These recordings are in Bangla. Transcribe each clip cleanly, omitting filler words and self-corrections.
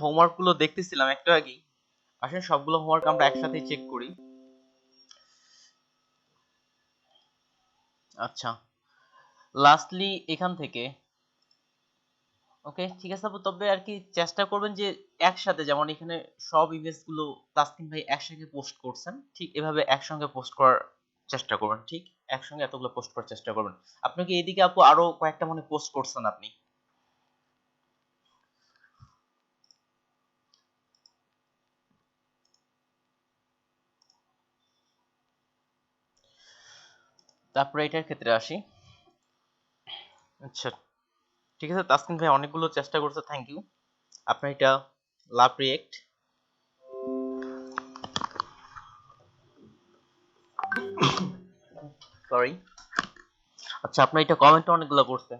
হোমওয়ার্ক গুলো দেখতেছিলাম একটু আগেই। আসলে সবগুলো হোমওয়ার্ক আমরা একসাথে চেক করি। আচ্ছা, লাস্টলি এখান থেকে ওকে ঠিক আছে আপু, তবে আর কি চেষ্টা করবেন যে একসাথে, যেমন এখানে সব ইমেজ গুলো তাসকিন ভাই একসাথে পোস্ট করছেন, ঠিক এভাবে একসঙ্গে পোস্ট করার চেষ্টা করবেন। ঠিক একসঙ্গে এতগুলো পোস্ট করার চেষ্টা করবেন। আপনি কি এদিকে আপু আরো কয়েকটা মনে পোস্ট করছেন আপনি? তারপরে এটার ক্ষেত্রে আসি। আচ্ছা ঠিক আছে, তাসকিন ভাই অনেকগুলো চেষ্টা করছে, থ্যাংক ইউ। আপনার এটা লাভ রিয়েক্ট, সরি। আচ্ছা আপনার এটা কমেন্ট অনেকগুলো করছে।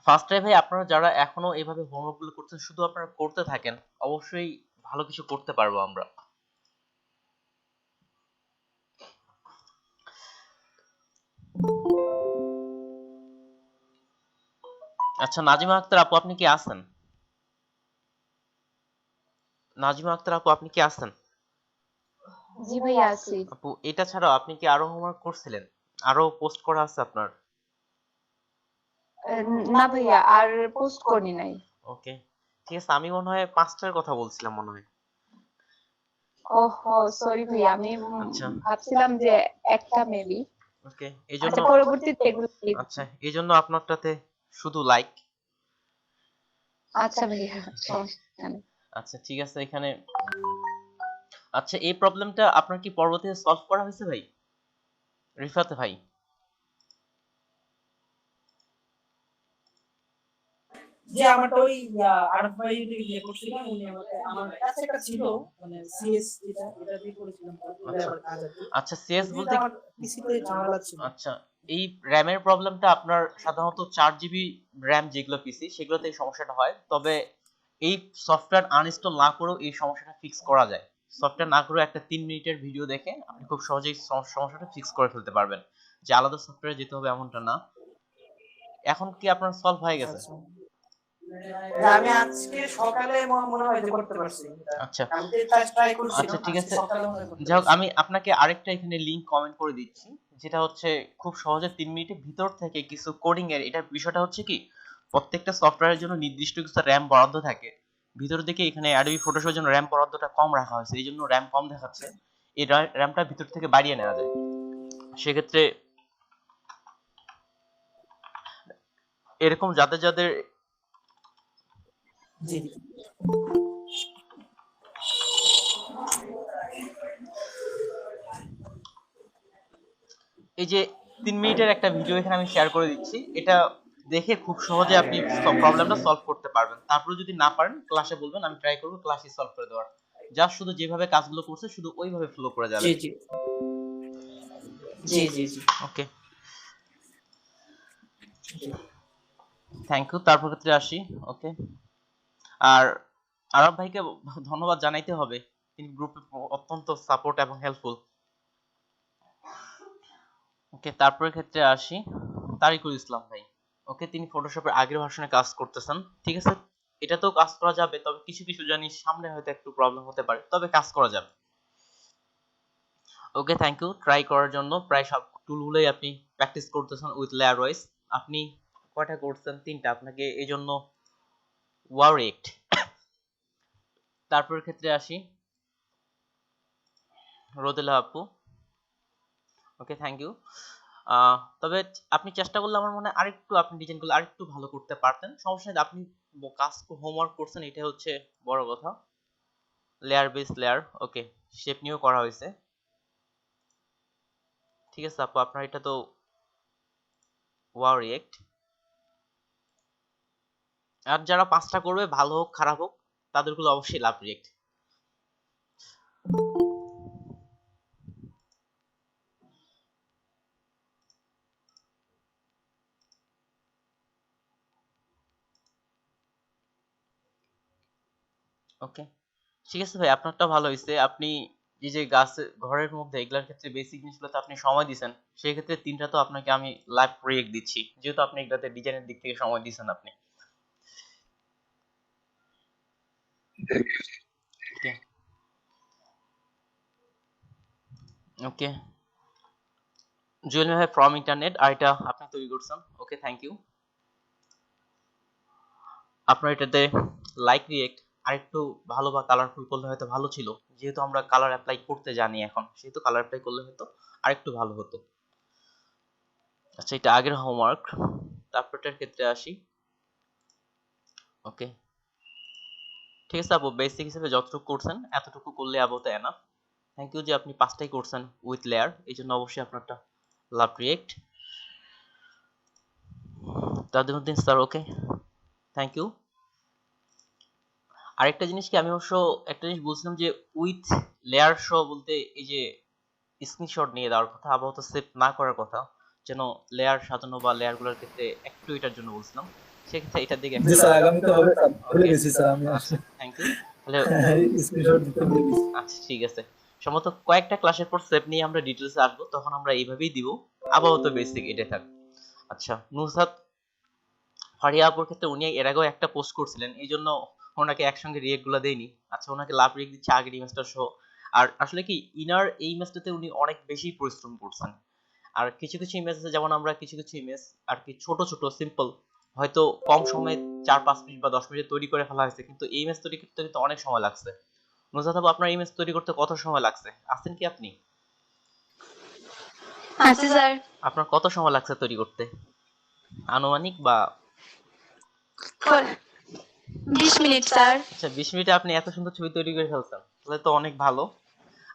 ফার্স্ট টাইম ভাই, আপনারা যারা এখনো এইভাবে হোমওয়ার্ক গুলো করছেন, শুধু আপনারা করতে থাকেন, অবশ্যই ভালো কিছু করতে পারবো আমরা। আচ্ছা নাজিমা আক্তার আপু, আপনি কি আছেন? নাজিমা আক্তার আপু, আপনি কি আছেন? জি ভাইয়া আছি। আপু এটা ছাড়াও আপনি কি আরো হোমওয়ার্ক করছিলেন? আরো পোস্ট করা আছে আপনার? না ভাইয়া, আর পোস্ট করি নাই। ওকে ঠিক আছে, আমি মনে হয় 5টার কথা বলছিলাম মনে হয়। ওহো, সরি ভাইয়া, আমি আচ্ছা ভাবছিলাম যে একটা মেবি। ওকে, এইজন্য আচ্ছা, পরবর্তীতে এগুলো আচ্ছা লিখছি। এইজন্য আপনারটাতে শুধু লাইক। আচ্ছা ভাইয়া, সমস্যা নেই। আচ্ছা ঠিক আছে এখানে। আচ্ছা এই প্রবলেমটা আপনার কি পরবর্তীতে সলভ করা হয়েছে ভাই, রিফাত ভাই? যে আমারটা ওই আরফ ভাই করছিলাম, উনি আমাকে আমার কাছে একটা ছিল, মানে সিএস যেটা এটা দিয়ে করেছিলাম, আচ্ছা আবার কাজ আর কি। আচ্ছা, সিএস এটা বলতে আমার পিসিতে ঝামেলা ছিল। আচ্ছা, এই র্যামের প্রবলেমটা আপনার সাধারণত 4 জিবি র্যাম যেগুলো পিসি সেগুলোতে এই সমস্যাটা হয়। তবে এই সফটওয়্যার আনইনস্টল না করেও এই সমস্যাটা ফিক্স করা যায়। সফটওয়্যার না করেও একটা 3 মিনিটের ভিডিও দেখে আপনি খুব সহজেই সমস্যাটা ফিক্স করে ফেলতে পারবেন। যে আলাদা সফটওয়্যারে যেতে হবে এমনটা না। এখন কি আপনার সলভ হয়ে গেছে? আচ্ছা, আমি আজকে সকালে মনে হয় যে করতে পারছি। আচ্ছা কালকে ট্রাই করছিলাম, আচ্ছা ঠিক আজকে আছে, সকালে মনে হয় করতে যাই হোক পারছি। আমি আপনাকে আরেকটা এখানে লিংক কমেন্ট করে দিচ্ছি, যেটা হচ্ছে খুব সহজে 3 মিনিটের ভিতর থেকে কিছু কোডিং এর। এটা বিষয়টা হচ্ছে কি, প্রত্যেকটা সফটওয়্যারের জন্য নির্দিষ্ট কিছু র্যাম বরাদ্দ থাকে। ভিতর দিকে এখানে অ্যাডোবি ফটোশপের জন্য র্যাম বরাদ্দটা কম রাখা হয়েছে, এই জন্য র্যাম কম দেখাচ্ছে। এই র্যামটা ভিতর থেকে বাড়িয়ে নেওয়া যায়। সেক্ষেত্রে এরকম যাদের যাদের জি। এই যে 3 মিনিটের একটা ভিডিও এখানে আমি শেয়ার করে দিচ্ছি, এটা দেখে খুব সহজে আপনি প্রবলেমটা সলভ করতে পারবেন। তারপরে যদি না পারেন ক্লাসে বলবেন, আমি ট্রাই করব ক্লাসে সলভ করে দেওয়ার। জাস্ট শুধু যেভাবে কাজগুলো করছে শুধু ওইভাবে ফলো করে জি যাবেন। জি জি জি জি ওকে থ্যাংক ইউ। তারপর ক্ষেত্রে আসি। ওকে, আর আরব ভাইকে ধন্যবাদ জানাইতে হবে, তিনি গ্রুপে অত্যন্ত সাপোর্ট এবং হেল্পফুল। ওকে তারপরের ক্ষেত্রে আসি, তারিকুল ইসলাম ভাই। ওকে তিনি ফটোশপের আগের ভার্সনে কাজ করতেছেন, ঠিক আছে। এটাতেও কাজ করা যাবে, তবে কিছু কিছু জানি সামনে হয়তো একটু প্রবলেম হতে পারে, তবে কাজ করা যাবে। ওকে থ্যাংক ইউ ট্রাই করার জন্য। প্রায় সব টুলগুলোই আপনি প্র্যাকটিস করতেছেন উইথ লেয়ার ওয়াইজ। আপনি কয়টা করছেন? 3টা, আপনাকে এই জন্য ওয়ারেক্ট। তারপরের ক্ষেত্রে আসি, রোদেলা আপু। Okay thank you. তবে আপনি চেষ্টা করলে আমার মনে হয় আরেকটু আপনি ডিজাইনগুলো আরেকটু ভালো করতে পারতেন। সমস্যা নেই, আপনি কাজ হোমওয়ার্ক করছেন, এটা হচ্ছে বড় কথা। লেয়ার বেস লেয়ার, ওকে শেপ নিয়েও করা হয়েছে, ঠিক আছে আপু আপনার এটা তো ওয়াও রিয়েক্ট। আর যারা 5টা করবে, ভালো হোক খারাপ হোক, তাদেরগুলো অবশ্যই লাভ রিয়েক্ট। ওকে ঠিক আছে ভাই, আপনারটা ভালো হয়েছে। আপনি এই যে গাছ ঘরের মধ্যে এগুলার ক্ষেত্রে বেসিক জিনিসগুলোতে আপনি সময় দিয়েছেন, সেই ক্ষেত্রে 3টা তো আপনাকে আমি লাইভ রিয়েক্ট দিচ্ছি, যেহেতু আপনি এগুলাতে ডিজাইনের দিক থেকে সময় দিয়েছেন আপনি। ওকে ওকে জুয়েল ভাই ফ্রম ইন্টারনেট, আর এটা আপনি তৈরি করছেন। ওকে, থ্যাংক ইউ। আপনার এটাতে লাইক রিয়েক্ট আরেকটু ভালো বা কালারফুল করলে হয়তো ভালো ছিল, যেহেতু আমরা কালার অ্যাপ্লাই করতে জানি এখন, সেহেতু কালার অ্যাপ্লাই করলে হয়তো আরেকটু ভালো হতো। আচ্ছা, এটা আগের হোমওয়ার্ক, তারপরটার ক্ষেত্রে আসি। ওকে, ঠিক আছে আপু, বেসিক হিসেবে যতটুকু করছেন এতটুকু করলে আপাতত এনাফ। থ্যাংক ইউ যে আপনি 5টাই করছেন উইথ লেয়ার, এই জন্য অবশ্যই আপনারটা লাভ রিয়েক্ট। তাদেরউদ্দিন স্যার, ওকে থ্যাংক ইউ। আরেকটা জিনিস কি, আমি অবশ্য একটা জিনিস বলছিলাম যে উইথ লেয়ার শো বলতে এই যে স্ক্রিনশট নিয়ে দেওয়ার কথা, আপাতত সেভ না করার কথা, যেন লেয়ার সাজানো বা লেয়ার গুলোর ক্ষেত্রে একটু এটার জন্য বলছিলাম, সেক্ষেত্রে এটার দিকে জি স্যার, আগামীতে হবে স্যার, ভুলে ওকে গেছি স্যার আমি আচ্ছা, আসলে থ্যাংক ইউ। তাহলে স্ক্রিনশট দিতে ভুলে গেছি। আচ্ছা ঠিক আছে, সম্ভবত কয়েকটা ক্লাসের পর সেভ নিয়ে আমরা ডিটেলসে আসবো, তখন আমরা এইভাবেই দিব, আপাতত বেসিক এটাই থাক। আচ্ছা, নুসরাত ফারিয়া আপুর ক্ষেত্রে উনি এর আগেও একটা পোস্ট করছিলেন, এই জন্য ওনাকে একসঙ্গে রিয়েক্ট গুলো দেইনি। আচ্ছা, ওনাকে লাভ রিয়েক্ট দিচ্ছে আগের ইমেজটা সহ। আর আসলে কি ইনার এই ইমেজটাতে উনি অনেক বেশি পরিশ্রম করছেন। আর কিছু কিছু ইমেজ আছে, যেমন আমরা কিছু কিছু ইমেজ আর কি ছোট ছোট সিম্পল, হয়তো কম সময়ে 4-5 মিনিট বা 10 মিনিটে তৈরি করে ফেলা হয়েছে, কিন্তু এই ইমেজ তৈরি করতে কিন্তু অনেক সময় লাগছে। নুসরাত আপু, আপনার ইমেজ তৈরি করতে কত সময় লাগছে, আছেন কি আপনি? আচ্ছা স্যার, আপনার কত সময় লাগছে তৈরি করতে আনুমানিক বা? 20 মিনিট স্যার। আচ্ছা, 20 মিনিটে আপনি এত সুন্দর ছবি তৈরি করে ফেলছেন, তাহলে তো অনেক ভালো।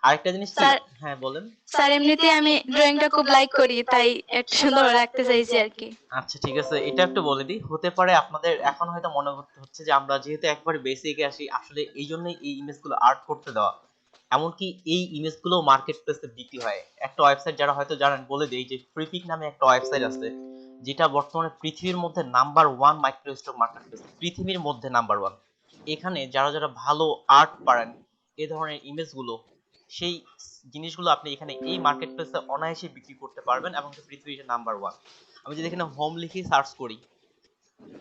আরেকটা জিনিস কি, স্যার, হ্যাঁ বলেন। স্যার এমনিতে আমি ড্রয়িংটা খুব লাইক করি, তাই একটু সুন্দর রাখতে চাইছি আর কি। আচ্ছা ঠিক আছে, এটা একটু বলে দিই, হতে পারে আপনাদের এখন হয়তো মনে করতে হচ্ছে যে আমরা যেহেতু একবারে বেসিকে আসি, আসলে এই জন্যই এই ইমেজগুলো আর্ট করতে দেওয়া। এমনকি এই ইমেজগুলো মার্কেট প্লেসে বিক্রি হয়। একটা ওয়েবসাইট যারা হয়তো জানেন বলে দেই, যে ফ্রিপিক নামে একটা ওয়েবসাইট আছে, যেটা বর্তমানে পৃথিবীর মধ্যে number 1 micro stock market place, পৃথিবীর মধ্যে নাম্বার 1। এখানে যারা যারা ভালো আর্ট পারেন, এই ধরনের ইমেজগুলো, সেই জিনিসগুলো আপনি এখানে এই মার্কেট প্লেসে অনায়াসে বিক্রি করতে পারবেন, এবং পৃথিবীর নাম্বার 1। আমি যদি এখানে হোম লিখে সার্চ করি,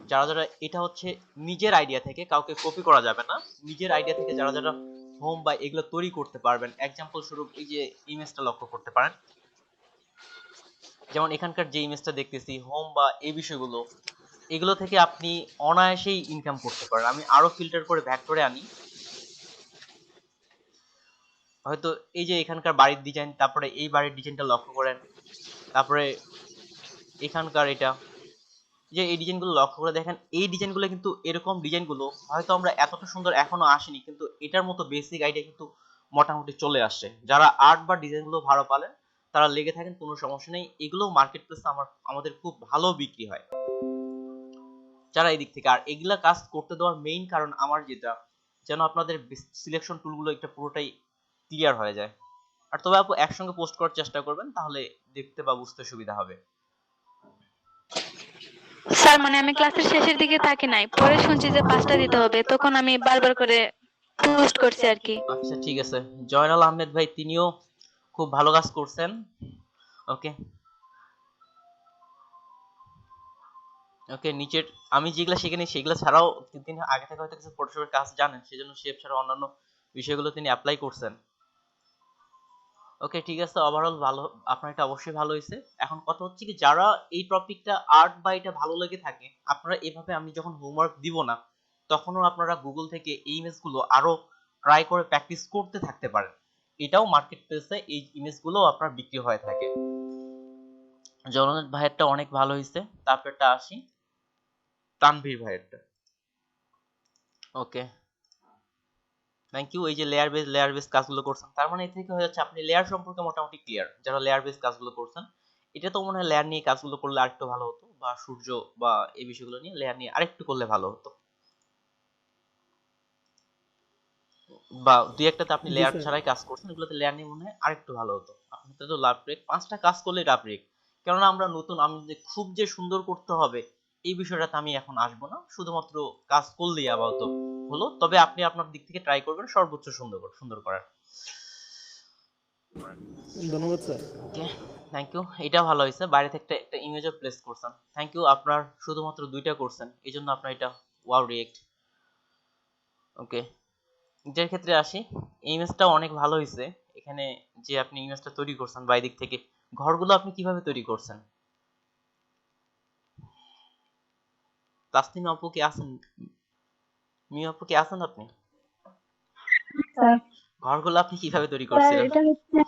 যারা যারা, এটা হচ্ছে নিজের আইডিয়া থেকে, কাউকে কপি করা যাবে না, নিজের আইডিয়া থেকে যারা যারা হোম বা এগুলো তৈরি করতে পারবেন, এক্সাম্পল স্বরূপ এই যে ইমেজটা লক্ষ্য করতে পারেন, যেমন এখানকার যে ইমেজটা দেখতেছি হোম বা এই বিষয়গুলো, এগুলো থেকে আপনি অনায়াসেই ইনকাম করতে পারেন। আমি আরো ফিল্টার করে ব্যাক করে আনি, হয়তো এই যে এখানকার বাড়ির ডিজাইন, তারপরে এই বাড়ির ডিজাইনটা লক্ষ্য করেন, তারপরে এখানকার এটা, যে এই ডিজাইনগুলো লক্ষ্য করে দেখেন, এই ডিজাইনগুলো কিন্তু, এরকম ডিজাইনগুলো হয়তো আমরা এতটা সুন্দর এখনো আসেনি, কিন্তু এটার মতো বেসিক আইডিয়া কিন্তু মোটামুটি চলে আসছে। যারা আর্ট বা ডিজাইনগুলো ভালো পারেন তারা লেগে থাকেন, কোনো সমস্যা নেই, এগুলো মার্কেট প্লেসে আমাদের খুব ভালো বিক্রি হয় যারা এই দিক থেকে। আর এগুলা কাজ করতে দেওয়ার মেইন কারণ আমার যেটা, যেন আপনাদের সিলেকশন টুলগুলো একটা পুরোটাই ক্লিয়ার হয়ে যায়। আর তবে আপু একসঙ্গে পোস্ট করার চেষ্টা করবেন, তাহলে দেখতে বা বুঝতে সুবিধা হবে। স্যার মানে আমি ক্লাসের শেষের দিকে থাকি নাই, পরে শুনছি যে 5টা দিতে হবে, তখন আমি বারবার করে পোস্ট করছি আর কি। আচ্ছা ঠিক আছে, জয়নাল আহমেদ ভাই তিনিও খুব ভালো কাজ করছেন। ওকে ওকে, নিচের আমি যেগুলো শিখিনি সেগুলো ছাড়াও তিনি আগে থেকে হয়তো কিছু ফটোশপের কাজ জানেন, সেজন্য শেপ ছাড়া অন্যান্য বিষয়গুলো তিনি অ্যাপ্লাই করছেন। ওকে ঠিক আছে, ওভারঅল ভালো, আপনার এটা অবশ্যই ভালো হয়েছে। এখন কথা হচ্ছে কি, যারা এই টপিকটা আর্ট বা এটা ভালো লেগে থাকে, আপনারা এভাবে আমি যখন হোমওয়ার্ক দিব না, তখনও আপনারা গুগল থেকে এই ইমেজগুলো আরো ট্রাই করে প্র্যাকটিস করতে থাকতে পারেন। এটাও মার্কেট প্লেসে এই ইমেজগুলো আপনার বিক্রি হয়ে থাকে। জগন্নাথ ভাইয়েরটা অনেক ভালো হয়েছে, তারপরটা আসি তানভীর ভাইয়েরটা। Okay thank you. এই যে লেয়ার বেস কাজগুলো করছেন, তার মানে এ থেকে হয়ে যাচ্ছে আপনি লেয়ার সম্পর্কে মোটামুটি ক্লিয়ার, যারা লেয়ার বেস কাজগুলো করছেন। এটা তো মনে হয় লেয়ার নিয়ে কাজগুলো করলে আরেকটু ভালো হতো, বা সূর্য বা এই বিষয়গুলো নিয়ে লেয়ার নিয়ে আরেকটু করলে ভালো হতো, বা দুই একটাতে আপনি জি লেয়ার স্যার। ছাড়াই কাজ করছেন, এগুলোতে লেয়ার নিয়ে মনে হয় আরেকটু ভালো হতো। আপনার তো লাভ ব্রেক 5টা কাজ করলে লাভ ব্রেক, কেননা আমরা নতুন, আমি যে খুব যে সুন্দর করতে হবে এই বিষয়টাতে আমি এখন আসবো না, শুধুমাত্র কাজ করলেই আপাতত হলো। তবে আপনি আপনার দিক থেকে ট্রাই করবেন সর্বোচ্চ সুন্দর করার। ধন্যবাদ স্যার। ওকে থ্যাংক ইউ, এটা ভালো হয়েছে, বাইরে থেকে একটা ইমেজও প্লেস করছেন, থ্যাংক ইউ। আপনার শুধুমাত্র 2টা করছেন, এই জন্য আপনার এটা ওয়াও রিয়েক্ট। ওকে এটার ক্ষেত্রে আসি, এই ইমেজটা অনেক ভালো হয়েছে। এখানে যে আপনি ইমেজটা তৈরি করছেন বাই দিক থেকে, ঘরগুলো আপনি কিভাবে তৈরি করছেন? তাসনিম আপু কি আছেন? মিউ আপু কি আছেন আপনি? স্যার ঘরগুলো আপনি কিভাবে তৈরি স্যার করছিলেন? এটা হচ্ছে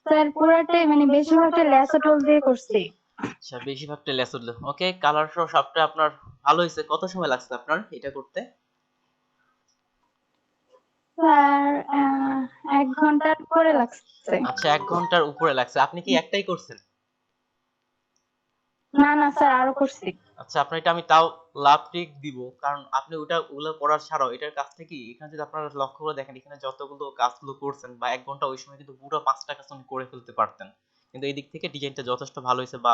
স্যার পুরাটাই মানে বেশিরভাগটা ল্যাসোটল দিয়ে করছি। আচ্ছা, বেশিরভাগটা লেস উঠলো। ওকে, কালার সহ সবটা আপনার ভালো হয়েছে। কত সময় লাগছে আপনার এটা করতে? স্যার 1 ঘন্টার পরে লাগছে। আচ্ছা, 1 ঘন্টার উপরে লাগছে। আপনি কি একটাই করছেন? না না স্যার আরো করছি। আচ্ছা, আপনার এটা আমি তাও লাভ টিক দিব, কারণ আপনি ওগুলো করার ছাড়াও এটার কাজটা কি, এখানে যদি আপনারা লক্ষ্য করে দেখেন, এখানে যতগুলো কাজগুলো করছেন বা 1 ঘন্টা, ওই সময় কিন্তু পুরো 5টা কাজ উনি করে ফেলতে পারতেন। কিন্তু এই দিক থেকে ডিজাইনটা যথেষ্ট ভালো হয়েছে, বা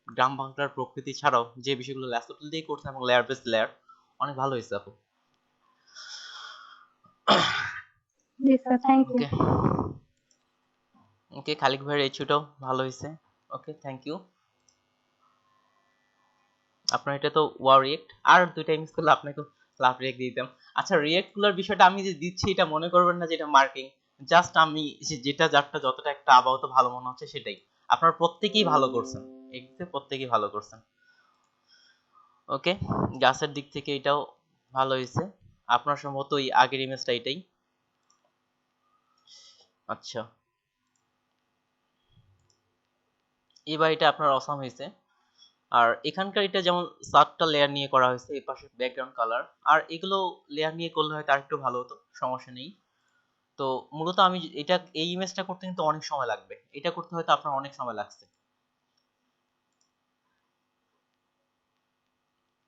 গ্রাম বাংলার প্রকৃতি ছাড়াও যে বিষয়গুলো ল্যাসোটল দিয়ে করছেন এবং লেয়ার বেস লেয়ার, অনেক ভালো হয়েছে আপু। জি স্যার থ্যাংক ইউ। ওকে ওকে, খালিক ভাইয়ের এই ছুটাও ভালো হয়েছে। ওকে, থ্যাংক ইউ। আপনার এটা তো ওয়াও রিয়েক্ট, আর দুইটা ইমেজ করলে আপনাকে লাভ রিয়েক্ট দিয়ে দিতাম। আচ্ছা, রিয়েক্ট গুলোর বিষয়টা আমি যে দিচ্ছি, এটা মনে করবেন না যে এটা মার্কিং। জাস্ট আমি যেটা যারটা যতটা একটা আপাতত ভালো মনে হচ্ছে সেটাই। আপনারা প্রত্যেকেই ভালো করছেন, এক্ষেত্রে প্রত্যেকেই ভালো করছেন। ওকে, গাছের দিক থেকে এটাও ভালো হয়েছে। আপনার সম্ভবত ওই আগের ইমেজটা এটাই। আচ্ছা, এবার এটা আপনার অসাম হয়েছে। আর এখানকার এটা যেমন 7টা লেয়ার নিয়ে করা হয়েছে, এই পাশে ব্যাকগ্রাউন্ড কালার, আর এগুলো লেয়ার নিয়ে করলে হয়তো আরেকটু ভালো হতো, সমস্যা নেই। তো মূলত আমি এটা, এই ইমেজটা করতে কিন্তু অনেক সময় লাগবে, এটা করতে হয়তো আপনার অনেক সময় লাগছে।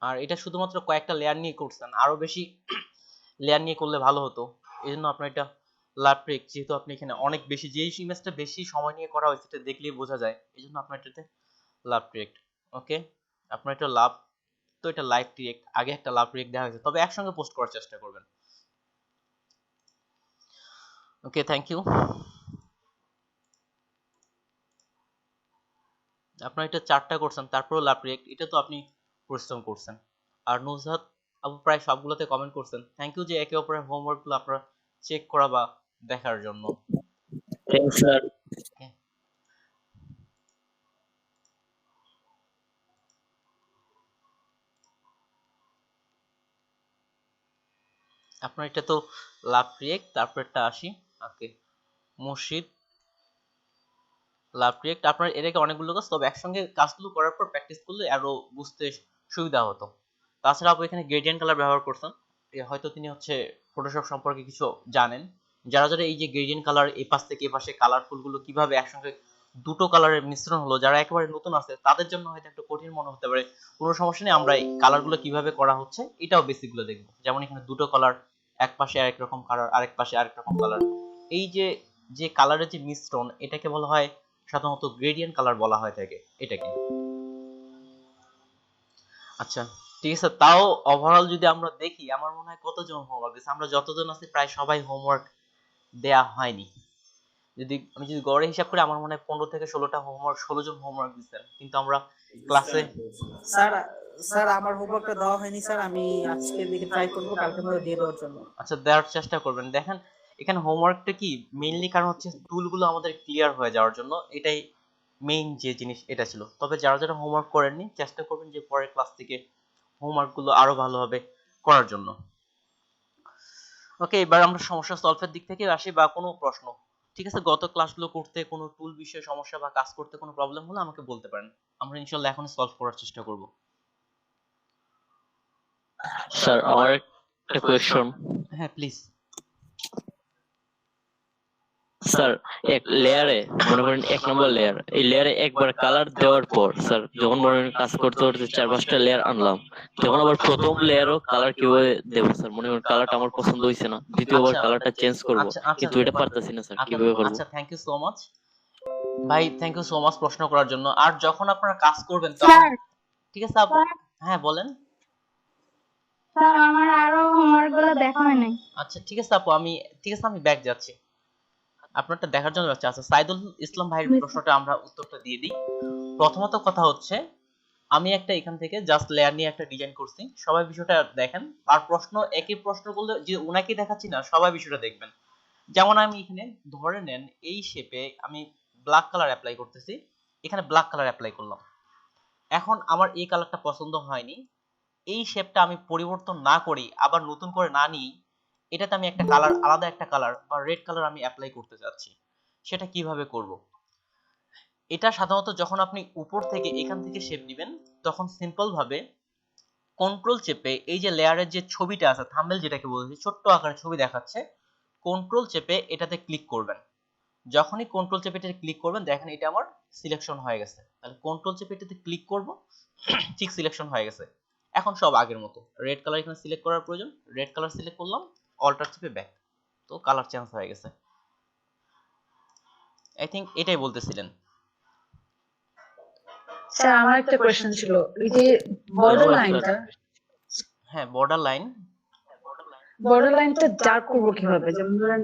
আর এটা শুধুমাত্র কয়েকটা লেয়ার নিয়ে করছেন, আরো বেশি লেয়ার নিয়ে করলে ভালো হতো। এই জন্য আপনার এটা লাভ ট্রিক, যেহেতু আপনি এখানে অনেক বেশি, যে ইমেজটা বেশি সময় নিয়ে করা হয়েছে এটা দেখলেই বোঝা যায়, এই জন্য আপনার এটাতে লাভ ট্রিক। ওকে, আপনার এটা লাভ, তো এটা লাইভ রিয়েক্ট, আগে একটা লাভ রিয়েক্ট দেওয়া হয়েছে, তবে একসঙ্গে পোস্ট করার চেষ্টা করবেন। ওকে, থ্যাংক ইউ। আপনার এটা 4টা করছেন, তারপরও লাভ রিয়েক্ট, এটা তো আপনি পরিশ্রম করছেন। আর নুজহাত আপু প্রায় সবগুলোতে কমেন্ট করছেন। থ্যাংক ইউ যে একে অপরের হোমওয়ার্ক গুলো আপনারা চেক করা বা দেখার জন্য। Thanks sir. Okay. আপনার এটা তো লাভ রিয়েক্ট, তারপরটা আসি। ওকে, মুর্শিদ লাভ রিয়েক্ট, আপনার এর আগে অনেকগুলো কাজ, তবে একসঙ্গে কাজগুলো করার পর প্র্যাকটিস করলে আরো বুঝতে সুবিধা হতো। তাছাড়া আপনি এখানে গ্রেডিয়েন্ট কালার ব্যবহার করছেন, হয়তো তিনি হচ্ছে ফটোশপ সম্পর্কে কিছু জানেন। যারা যারা এই যে গ্রেডিয়েন্ট কালার, এই পাশ থেকে এই পাশে কালারফুল গুলো কিভাবে একসঙ্গে দুটো কালারের মিশ্রণ হলো, যারা একেবারে নতুন আছে তাদের জন্য হয়তো একটু কঠিন মনে হতে পারে। কোনো সমস্যা নেই, আমরা এই কালারগুলো কিভাবে করা হচ্ছে এটাও বেসিক গুলো দেখবো। যেমন এখানে দুটো কালার, এক পাশে আরেক রকম কালার, আরেক পাশে আরেক রকম কালার, এই যে যে কালারের যে মিশ্রণ, এটাকে বলা হয় সাধারণত গ্রেডিয়েন্ট কালার বলা হয় থাকে এটাকে। আচ্ছা, ঠিক আছে। তাও ওভারঅল যদি আমরা দেখি, আমার মনে হয় কতজন হোমওয়ার্ক দিচ্ছে, আমরা যতজন আছি প্রায় সবাই হোমওয়ার্ক দেয়া হয়নি। আমি যদি গড়ে হিসাব করি, আমার মনে হয় 15 থেকে 16টা হোমওয়ার্ক, 16 জন হোমওয়ার্ক দিচ্ছেন, কিন্তু আমরা ক্লাসে। স্যার স্যার আমার হোমওয়ার্কটা দেওয়া হয়নি স্যার, আমি আজকে দিকে ট্রাই করবো কালকে মধ্যে দিয়ে দেওয়ার জন্য। আচ্ছা, দেওয়ার চেষ্টা করবেন। দেখেন এখানে হোমওয়ার্কটা কি মেইনলি কারণ হচ্ছে টুলগুলো আমাদের ক্লিয়ার হয়ে যাওয়ার জন্য, এটাই মেইন যে জিনিস এটা ছিল। তবে যারা যারা হোমওয়ার্ক করেননি, চেষ্টা করবেন যে পরের ক্লাস থেকে হোমওয়ার্কগুলো আরো ভালোভাবে করার জন্য। ওকে, এবার আমরা সমস্যা সলভের দিক থেকে আসি, বা কোনো প্রশ্ন। ঠিক আছে, গত ক্লাসগুলো করতে কোনো টুল বিষয়ে সমস্যা বা কাজ করতে কোনো প্রবলেম হলে আমাকে বলতে পারেন, আমরা ইনশাআল্লাহ এখন সলভ করার চেষ্টা করব। স্যার আমার একটা কোয়েশ্চন। হ্যাঁ, প্লিজ। স্যার এক লেয়ারে মনে করেন 1 নম্বর লেয়ার, এই লেয়ারে একবার কালার দেওয়ার পর স্যার যখন মনে করেন কাজ করতে করতে 4-5টা লেয়ার আনলাম, তখন আবার প্রথম লেয়ারও কালার কিভাবে দেবো স্যার? মনে করেন কালারটা আমার পছন্দ হয়েছে না, দ্বিতীয়বার আচ্ছা কালারটা চেঞ্জ করব, আচ্ছা আচ্ছা কিন্তু এটা পারতেছি না স্যার, আচ্ছা কিভাবে করব? আচ্ছা, থ্যাংক ইউ সো মাচ ভাই, থ্যাংক ইউ সো মাচ প্রশ্ন করার জন্য। আর যখন আপনারা কাজ করবেন তখন, স্যার ঠিক আছে আপু, হ্যাঁ বলেন। স্যার আমার আরো হোমওয়ার্ক গুলো দেখা হয় নাই। আচ্ছা, ঠিক আছে আপু, ঠিক আছে, আমি ব্যাক যাচ্ছি, আপনারটা দেখার জন্য যাচ্ছি। আচ্ছা, সাইদুল ইসলাম ভাইয়ের প্রশ্নটা আমরা উত্তরটা দিয়ে দিই। প্রথমত কথা হচ্ছে, আমি একটা এখান থেকে জাস্ট লেয়ার নিয়ে একটা ডিজাইন করছি, সবাই বিষয়টা দেখেন। আর প্রশ্ন একই প্রশ্ন করলে যে উনাকে দেখাচ্ছি না, সবাই বিষয়টা দেখবেন। যেমন আমি এখানে ধরে নেন এই শেপে আমি ব্ল্যাক কালার অ্যাপ্লাই করতেছি, এখানে ব্ল্যাক কালার অ্যাপ্লাই করলাম। এখন আমার এই কালারটা পছন্দ হয়নি, এই শেপটা আমি পরিবর্তন না করি, আবার নতুন করে না নিই, এটাতে আমি একটা কালার, আলাদা একটা কালার বা রেড কালার আমি অ্যাপ্লাই করতে চাচ্ছি, সেটা কিভাবে করব? এটা সাধারণত যখন আপনি উপর থেকে এখান থেকে শেপ দিবেন, তখন সিম্পল ভাবে কন্ট্রোল চেপে এই যে লেয়ারের যে ছবিটা আছে, থাম্বনেল যেটাকে বলছি, ছোট্ট আকারে ছবি দেখাচ্ছে, কন্ট্রোল চেপে এটাতে ক্লিক করবেন। যখনই কন্ট্রোল চেপে এটাতে ক্লিক করবেন, দেখেন এটা আমার সিলেকশন হয়ে গেছে। তাহলে কন্ট্রোল চেপে এটাতে ক্লিক করব, ঠিক সিলেকশন হয়ে গেছে। এখন সব আগের মতো, রেড কালার এখানে সিলেক্ট করার প্রয়োজন, রেড কালার সিলেক্ট করলাম, অল্টার চেপে ব্যাক, তো কালার চেঞ্জ হয়ে গেছে। আই থিংক এটাই বলতেছিলেন। স্যার আমার একটা কোয়েশ্চেন ছিল, এই যে বর্ডার লাইনটা হ্যাঁ, বর্ডার লাইন। ডার্ক করবো কিভাবে? যেমন ধরেন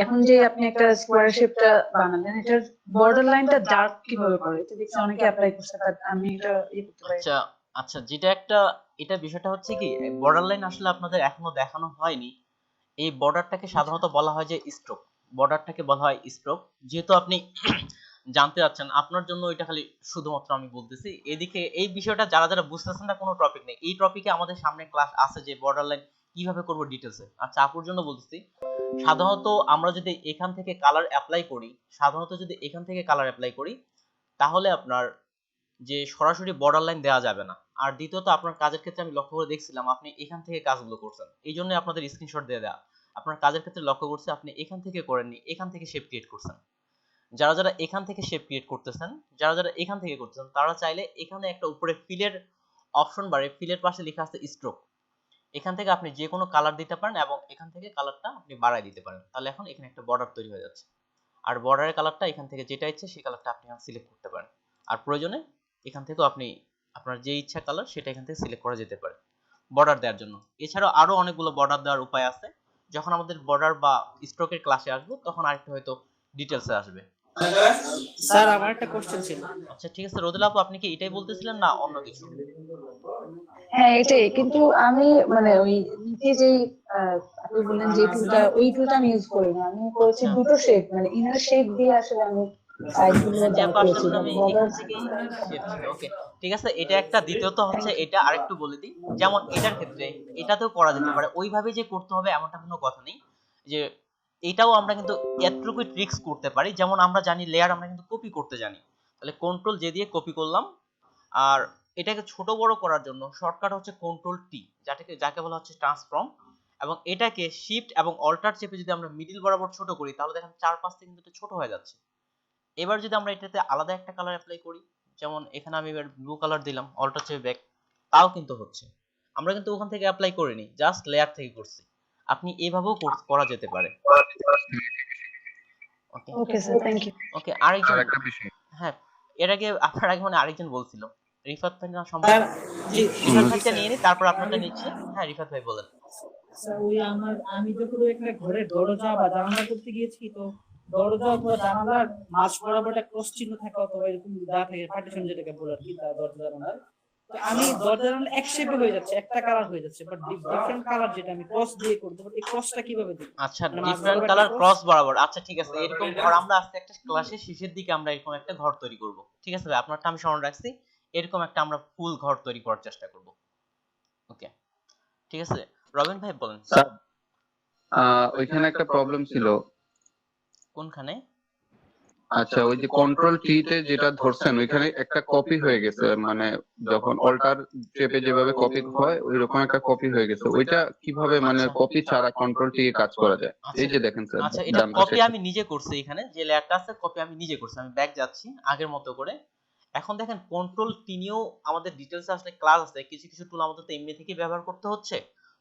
এখন যে আপনি একটা স্কোয়ার শেপটা বানালেন, এটার বর্ডার লাইনটা ডার্ক কিভাবে করে? এটা দেখছি অনেকে অ্যাপ্লাই করছে, বাট আমি এটা করতে পারি না। আচ্ছা আচ্ছা, যেটা একটা, এটা বিষয়টা হচ্ছে কি, বর্ডার লাইন আসলে আপনাদের এখনো দেখানো হয়নি। এই বর্ডারটাকে সাধারণত বলা হয় যে স্ট্রোক, বর্ডারটাকে বলা হয় স্ট্রোক। যেহেতু আপনি জানতে চাচ্ছেন, আপনার জন্য এটা খালি শুধুমাত্র আমি বলতেছি। এদিকে এই বিষয়টা যারা যারা বুঝতেছেন না, কোনো টপিক নেই, এই টপিকে আমাদের সামনে ক্লাস আছে যে বর্ডার লাইন কিভাবে করবো ডিটেলসে। আচ্ছা, আপুর জন্য বলতেছি, সাধারণত আমরা যদি এখান থেকে কালার অ্যাপ্লাই করি, সাধারণত যদি এখান থেকে কালার অ্যাপ্লাই করি, তাহলে আপনার যে সরাসরি বর্ডার লাইন দেওয়া যাবে না। আর দ্বিতীয়ত আপনার কাজের ক্ষেত্রে আমি লক্ষ্য করে দেখছিলাম আপনি এখান থেকে কাজগুলো করছেন, এই জন্য আপনাদের স্ক্রিনশট দিয়ে দেওয়া। আপনার কাজের ক্ষেত্রে লক্ষ্য করছি আপনি এখান থেকে করেননি, এখান থেকে শেপ ক্রিয়েট করছেন। যারা যারা এখান থেকে শেপ ক্রিয়েট করতেছেন, যারা যারা এখান থেকে করতেছেন, তারা চাইলে এখানে একটা উপরে ফিলের অপশন বারে ফিলের পাশে লেখা আছে স্ট্রোক, এখান থেকে আপনি যে কোনো কালার দিতে পারেন এবং এখান থেকে কালারটা আপনি বাড়ায় দিতে পারেন। তাহলে এখন এখানে একটা বর্ডার তৈরি হয়ে যাচ্ছে। আর বর্ডারের কালারটা এখান থেকে যেটা ইচ্ছে সেই কালারটা আপনি এখানে সিলেক্ট করতে পারেন। আর প্রয়োজনে এখান থেকেও আপনি আপনার যে ইচ্ছা কালার সেটা এখান থেকে সিলেক্ট করা যেতে পারে বর্ডার দেওয়ার জন্য। এছাড়াও আরো অনেকগুলো বর্ডার দেওয়ার উপায় আছে, যখন আমাদের বর্ডার বা স্ট্রোকের ক্লাসে আসবো তখন আরেকটু হয়তো ডিটেলসে আসবে। স্যার আমার একটা কোশ্চেন ছিল। আচ্ছা ঠিক আছে, রোদেলা আপু, আপনি কি এটাই বলতেছিলেন না অন্য কিছু? হ্যাঁ এটাই, কিন্তু আমি মানে ওই নিচে যেই আপনি বললেন যে টুলটা, ওই টুলটা আমি ইউজ করি না। আমি করেছি আচ্ছা দুটো শেপ, মানে ইনার শেপ দিয়ে আসলে আমি সাইড গুলো হ্যাঁ, ড্র জ্যাপ করেছি, আসলে বাট আমি বর্ডার। এখান থেকেই শেপ ছিল। ওকে, ঠিক আছে, এটা একটা। দ্বিতীয়ত হচ্ছে, এটা আরেকটু বলে দিই, যেমন এটার ক্ষেত্রে এটাতেও করা যেতে পারে, ওইভাবে যে করতে হবে এমনটা কোনো কথা নেই। যে এটাও আমরা কিন্তু এতটুকুই ট্রিক্স করতে পারি, যেমন আমরা জানি লেয়ার আমরা কিন্তু কপি করতে জানি, তাহলে কন্ট্রোল জে দিয়ে কপি করলাম। আর এটাকে ছোট বড় করার জন্য শর্টকাট হচ্ছে কন্ট্রোল টি, যাকে বলা হচ্ছে ট্রান্সফর্ম। এবং এটাকে শিফট এবং অল্টার চেপে যদি আমরা মিডিল বরাবর ছোট করি, তাহলে দেখেন চারপাশ থেকে কিন্তু এটা ছোট হয়ে যাচ্ছে। এবার যদি আমরা এটাতে আলাদা একটা কালার অ্যাপ্লাই করি, যেমন এখানে আমি এবার ব্লু কালার দিলাম, অল্টার চেপে ব্যাক, তাও কিন্তু হচ্ছে। আমরা কিন্তু ওখান থেকে অ্যাপ্লাই করিনি, জাস্ট লেয়ার থেকে করছি। আপনি এভাবেও করা যেতে পারে। ওকে ওকে স্যার, থ্যাংক ইউ। ওকে, আরেকজন। একটা বিষয় হ্যাঁ, এর আগে আপনার আগে মানে আরেকজন বলছিল, রিফাত ভাই না সম্ভব? স্যার জি রিফাত জি ভাইটা স্যার। নিয়ে নি, তারপর আপনারটা নিচ্ছি। হ্যাঁ, রিফাত ভাই বলেন। স্যার ওই আমি যখন ওই একটা ঘরের দরজা বা জানালা করতে গিয়েছি, তো দরজা অথবা জানালার মাঝ বরাবর একটা ক্রস চিহ্ন থাকে অথবা এরকম দাগ থাকে, পার্টিশন যেটাকে বলে আর কি, দরজা জানালার। তো আমি দরজা জানালা এক শেপে হয়ে যাচ্ছে, একটা কালার হয়ে যাচ্ছে, বাট ডিফারেন্ট কালার যেটা আমি ক্রস দিয়ে করতে পারি, এই ক্রসটা কিভাবে দিই? আচ্ছা, মানে মাঝ ডিফারেন্ট বরাবর একটা কালার ক্রস। ক্রস বরাবর। আচ্ছা ঠিক আছে, এরকম ঘর আমরা আজকে একটা ক্লাসের শেষের দিকে আমরা এরকম একটা ঘর তৈরি করব। ঠিক আছে ভাই, আপনারটা আমি স্মরণ রাখছি। এরকম একটা আমরা ফুল ঘর তৈরি করার চেষ্টা করব। ওকে, ঠিক আছে, রবিন ভাই বলেন। স্যার ওইখানে একটা প্রবলেম ছিল। কোনখানে? আচ্ছা, ওই যে কন্ট্রোল টি তে যেটা ধরছেন ওইখানে একটা কপি হয়ে গেছে, মানে যখন অল্টার চেপে যেভাবে কপি হয় ওইরকম একটা কপি হয়ে গেছে। ওইটা কিভাবে মানে আচ্ছা কপি ছাড়া কন্ট্রোল টি কাজ করা যায়? আচ্ছা এই যে দেখেন স্যার, আচ্ছা, এটা ডান পাশে কপি একটা। আমি নিজে করছি, এখানে যে লেয়ারটা আছে কপি আমি নিজে করছি। আমি ব্যাক যাচ্ছি আগের মতো করে। এখন দেখেন কন্ট্রোল টি নিয়েও আমাদের ডিটেলস আসলে ক্লাস আছে, কিছু কিছু টুল আমাদের তো এমনি থেকেই ব্যবহার করতে হচ্ছে।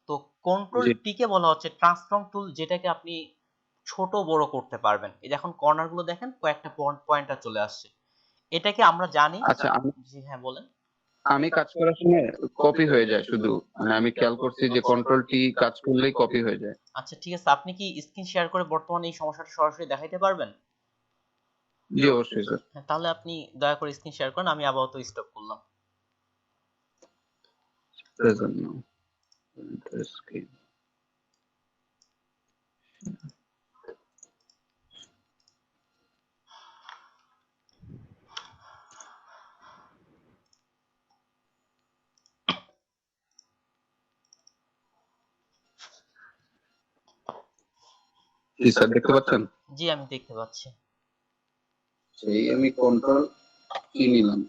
তো কন্ট্রোল জি। টি কে বলা হচ্ছে ট্রান্সফর্ম টুল, যেটাকে আপনি ছোট বড় করতে পারবেন। এই যে এখন কর্নার গুলো দেখেন কয়েকটা পয়েন্টার চলে আসছে, এটাকে আমরা জানি। আচ্ছা, জি হ্যাঁ বলেন। আমি কাজ করার সময় কপি হয়ে যায় শুধু, মানে আমি খেয়াল করছি যে কন্ট্রোল টি কাজ করলেই কপি হয়ে যায়। আচ্ছা ঠিক আছে, আপনি কি স্ক্রিন শেয়ার করে বর্তমানে এই সমস্যাটা সরাসরি দেখাইতে পারবেন? জি অবশ্যই স্যার। হ্যাঁ, তাহলে আপনি দয়া করে স্ক্রিন শেয়ার করেন, আমি আপাতত স্টপ করলাম। present now. Enter screen. জি স্যার দেখতে পাচ্ছেন? জি আমি দেখতে পাচ্ছি। সেই আমি কন্ট্রোল কি নিলাম,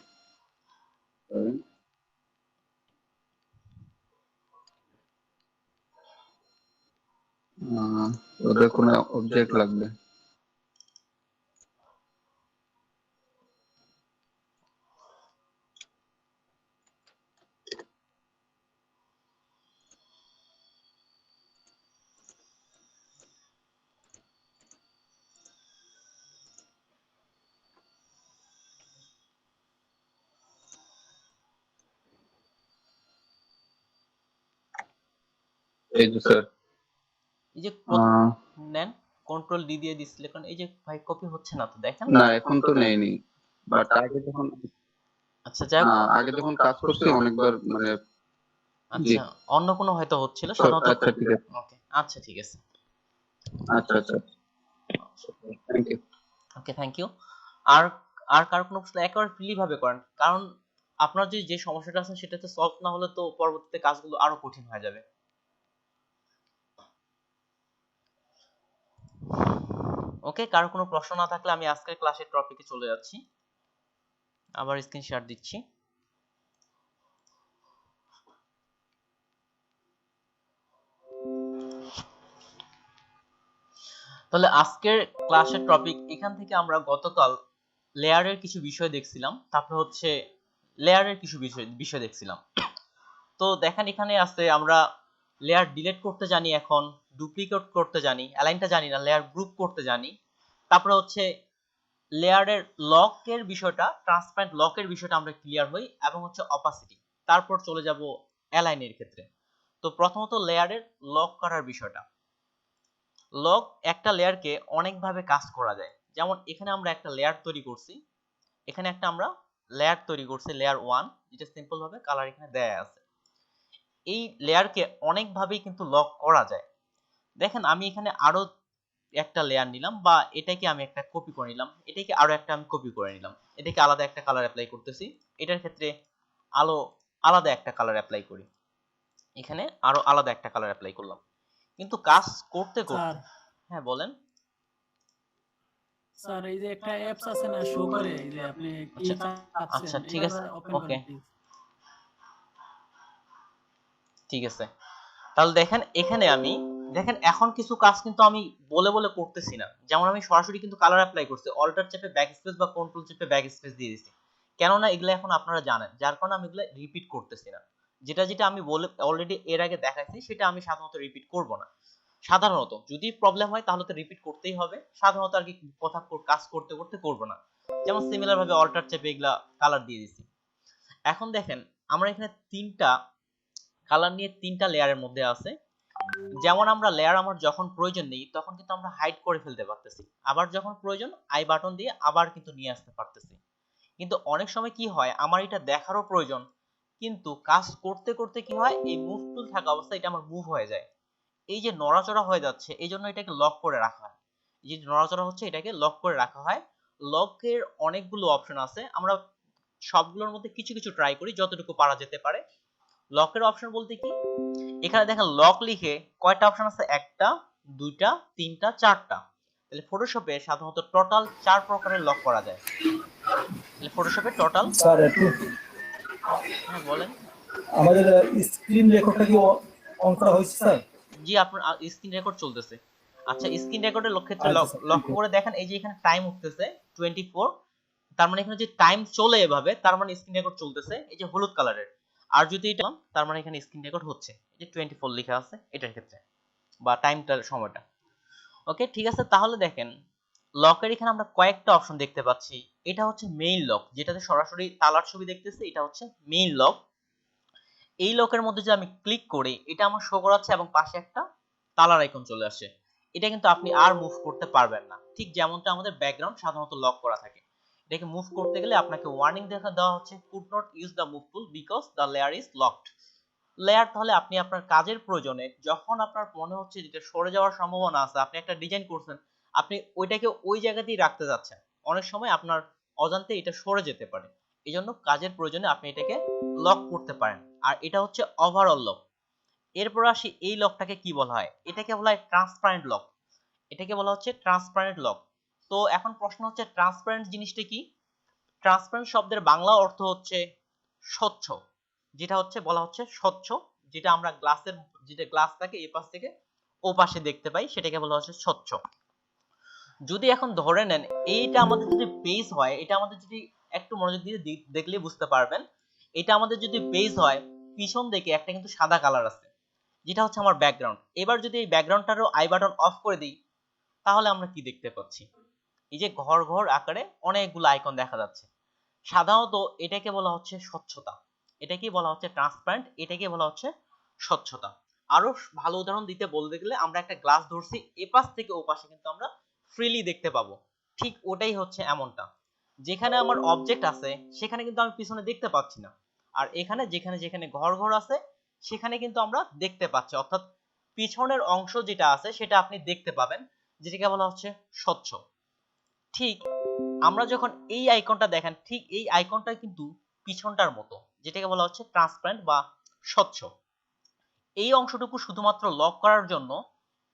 ধরেন ওদের কোনো অবজেক্ট লাগবে। এই যে স্যার এই যে নেন কন্ট্রোল ডি দিয়ে দিছিলে, কারণ এই যে ভাই কপি হচ্ছে না তো দেখেন। না এখন তো নেইনি, বাট আগে যখন আচ্ছা যাই হোক, আগে যখন কাজ করছি অনেকবার মানে জি আচ্ছা অন্য কোনো হয়তো হচ্ছিল সাধারণত। আচ্ছা ঠিক আছে, ওকে আচ্ছা ঠিক আছে, আচ্ছা আচ্ছা thank you. Okay thank you. আর আর কার কোনো প্রশ্ন একেবারে ফ্রিলি ভাবে করেন, কারণ আপনার যে সমস্যাটা আছে সেটাতে সলভ না হলে তো পরবর্তীতে কাজগুলো আরো কঠিন হয়ে যাবে। ওকে, কারো কোনো প্রশ্ন না থাকলে আমি আজকের ক্লাসের টপিকে চলে যাচ্ছি। আবার স্ক্রিন শেয়ার দিচ্ছি। তাহলে আজকের ক্লাসের টপিক, এখান থেকে আমরা গতকাল লেয়ারের কিছু বিষয় দেখছিলাম, তারপর হচ্ছে লেয়ারের কিছু বিষয় দেখছিলাম। তো দেখেন এখানে আছে আমরা লেয়ার ডিলিট করতে জানি, এখন ডুপ্লিকেট করতে জানি, অ্যালাইনটা জানি না, লেয়ার গ্রুপ করতে জানি, তারপরে হচ্ছে লেয়ারের লকের বিষয়টা, ট্রান্সপারেন্ট লকের বিষয়টা আমরা ক্লিয়ার হই, এবং হচ্ছে অপাসিটি। তারপর চলে যাব অ্যালাইনের ক্ষেত্রে। তো প্রথমত লেয়ারের লক করার বিষয়টা। লক একটা লেয়ারকে অনেকভাবে কাজ করা যায়। যেমন এখানে আমরা একটা লেয়ার তৈরি করছি, এখানে একটা আমরা লেয়ার তৈরি করছি লেয়ার 1, যেটা সিম্পল ভাবে কালার এখানে দেয়া আছে। এই লেয়ারকে অনেকভাবেই কিন্তু লক করা যায়। দেখেন আমি এখানে আরো একটা লেয়ার নিলাম, বা এটাকে আমি একটা কপি করে নিলাম, এটাকে আরো একটা আমি কপি করে নিলাম, এটাকে আলাদা একটা কালার অ্যাপ্লাই করতেছি, এটার ক্ষেত্রে আলাদা একটা কালার অ্যাপ্লাই করি, এখানে আরো আলাদা একটা কালার অ্যাপ্লাই করলাম। কিন্তু কাজ করতে করতে, হ্যাঁ বলেন। স্যার এই যে একটা অ্যাপস আছে না, শো করে এই যে আপনি কি চাচ্ছেন, আচ্ছা ঠিক এটা আছে, ওপেন ওকে করেন প্লিজ। ঠিক আছে। তাহলে দেখেন এখানে আমি, দেখেন এখন কিছু কাজ কিন্তু আমি বলে বলে করতেছি না, যেমন আমি সরাসরি কিন্তু কালার অ্যাপ্লাই করছি, অল্টার চেপে ব্যাকস্পেস বা কন্ট্রোল চেপে ব্যাকস্পেস দিয়ে দিছি, কেননা এগুলো এখন আপনারা জানেন, যার কারণে আমি এগুলো রিপিট করতেছি না। যেটা যেটা আমি বলে অলরেডি এর আগে দেখাইছি সেটা আমি সাধারণত রিপিট করব না। সাধারণত যদি প্রবলেম হয় তাহলে তো রিপিট করতেই হবে, সাধারণত আর কি কথা কাজ করতে করতে করব না। যেমন সিমিলার ভাবে অল্টার চেপে এগুলা কালার দিয়ে দিছি। এখন দেখেন আমরা এখানে তিনটা কালার নিয়ে তিনটা লেয়ারের মধ্যে আছে। যেমন আমরা লেয়ার আমার যখন প্রয়োজন নেই তখন কিন্তু আমরা হাইড করে ফেলতে পারতেছি, আবার যখন প্রয়োজন আই বাটন দিয়ে আবার কিন্তু নিয়ে আসতে পারতেছি। কিন্তু অনেক সময় কি হয়, আমার এটা দেখারও প্রয়োজন, কিন্তু কাজ করতে করতে কি হয়, এই মুভ টুল থাকা অবস্থায় এটা আমার মুভ হয়ে যায়, এই যে নড়াচড়া হয়ে যাচ্ছে, এই জন্য এটাকে লক করে রাখা হয়। এই যে নড়াচড়া হচ্ছে এটাকে লক করে রাখা হয়। লকের অনেকগুলো অপশন আছে, আমরা সবগুলোর মধ্যে কিছু কিছু ট্রাই করি যতটুকু পারা যেতে পারে। লকের অপশন বলতে কি, এখানে দেখেন লক লিখে কয়টা অপশন আছে, একটা, দুইটা, তিনটা, চারটা। তাহলে ফটোশপে সাধারণত টোটাল 4 প্রকারের লক করা যায়। তাহলে ফটোশপে টোটাল, স্যার একটু হ্যাঁ বলেন। আমাদের স্ক্রিন রেকর্ডটা কি অন করা হয়েছে স্যার? জি আপনার স্ক্রিন রেকর্ড চলতেছে। আচ্ছা স্ক্রিন রেকর্ডের ক্ষেত্রে আচ্ছা স্যার, লক্ষ্য করে দেখেন, এই যে এখানে টাইম উঠতেছে 24, তার মানে এখানে যে টাইম চলে এভাবে, তার মানে স্ক্রিন রেকর্ড চলতেছে, এই যে হলুদ কালারের। আর যদি এটা তার মানে এখানে স্ক্রিন রেকর্ড হচ্ছে, এই যে 24 লেখা আছে এটার ক্ষেত্রে, বা টাইমটার সময়টা। ওকে ঠিক আছে, তাহলে দেখেন লকের এখানে আমরা কয়েকটা অপশন দেখতে পাচ্ছি। এটা হচ্ছে মেইন লক, যেটাতে সরাসরি তালার ছবি দেখতেছি, এটা হচ্ছে মেইন লক। এই লকের মধ্যে যদি আমি ক্লিক করি এটা আমার শো করাচ্ছে এবং পাশে একটা তালার আইকন চলে আসে। এটা কিন্তু আপনি আর মুভ করতে পারবেন না, ঠিক যেমনটা আমাদের ব্যাকগ্রাউন্ড সাধারণত লক করা থাকে। এটাকে মুভ করতে গেলে আপনাকে ওয়ার্নিং দেওয়া হচ্ছে, could not use the move tool because the layer is locked. Layer তাহলে আপনি আপনার কাজের প্রয়োজনে যখন আপনার মনে হচ্ছে যেটা সরে যাওয়ার সম্ভাবনা আছে, আপনি একটা ডিজাইন করছেন, আপনি ওইটাকে ওই জায়গাতেই রাখতে যাচ্ছেন, অনেক সময় আপনার অজান্তে এটা সরে যেতে পারে। এই জন্য কাজের প্রয়োজনে আপনি এটাকে লক করতে পারেন, আর এটা হচ্ছে ওভারঅল লক। এরপর আসি এই লকটাকে কি বলা হয়, এটাকে বলা হয় ট্রান্সপারেন্ট লক। এটাকে বলা হচ্ছে ট্রান্সপারেন্ট লক। তো এখন প্রশ্ন হচ্ছে ট্রান্সপারেন্ট জিনিসটা কি? ট্রান্সপারেন্ট শব্দের বাংলা অর্থ হচ্ছে স্বচ্ছ, যেটা হচ্ছে বলা হচ্ছে স্বচ্ছ, যেটা আমরা গ্লাসের যেটা গ্লাস থাকে এই পাশ থেকে ও পাশে দেখতে পাই সেটাকে বলা হচ্ছে স্বচ্ছ। যদি এখন ধরে নেন এইটা আমাদের যদি পেজ হয়, এটা আমাদের যদি একটু মনোযোগ দিয়ে দেখলে বুঝতে পারবেন, এটা আমাদের যদি পেজ হয় পিছন দিকে একটা কিন্তু সাদা কালার আছে, যেটা হচ্ছে আমার ব্যাকগ্রাউন্ড। এবার যদি এই ব্যাকগ্রাউন্ডটারও আই বাটন অফ করে দিই, তাহলে আমরা কি দেখতে পাচ্ছি? এই যে ঘর ঘর আকারে অনেকগুলো আইকন দেখা যাচ্ছে। সাধারণত এটাকে বলা হচ্ছে স্বচ্ছতা, এটাকে বলা হচ্ছে ট্রান্সপারেন্ট, এটাকে বলা হচ্ছে স্বচ্ছতা। আরো ভালো উদাহরণ দিতে বলতে গেলে আমরা একটা গ্লাস ধরছি, এপাশ থেকে ওপাশে কিন্তু আমরা ফ্রিলি দেখতে পাবো, ঠিক ওটাই হচ্ছে এমনটা। যেখানে আমার অবজেক্ট আছে সেখানে কিন্তু আমি পিছনে দেখতে পাচ্ছি না, আর এখানে যেখানে যেখানে ঘর ঘর আছে সেখানে কিন্তু আমরা দেখতে পাচ্ছি, অর্থাৎ পিছনের অংশ যেটা আছে সেটা আপনি দেখতে পাবেন, যেটাকে বলা হচ্ছে স্বচ্ছ। ঠিক আমরা যখন এই আইকনটা দেখেন, ঠিক এই আইকনটা কিন্তু পিছনটার মতো, যেটাকে বলা হচ্ছে ট্রান্সপারেন্ট বা স্বচ্ছ। এই অংশটুকু শুধুমাত্র লক করার জন্য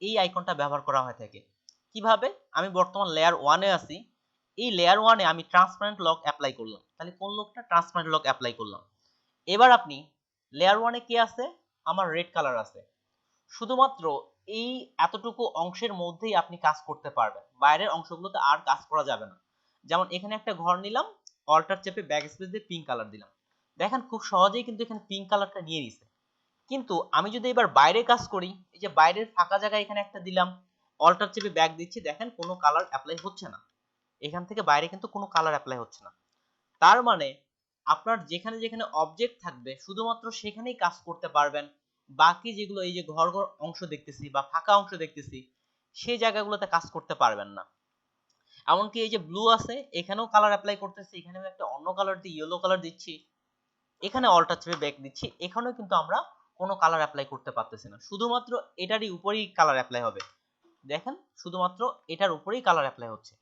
এই আইকনটা ব্যবহার করা হয়ে থাকে। কিভাবে? আমি বর্তমান লেয়ার 1 এ আছি, এই লেয়ার 1 এ আমি ট্রান্সপারেন্ট লক অ্যাপ্লাই করলাম, তাহলে কোন লকটা? ট্রান্সপারেন্ট লক অ্যাপ্লাই করলাম। এবার আপনি লেয়ার 1 এ কি আছে? আমার রেড কালার আছে, শুধুমাত্র এই এতটুকু অংশের মধ্যেই আপনি কাজ করতে পারবেন, বাইরের অংশগুলোতে আর কাজ করা যাবে না। যেমন এখানে একটা ঘর নিলাম, অল্টার চেপে ব্যাক স্পেস দিয়ে পিঙ্ক কালার দিলাম, দেখেন খুব সহজেই কিন্তু এখানে পিঙ্ক কালারটা নিয়ে নিছে। কিন্তু আমি যদি এবার বাইরে কাজ করি, এই যে বাইরের ফাঁকা জায়গা এখানে একটা দিলাম, অল্টার চেপে ব্যাক দিচ্ছি, দেখেন কোনো কালার অ্যাপ্লাই হচ্ছে না, এখান থেকে বাইরে কিন্তু কোনো কালার অ্যাপ্লাই হচ্ছে না। তার মানে আপনার যেখানে যেখানে অবজেক্ট থাকবে শুধুমাত্র সেখানেই কাজ করতে পারবেন, বাকি যেগুলো এই যে ঘর ঘর অংশ দেখতেছি বা ফাঁকা অংশ দেখতেছি সেই জায়গাগুলোতে কাজ করতে পারবেন না। এমনকি এই যে ব্লু আছে এখানেও কালার অ্যাপ্লাই করতেছি, এখানেও একটা অন্য কালার দিয়ে ইয়েলো কালার দিচ্ছি, এখানে অল্টার চেপে ব্যাক দিচ্ছি, এখানেও কিন্তু আমরা কোনো কালার অ্যাপ্লাই করতে পারতেছি না, শুধুমাত্র এটারই উপরেই কালার অ্যাপ্লাই হবে। দেখেন শুধুমাত্র এটার উপরেই কালার অ্যাপ্লাই হচ্ছে।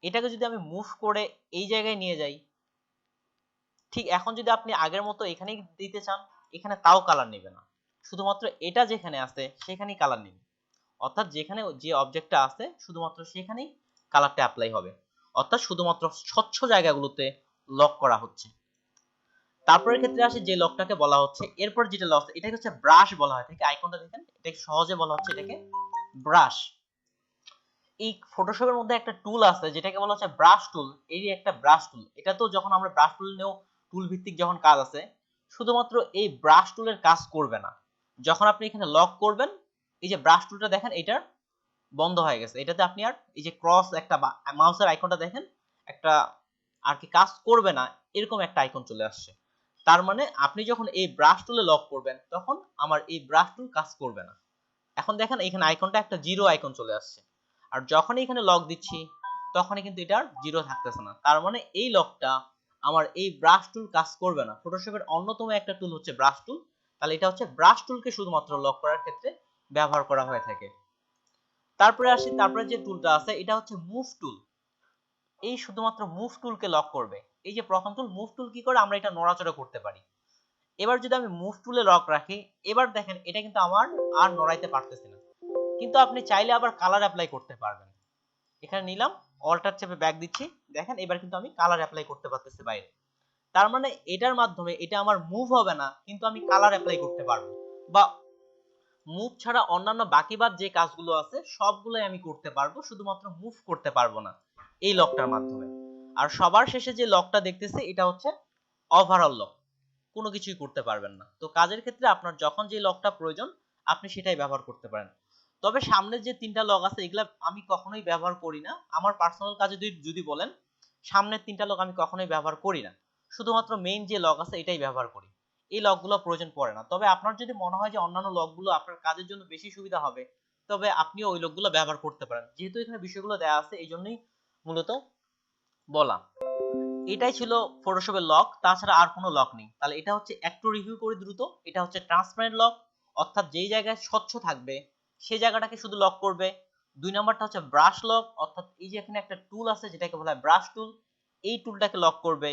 এটাকে যদি আমি মুভ করে এই জায়গায় নিয়ে যাই, ঠিক এখন যদি আপনি আগের মতো এখানেই দিতে চান, এখানে তাও কালার নেবে না, শুধুমাত্র এটা যেখানে আছে সেখানেই কালার নেবে, অর্থাৎ যেখানে যে অবজেক্টটা আছে শুধুমাত্র সেখানেই কালারটা অ্যাপ্লাই হবে, অর্থাৎ শুধুমাত্র স্বচ্ছ জায়গাগুলোতে লক করা হচ্ছে। তারপরের ক্ষেত্রে আসে যে লকটাকে বলা হচ্ছে, এরপর যেটা লক এটাকে হচ্ছে ব্রাশ বলা হয় থাকে। আইকনটা দেখেন, এটাকে সহজে বলা হচ্ছে এটাকে ব্রাশ। এই ফটোশপের মধ্যে একটা টুল আছে যেটাকে বলা হচ্ছে ব্রাশ টুল, এই একটা ব্রাশ টুল। এটা তো যখন আমরা ব্রাশ টুল নিয়েও টুল ভিত্তিক যখন কাজ আছে, শুধুমাত্র এই ব্রাশ টুলের কাজ করবে না, যখন আপনি এখানে লক করবেন এই যে ব্রাশ টুলটা দেখেন এটার বন্ধ হয়ে গেছে, এটাতে আপনি আর এই যে ক্রস একটা মাউসের আইকনটা দেখেন একটা আর কি কাজ করবে না, এরকম একটা আইকন চলে আসছে। তার মানে আপনি যখন এই ব্রাশ টুলে লক করবেন তখন আমার এই ব্রাশ টুল কাজ করবে না। এখন দেখেন এখানে আইকনটা একটা জিরো আইকন চলে আসছে, আর যখনই এখানে লক দিচ্ছি তখনই কিন্তু এটা জিরো থাকতেছে না, তার মানে এই লকটা আমার এই ব্রাশ টুল কাজ করবে না। ফটোশপের অন্যতম একটা টুল হচ্ছে ব্রাশ টুল, তাহলে এটা হচ্ছে ব্রাশ টুলকে শুধুমাত্র লক করার ক্ষেত্রে ব্যবহার করা হয়ে থাকে। তারপরে আসি, তারপরে যে টুলটা আছে এটা হচ্ছে মুভ টুল, এই শুধুমাত্র মুভ টুলকে লক করবে। এই যে প্রথম টুল মুভ টুল কি করে, আমরা এটা নড়াচড়া করতে পারি। এবার যদি আমি মুভ টুলে লক রাখি, এবার দেখেন এটা কিন্তু আমার আর নড়াইতে পারতেছি না, কিন্তু আপনি চাইলে আবার কালার অ্যাপ্লাই করতে পারবেন। এখানে নিলাম, অল্টার চেপে ব্যাক দিচ্ছি, দেখেন এবার কিন্তু আমি কালার অ্যাপ্লাই করতে পারতেছি বাইরে। তার মানে এটার মাধ্যমে এটা আমার মুভ হবে না, কিন্তু আমি কালার অ্যাপ্লাই করতে পারবো, বা মুভ ছাড়া অন্যান্য বাকি বাদ যে কাজগুলো আছে সবগুলোই আমি করতে পারবো, শুধুমাত্র মুভ করতে পারবো না এই লকটার মাধ্যমে। আর সবার শেষে যে লকটা দেখতেছি এটা হচ্ছে ওভারঅল লক, কোনো কিছুই করতে পারবেন না। তো কাজের ক্ষেত্রে আপনার যখন যে লকটা প্রয়োজন আপনি সেটাই ব্যবহার করতে পারেন। তবে সামনের যে তিনটা লক আছে এগুলা আমি কখনোই ব্যবহার করি না, আমার পার্সোনাল কাজে যদি বলেন সামনের তিনটা লক আমি কখনোই ব্যবহার করি না, শুধুমাত্র মেইন যে লক আছে এটাই ব্যবহার করি, এই লকগুলো প্রয়োজন পড়ে না। তবে আপনার যদি মনে হয় যে অন্যান্য লকগুলো আপনার কাজের জন্য বেশি সুবিধা হবে, তবে আপনিও ওই লকগুলো ব্যবহার করতে পারেন, যেহেতু এখানে বিষয়গুলো দেওয়া আছে এই জন্যই মূলত বলা। এটাই ছিল ফটোশপের লক, তাছাড়া আর কোনো লক নেই। তাহলে এটা হচ্ছে একটু রিভিউ করে দ্রুত। এটা হচ্ছে ট্রান্সপারেন্ট লক, অর্থাৎ যেই জায়গায় স্বচ্ছ থাকবে সেই জায়গাটাকে শুধু লক করবে। 2 নাম্বারটা হচ্ছে ব্রাশ লক, অর্থাৎ এই যে এখানে একটা টুল আছে যেটাকে বলা হয় ব্রাশ টুল, এই টুলটাকে লক করবে।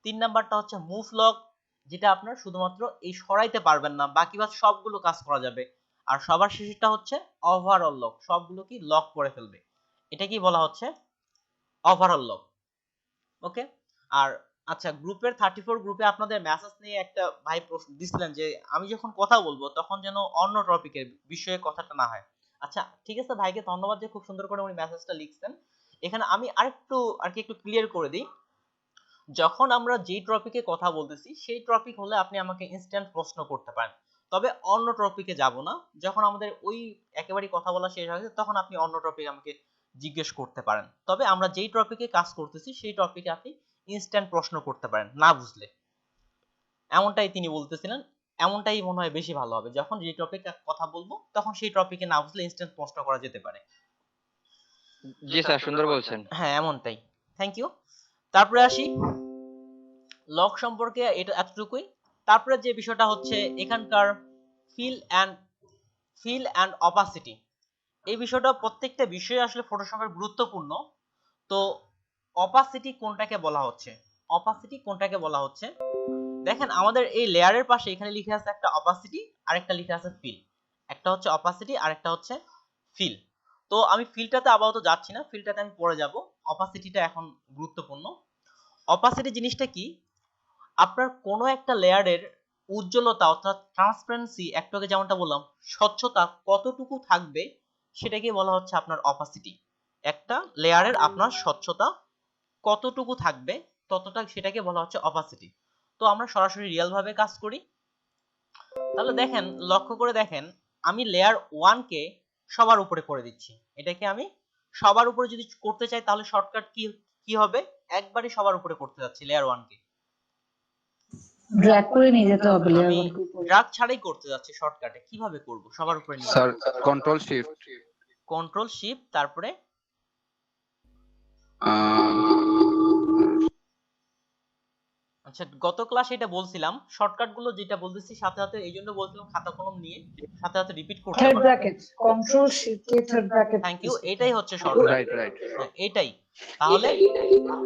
3 নাম্বারটা হচ্ছে মুভ লক, যেটা আপনার শুধুমাত্র এই সরাইতে পারবেন না, বাকি বাদ সবগুলো কাজ করা যাবে। আর সবার শেষেরটা হচ্ছে ওভারঅল লক, সবগুলো কি লক করে ফেলবে। এটা কি বলা হচ্ছে ওভারঅল লক। ওকে। আর আচ্ছা, গ্রুপের 34 গ্রুপে আপনাদের মেসেজ নিয়ে একটা ভাই প্রশ্ন দিছিলেন যে আমি যখন কথা বলবো তখন যেন অন্য টপিকের বিষয়ে কথাটা না হয়। আচ্ছা ঠিক আছে, ভাইকে ধন্যবাদ যে খুব সুন্দর করে উনি মেসেজটা লিখছেন। এখানে আমি আরেকটু আর কি একটু ক্লিয়ার করে দিই। যখন আমরা যেই টপিকে কথা বলতেছি সেই টপিক হলে আপনি আমাকে ইনস্ট্যান্ট প্রশ্ন করতে পারেন, তবে অন্য টপিকে যাব না। যখন আমাদের ওই একেবারেই কথা বলা শেষ হয়েছে তখন আপনি অন্য টপিকে আমাকে জিজ্ঞেস করতে পারেন, তবে আমরা যেই টপিকে কাজ করতেছি সেই টপিকে আপনি ইনস্ট্যান্ট প্রশ্ন করতে পারেন না বুঝলে। এমনটাই তিনি বলতেছিলেন, এমনটাই মনে হয় বেশি ভালো হবে। যখন যে টপিকে কথা বলবো তখন সেই টপিকে না বুঝলে ইনস্ট্যান্ট প্রশ্ন করা যেতে পারে। জি স্যার, সুন্দর বলছেন। হ্যাঁ এমনটাই। Thank you. তারপরে আসি লক সম্পর্কে, এটা এতটুকুই। তারপরে যে বিষয়টা হচ্ছে এখানকার ফিল অ্যান্ড অপাসিটি, এই বিষয়টা প্রত্যেকটা বিষয়ে আসলে ফটোশপের গুরুত্বপূর্ণ। তো অপাসিটি কোনটাকে বলা হচ্ছে, অপাসিটি কোনটাকে বলা হচ্ছে, দেখেন আমাদের এই লেয়ারের পাশে এখানে লিখে আছে একটা অপাসিটি আর একটা লিখে আছে ফিল। একটা হচ্ছে অপাসিটি আর একটা হচ্ছে ফিল। তো আমি ফিলটাতে আপাতত যাচ্ছি না, ফিলটাতে আমি পরে যাব, অপাসিটিটা এখন গুরুত্বপূর্ণ। অপাসিটি জিনিসটা কি, আপনার কোনো একটা লেয়ারের উজ্জ্বলতা অর্থাৎ ট্রান্সপারেন্সি, একটু আগে যেমনটা বললাম স্বচ্ছতা কতটুকু থাকবে সেটাকে বলা হচ্ছে আপনার অপাসিটি। একটা লেয়ারের আপনার স্বচ্ছতা কতটুকু থাকবে ততটা, সেটাকে বলা হচ্ছে অপাসিটি। তো আমরা সরাসরি রিয়েল ভাবে কাজ করি। তাহলে দেখেন, লক্ষ্য করে দেখেন, আমি লেয়ার 1 কে সবার উপরে করে দিচ্ছি। এটাকে আমি সবার উপরে যদি করতে চাই তাহলে শর্টকাট কি কি হবে, একবারই সবার উপরে করতে যাচ্ছি লেয়ার 1 কে। ড্র্যাগ করে নিয়ে যেতে হবে লেয়ার আমি 1 কে উপরে। ড্রাগ ছাড়াই করতে যাচ্ছি শর্টকাটে, কিভাবে করব সবার উপরে নিয়ে sir control shift control shift তারপরে আচ্ছা, গত ক্লাসে এটা বলছিলাম শর্টকাট গুলো যেটা বলতেছি সাথে সাথে, এই জন্য বলছিলাম খাতা কলম নিয়ে সাথে সাথে রিপিট করতে থার্ড পারো। ব্র্যাকেট, কন্ট্রোল শিফট কে থার্ড ব্র্যাকেট। থ্যাংক ইউ, এটাই হচ্ছে শর্টকাট। Right right. এটাই। তাহলে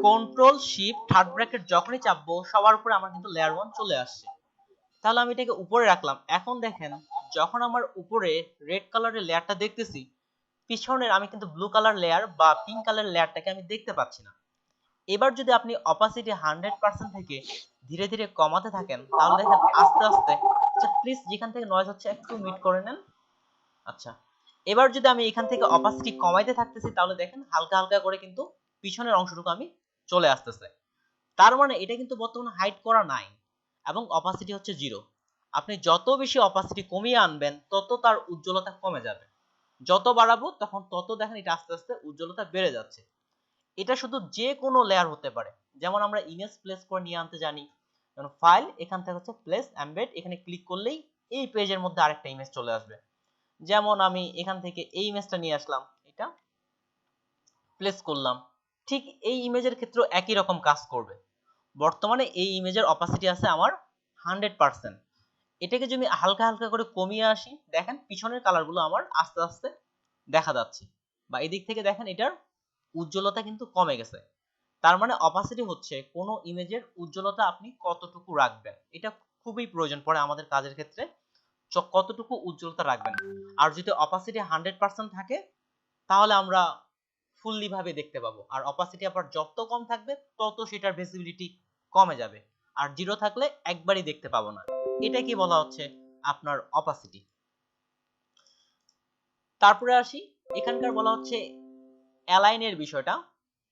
কন্ট্রোল শিফট থার্ড ব্র্যাকেট যখনই চাপবো সবার উপরে আমার কিন্তু লেয়ার 1 চলে আসছে। তাহলে আমি এটাকে উপরে রাখলাম। এখন দেখেন, যখন আমার উপরে রেড কালারের লেয়ারটা দেখতেছি, পিছনের আমি কিন্তু ব্লু কালার লেয়ার বা পিঙ্ক কালার লেয়ারটাকে আমি দেখতে পাচ্ছি না। এবার যদি আপনি অপাসিটি 100% থেকে ধীরে ধীরে কমাতে থাকেন তাহলে দেখেন আস্তে আস্তে, আচ্ছা প্লিজ যেখান থেকে নয়েজ হচ্ছে একটু মিট করে নেন। আচ্ছা, এবার যদি আমি এখান থেকে অপাসিটি কমাইতে থাকতেছি তাহলে দেখেন হালকা হালকা করে কিন্তু পিছনের অংশটুকু আমি চলে আসতেছে। তার মানে এটা কিন্তু বর্তমানে হাইড করা নাই এবং অপাসিটি হচ্ছে 0। আপনি যত বেশি অপাসিটি কমিয়ে আনবেন তত তার উজ্জ্বলতা কমে যাবে, যত বাড়াবো তখন তত দেখেন এটা আস্তে আস্তে উজ্জ্বলতা বেড়ে যাচ্ছে। এটা শুধু যে কোনো লেয়ার হতে পারে, যেমন আমরা ইমেজ প্লেস করে নিয়ে আনতে জানি, যেমন ফাইল, এখান থেকে হচ্ছে প্লেস এমবেড, এখানে ক্লিক করলেই এই পেজের মধ্যে আরেকটা ইমেজ চলে আসবে। যেমন আমি এখান থেকে এই ইমেজটা নিয়ে আসলাম, এটা প্লেস করলাম, ঠিক এই ইমেজের ক্ষেত্রেও একই রকম কাজ করবে। বর্তমানে এই ইমেজের অপাসিটি আছে আমার 100%। এটাকে যদি হালকা হালকা করে কমিয়ে আসি, দেখেন পিছনের কালারগুলো আমার আস্তে আস্তে দেখা যাচ্ছে, বা এদিক থেকে দেখেন এটার উজ্জ্বলতা কিন্তু কমে গেছে। তার মানে অপাসিটি হচ্ছে কোনো ইমেজের উজ্জ্বলতা আপনি কতটুকু রাখবেন, এটা খুবই প্রয়োজন পড়ে আমাদের কাজের ক্ষেত্রে, কতটুকু উজ্জ্বলতা রাখবেন। আর যদি অপাসিটি 100% থাকে তাহলে আমরা ফুললি ভাবে দেখতে পাবো, আর অপাসিটি আবার যত কম থাকবে তত সেটার ভিজিবিলিটি কমে যাবে, আর 0 থাকলে একবারই দেখতে পাবো না। এটা কি বলা হচ্ছে আপনার অপাসিটি। তারপরে আসি, এখানকার বলা হচ্ছে অ্যালাইনের বিষয়টা।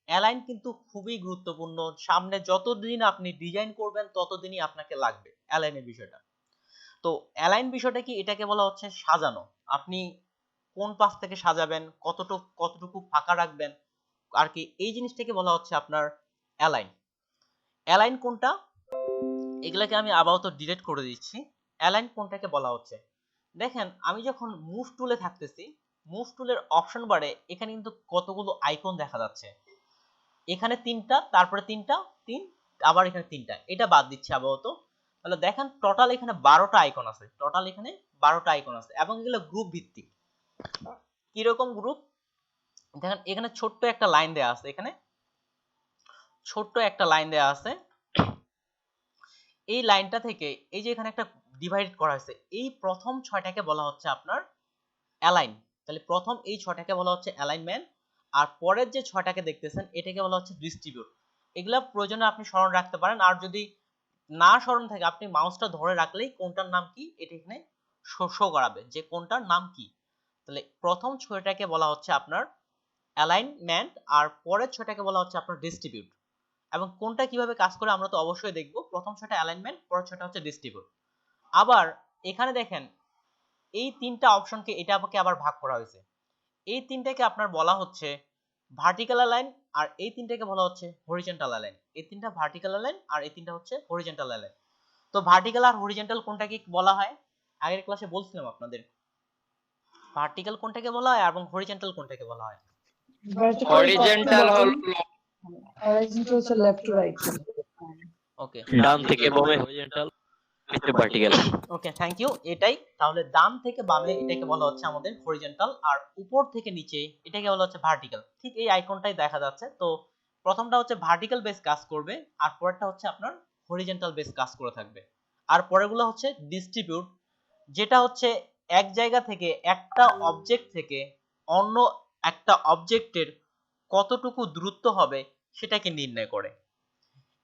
অ্যালাইন কিন্তু খুবই গুরুত্বপূর্ণ, সামনে যতদিন আপনি ডিজাইন করবেন ততদিনই আপনাকে লাগবে অ্যালাইনের বিষয়টা। তো অ্যালাইন বিষয়টা কি, এটাকে বলা হচ্ছে সাজানো। আপনি কোন পাশ থেকে সাজাবেন, কতটুকু ফাঁকা রাখবেন আর কি, এই জিনিসটাকে বলা হচ্ছে আপনার অ্যালাইন। অ্যালাইন কোনটা, এগুলাকে আমি আপাতত ডিলিট করে দিচ্ছি। অ্যালাইন কোনটাকে বলা হচ্ছে, দেখেন আমি যখন মুভ টুলে থাকতেছি, মুভ টুলের অপশন বারে এখানে কিন্তু কতগুলো আইকন দেখা যাচ্ছে, এখানে 3টা, তারপরে 3টা, 3, আবার এখানে 3টা, এটা বাদ দিচ্ছি আপাতত। তাহলে দেখেন টোটাল এখানে 12টা আইকন আছে, টোটাল এখানে 12টা আইকন আছে, এবং এগুলো গ্রুপ ভিত্তিক। কিরকম গ্রুপ? দেখেন এখানে ছোট্ট একটা লাইন দেয়া আছে, এখানে ছোট্ট একটা লাইন দেয়া আছে। এই লাইনটা থেকে এই যে এখানে একটা ডিভাইড করা হয়েছে, এই প্রথম 6টাকে বলা হচ্ছে আপনার অ্যালাইন। তাহলে প্রথম এই 6টাকে বলা হচ্ছে অ্যালাইনমেন্ট, আর পরের যে 6টাকে দেখতেছেন এটাকে বলা হচ্ছে ডিস্ট্রিবিউট। এগুলা প্রয়োজনে আপনি স্মরণ রাখতে পারেন, আর যদি না স্মরণ থাকে আপনি মাউসটা ধরে রাখলেই কোনটার নাম কি এটা এখানে শো করাবে যে কোনটার নাম কি। তাহলে প্রথম 6টাকে বলা হচ্ছে আপনার অ্যালাইনমেন্ট, আর পরের 6টাকে বলা হচ্ছে আপনার ডিস্ট্রিবিউট। এবং কোনটা কিভাবে কাজ করে আমরা তো অবশ্যই দেখব। প্রথম 6টা অ্যালাইনমেন্ট, পরের 6টা হচ্ছে ডিস্ট্রিবিউট। আবার এখানে দেখেন এই 3টা অপশনকে এটা আমাকে আবার ভাগ করা হয়েছে। এই 3টাকে আপনার বলা হচ্ছে ভার্টিক্যাল অ্যালাইন, আর এই 3টাকে বলা হচ্ছে হরিজন্টাল অ্যালাইন। এই 3টা ভার্টিক্যাল অ্যালাইন আর এই 3টা হচ্ছে হরিজন্টাল অ্যালাইন। তো ভার্টিক্যাল আর হরিজন্টাল কোনটাকে বলা হয়? আগের ক্লাসে বলছিলাম আপনাদের, ভার্টিক্যাল কোনটাকে বলা হয় এবং হরিজন্টাল কোনটাকে বলা হয়। হরিজন্টাল হল হরাইজন্টাল হচ্ছে লেফট টু রাইট। ওকে, ডান থেকে বামে হরিজন্টাল, নিচে ভার্টিক্যাল। Okay, thank you. এটাই তাহলে ডান থেকে বামে এটাকে বলা হচ্ছে আমাদের হরিজন্টাল, আর উপর থেকে নিচে এটাকে বলা হচ্ছে ভার্টিক্যাল। ঠিক এই আইকনটাই দেখা যাচ্ছে। তো প্রথমটা হচ্ছে ভার্টিক্যাল বেস কাজ করবে, আর পরেরটা হচ্ছে আপনার হরিজন্টাল বেস কাজ করে থাকবে। আর পরেরগুলো হচ্ছে ডিস্ট্রিবিউট, যেটা হচ্ছে এক জায়গা থেকে একটা অবজেক্ট থেকে অন্য একটা অবজেক্টের কতটুকু দূরত্ব হবে সেটাকে নির্ণয় করে।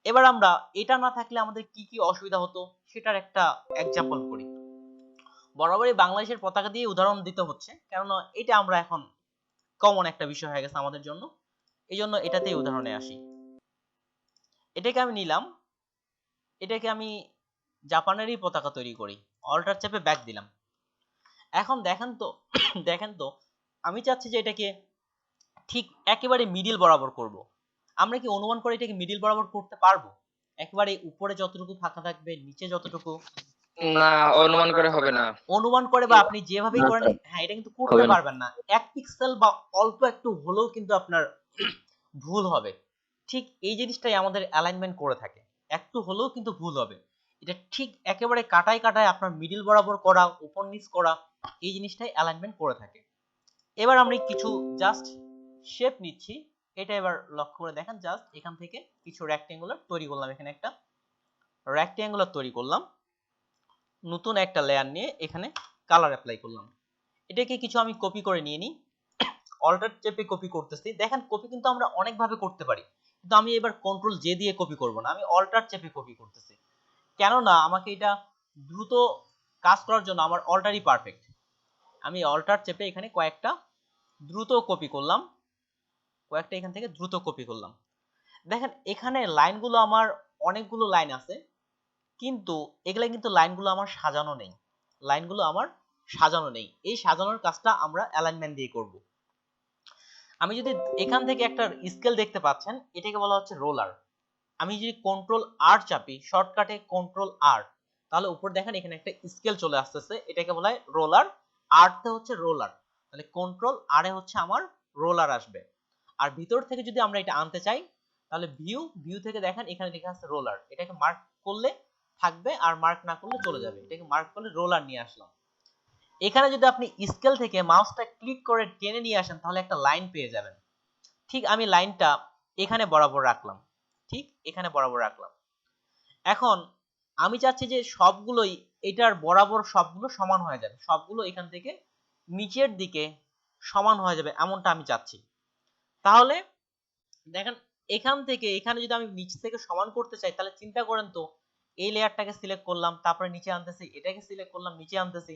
এবার আমরা এটা না থাকলে আমাদের কি কি অসুবিধা হতো সেটার একটা এক্সাম্পল করি। বরাবরই বাংলাদেশের পতাকা দিয়ে উদাহরণ দিতে হচ্ছে, কারণ এটা আমরা এখন কমন একটা বিষয় হয়ে গেছে আমাদের জন্য, এই জন্য এটাতেই উদাহরণে আসি। এটাকে আমি নিলাম, এটাকে আমি জাপানেরই পতাকা তৈরি করি, অল্টার চেপে ব্যাক দিলাম। এখন দেখেন তো আমি চাচ্ছি যে এটাকে ঠিক একেবারে মিডিল বরাবর করব। আমরা কি অনুমান করে এটাকে মিডিল বরাবর করতে পারবো? একেবারে উপরে যতটুকু ফাঁকা থাকবে, নিচে যতটুকু? না, অনুমান করে হবে না। অনুমান করে বা আপনি যেভাবেই না করেন, স্যার, হ্যাঁ, এটা কিন্তু করতে হবে না। পারবেন না। 1 পিক্সেল বা অল্প একটু হলেও কিন্তু আপনার ভুল হবে। ঠিক এই জিনিসটাই আমাদের অ্যালাইনমেন্ট করে থাকে, একটু হলেও কিন্তু ভুল হবে। এটা ঠিক একেবারে কাটায় কাটায় আপনার মিডিল বরাবর করা, উপর নিচ করা, এই জিনিসটাই অ্যালাইনমেন্ট করে থাকে। এবার আমরা কিছু জাস্ট শেপ নিচ্ছি, এটা এবার লক্ষ্য করে দেখেন। জাস্ট এখান থেকে কিছু রেক্টেঙ্গুলার তৈরি করলাম, এখানে একটা রেক্টেঙ্গুলার তৈরি করলাম, নতুন একটা লেয়ার নিয়ে এখানে কালার অ্যাপ্লাই করলাম। এটাকে কিছু আমি কপি করে নিয়ে নিই, অল্টার চেপে কপি করতেছি। দেখেন কপি কিন্তু আমরা অনেক ভাবে করতে পারি, কিন্তু আমি এবার কন্ট্রোল জে দিয়ে কপি করব না, আমি অল্টার চেপে কপি করতেছি। কেননা আমাকে এটা দ্রুত কাজ করার জন্য আমার অল্টারই পারফেক্ট। আমি অল্টার চেপে এখানে কয়েকটা দ্রুত কপি করলাম, কয়েকটা এখান থেকে দ্রুত কপি করলাম। দেখেন এখানে লাইনগুলো আমার অনেকগুলো লাইন আছে, কিন্তু এগুলা কিন্তু লাইনগুলো আমার সাজানো নেই, লাইনগুলো আমার সাজানো নেই। এই সাজানোর কাজটা আমরা অ্যালাইনমেন্ট দিয়ে করব। আমি যদি এখান থেকে একটা স্কেল দেখতে পাচ্ছেন, এটাকে বলা হচ্ছে রোলার। আমি যদি কন্ট্রোল আর চাপি, শর্টকাটে কন্ট্রোল আর, তাহলে উপর দেখেন এখানে একটা স্কেল চলে আসতেছে, এটাকে বলা হয় রোলার। আরতে হচ্ছে রোলার, তাহলে কন্ট্রোল আর এ হচ্ছে আমার রোলার আসবে। আর ভিতর থেকে যদি আমরা এটা আনতে চাই, তাহলে ভিউ থেকে দেখেন এখানে লেখা আছে রোলার, এটাকে মার্ক করলে থাকবে, আর মার্ক না করলে চলে যাবে। এটাকে মার্ক করলে রোলার নিয়ে আসলাম। এখানে যদি আপনি স্কেল থেকে মাউসটা ক্লিক করে টেনে নিয়ে আসেন, তাহলে একটা লাইন পেয়ে যাবেন। ঠিক আমি লাইনটা এখানে বরাবর রাখলাম, ঠিক এখানে বরাবর রাখলাম। এখন আমি চাচ্ছি যে সবগুলোই এটার বরাবর সবগুলো সমান হয়ে যাবে, সবগুলো এখান থেকে নিচের দিকে সমান হয়ে যাবে, এমনটা আমি চাচ্ছি। তাহলে দেখেন এখান থেকে এখানে যদি আমি নিচ থেকে সমান করতে চাই, তাহলে চিন্তা করেন তো, এই লেয়ারটাকে সিলেক্ট করলাম, তারপরে নিচে আনতেছি, এটাকে সিলেক্ট করলাম, নিচে আনতেছি,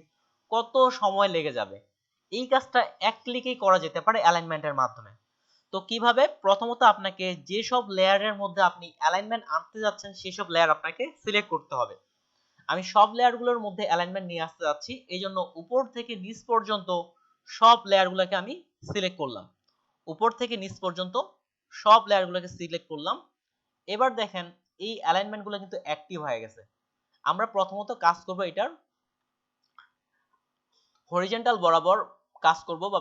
কত সময় লেগে যাবে। এই কাজটা এক ক্লিকেই করা যেতে পারে অ্যালাইনমেন্টের মাধ্যমে। তো কিভাবে? প্রথমত আপনাকে যেসব লেয়ারের মধ্যে আপনি অ্যালাইনমেন্ট আনতে যাচ্ছেন সেসব লেয়ার আপনাকে সিলেক্ট করতে হবে। আমি সব লেয়ারগুলোর মধ্যে অ্যালাইনমেন্ট নিয়ে আসতে যাচ্ছি, এই জন্য উপর থেকে নিচ পর্যন্ত সব লেয়ারগুলোকে আমি সিলেক্ট করলাম, উপর থেকে নিচ পর্যন্ত সব লেয়ারগুলোকে সিলেক্ট করলাম। এবার দেখেন এই অ্যালাইনমেন্টগুলো কিন্তু অ্যাক্টিভ হয়ে গেছে। আমরা প্রথমত কাজ করব এটার হরিজন্টাল বরাবর কাজ করব, বা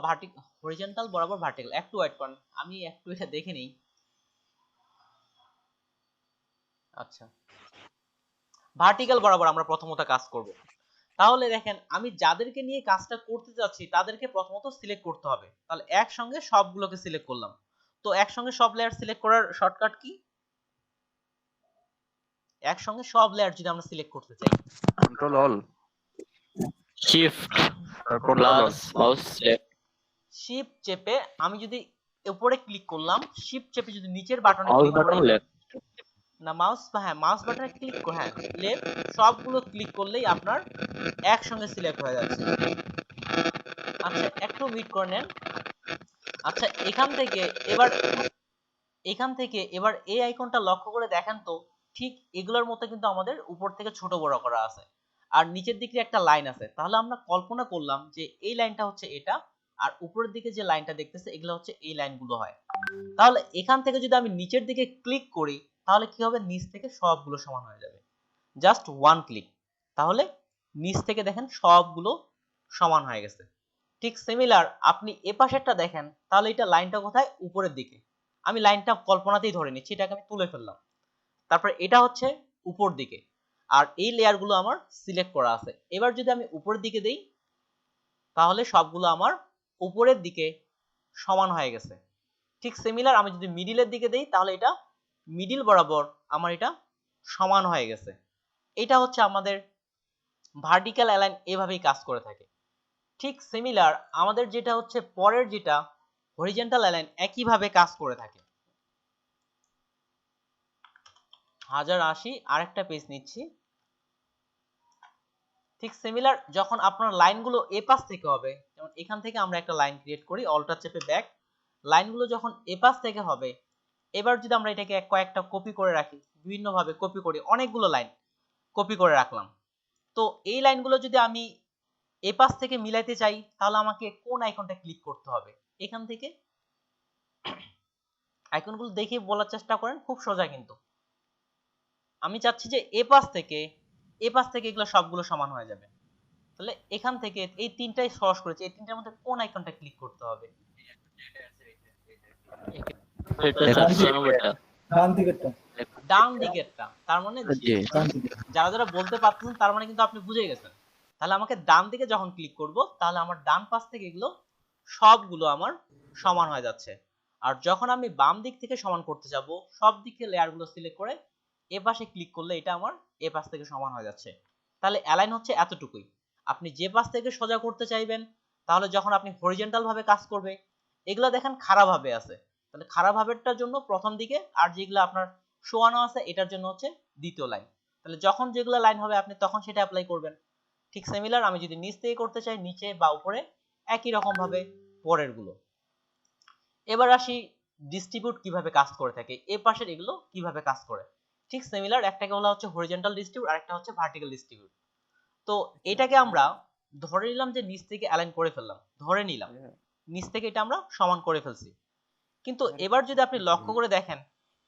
হরিজন্টাল বরাবর ভার্টিক্যাল। একটু ওয়েট করেন, আমি একটু এটা দেখে নেই। আচ্ছা, ভার্টিক্যাল বরাবর আমরা প্রথমত কাজ করব। তাহলে দেখেন আমি যাদেরকে নিয়ে কাজটা করতে যাচ্ছি তাদেরকে প্রথমত সিলেক্ট করতে হবে। তাহলে একসঙ্গে সবগুলোকে সিলেক্ট করলাম। তো একসঙ্গে সব লেয়ার সিলেক্ট করার শর্টকাট কি? একসঙ্গে সব লেয়ার যদি আমরা সিলেক্ট করতে চাই, কন্ট্রোল অল, শিফট তারপর প্লাস মাউস শিফট চেপে আমি যদি উপরে ক্লিক করলাম, শিফট চেপে যদি নিচের বাটনে মাউস ক্লিক বাটন করি, লেফট। না মাউস, হ্যাঁ মাউস বাটনে ক্লিক করে, হ্যাঁ লেফট, সবগুলো ক্লিক করলেই আপনার একসঙ্গে সিলেক্ট হয়ে যাচ্ছে। আচ্ছা একটু মিট করে নেন। আচ্ছা এখান থেকে এবার এই আইকনটা লক্ষ্য করে দেখেন তো, ঠিক এগুলোর মতো কিন্তু আমাদের উপর থেকে ছোট বড় করা আছে, আর নিচের দিকে একটা লাইন আছে। তাহলে আমরা কল্পনা করলাম যে এই লাইনটা হচ্ছে এটা, আর উপরের দিকে যে লাইনটা দেখতেছে এগুলো হচ্ছে এই লাইনগুলো হয়। তাহলে এখান থেকে যদি আমি নিচের দিকে ক্লিক করি তাহলে কি হবে, নিচ থেকে সবগুলো সমান হয়ে যাবে, জাস্ট ওয়ান ক্লিক। তাহলে নিচ থেকে দেখেন সবগুলো সমান হয়ে গেছে। ঠিক সিমিলার আপনি এ পাশেরটা দেখেন, তাহলে এটা লাইনটা কোথায়, উপরের দিকে। আমি লাইনটা কল্পনাতেই ধরে নিচ্ছি, এটাকে আমি তুলে ফেললাম। তারপর এটা হচ্ছে উপর দিকে, আর এই লেয়ারগুলো আমার সিলেক্ট করা আছে। এবার যদি আমি উপরের দিকে দেই তাহলে সবগুলো আমার উপরের দিকে সমান হয়ে গেছে। ঠিক সিমিলার আমি যদি মিডিলের দিকে দেই তাহলে এটা মিডিল বরাবর আমার এটা সমান হয়ে গেছে। এটা হচ্ছে আমাদের ভার্টিক্যাল অ্যালাইন, এভাবেই কাজ করে থাকে। ঠিক সিমিলার আমাদের যেটা হচ্ছে পরের যেটা হরিজন্টাল অ্যালাইন, একইভাবে কাজ করে থাকে। 1080 আরেকটা পেজ নিচ্ছি। ঠিক সিমিলার যখন আপনার লাইনগুলো এ পাশ থেকে হবে, যেমন এখান থেকে আমরা একটা লাইন ক্রিয়েট করি, অল্টার চেপে ব্যাক, লাইনগুলো যখন এ পাশ থেকে হবে, এবার যদি আমরা এটাকে কয়েকটা কপি করে রাখি, বিভিন্নভাবে কপি করি, অনেকগুলো লাইন কপি করে রাখলাম। তো এই লাইনগুলো যদি আমি এ পাশ থেকে মিলাইতে চাই তাহলে আমাকে কোন আইকনটা ক্লিক করতে হবে? এখান থেকে আইকনগুলো দেখে বলার চেষ্টা করেন, খুব সোজা কিন্তু। আমি চাচ্ছি যে এ পাশ থেকে এগুলো সবগুলো সমান হয়ে যাবে। তাহলে এখান থেকে এই তিনটাই সহজ করেছি, এই তিনটার মধ্যে কোন আইকনটা ক্লিক করতে হবে? ডান দিকেরটা। ডান দিকেরটা। তার মানে জি ডান দিকে। যারা যারা বলতে পারতেছেন তার মানে কিন্তু আপনি বুঝে গেছেন। তাহলে আমাকে ডান দিকে যখন ক্লিক করব তাহলে আমার ডান পাশ থেকে এগুলো সবগুলো আমার সমান হয়ে যাচ্ছে। আর যখন আমি বাম দিক থেকে সমান করতে যাব, সব দিকে লেয়ারগুলো সিলেক্ট করে এ পাশে ক্লিক করলে এটা আমার এ পাশ থেকে সমান হয়ে যাচ্ছে। তাহলে অ্যালাইন হচ্ছে এতটুকুই। আপনি যে পাশ থেকে সোজা করতে চাইবেন, তাহলে যখন আপনি হরিজন্টাল ভাবে কাজ করবে, এগুলো দেখেন খারাপ ভাবে আছে, তাহলে খারাপ ভাবেরটার জন্য প্রথম দিকে, আর যেগুলো আপনার শোয়ানো আছে এটার জন্য হচ্ছে দ্বিতীয় লাইন। তাহলে যখন যেগুলো লাইন হবে আপনি তখন সেটা অ্যাপ্লাই করবেন। ঠিক সিমিলার আমি যদি নিচ থেকে করতে চাই, নিচে বা উপরে একই রকম ভাবে পরের গুলো। এবার আসি ডিস্ট্রিবিউট কিভাবে কাজ করে থাকে, এ পাশের এগুলো কিভাবে কাজ করে। ঠিক সিমিলার, একটাকে বলা হচ্ছে হরিজন্টাল ডিস্ট্রিবিউট আর একটা হচ্ছে ভার্টিক্যাল ডিস্ট্রিবিউট। তো এটাকে আমরা ধরে নিলাম যে নিচ থেকে অ্যালাইন করে ফেললাম, ধরে নিলাম নিচ থেকে এটা আমরা সমান করে ফেলছি। কিন্তু এবার যদি আপনি লক্ষ্য করে দেখেন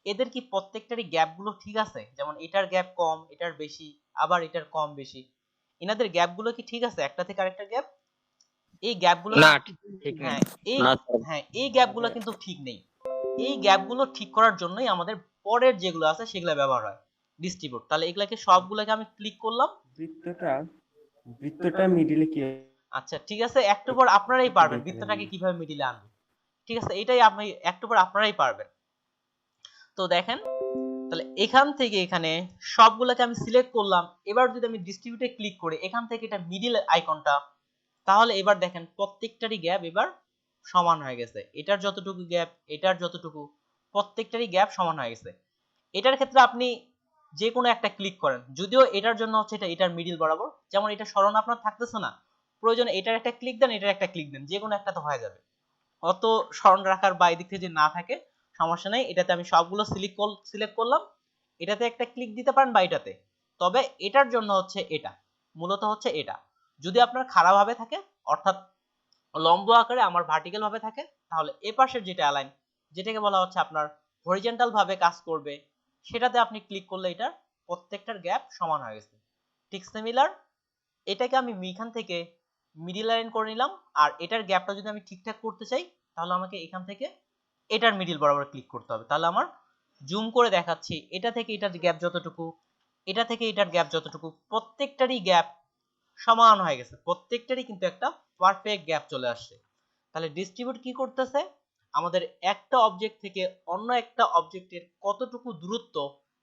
এদের কি প্রত্যেকটারই গ্যাপ গুলো ঠিক আছে? যেমন এটার গ্যাপ কম, এটার বেশি, আবার এটার কম বেশি। এনাদের গ্যাপ গুলো কি ঠিক আছে? একটা থেকে আরেকটা গ্যাপ, এই গ্যাপ গুলো না ঠিক নেই। এই গ্যাপ গুলো কিন্তু ঠিক নেই। এই গ্যাপ গুলো ঠিক করার জন্যই আমাদের পরের যেগুলো আছে সেগুলো ব্যবহার হয়, ডিস্ট্রিবিউট। তাহলে এগুলাকে সবগুলোকে আমি ক্লিক করলাম। বৃত্তটা মিডিলে কি? আচ্ছা ঠিক আছে, একটু পর আপনারাই পারবেন বৃত্তটাকে কিভাবে মিডিলে আনবেন। ঠিক আছে, এটাই আপনি একটু পর আপনারাই পারবেন। তো দেখেন, তাহলে এখান থেকে এখানে সবগুলোকে আমি সিলেক্ট করলাম। এবার যদি আমি ডিস্ট্রিবিউটে ক্লিক করি, এখান থেকে এটা মিডিল আইকনটা, তাহলে এবার দেখেন প্রত্যেকটারই গ্যাপ এবার সমান হয়ে গেছে। এটার যতটুকু গ্যাপ, এটার যতটুকু, প্রত্যেকটারই গ্যাপ সমান হয়ে গেছে। এটার ক্ষেত্রে আপনি যে কোনো একটা ক্লিক করেন, যদিও এটার জন্য হচ্ছে এটার মিডিল বরাবর, যেমন এটা স্মরণ আপনার থাকতেছে না, প্রয়োজনে এটার একটা ক্লিক দেন, এটার একটা ক্লিক দেন, যে কোনো একটা তো হয়ে যাবে। অত স্মরণ রাখার বা এদিক থেকে যদি না থাকে সমস্যা নেই, এটাতে আমি সবগুলো সিলেক্ট করলাম, এটাতে একটা ক্লিক দিতে পারেন বা এটাতে। তবে এটার জন্য হচ্ছে এটা, মূলত হচ্ছে এটা। যদি আপনার খারাপ ভাবে থাকে, অর্থাৎ লম্ব আকারে আমার ভার্টিক্যাল ভাবে থাকে, তাহলে এ পাশের যেটা অ্যালাইন, যেটাকে বলা হচ্ছে আপনার হরিজন্টাল ভাবে কাজ করবে, সেটাতে আপনি ক্লিক করলে এটার প্রত্যেকটার গ্যাপ সমান হয়ে গেছে। ঠিক সিমিলার এটাকে আমি এখান থেকে মিডিল লাইন করে নিলাম, আর এটার গ্যাপটা যদি আমি ঠিকঠাক করতে চাই তাহলে আমাকে এখান থেকে এটার মিডিল বরাবর ক্লিক করতে হবে, তাহলে আমার জুম করে দেখাচ্ছি, এটা থেকে এটার গ্যাপ যতটুকু, এটা থেকে এটার গ্যাপ যতটুকু, প্রত্যেকটারই গ্যাপ সমান হয়ে গেছে, প্রত্যেকটারই কিন্তু একটা পারফেক্ট গ্যাপ চলে আসছে। তাহলে ডিস্ট্রিবিউট কি করতেছে, আমাদের একটা অবজেক্ট থেকে অন্য একটা অবজেক্টের কতটুকু দূরত্ব,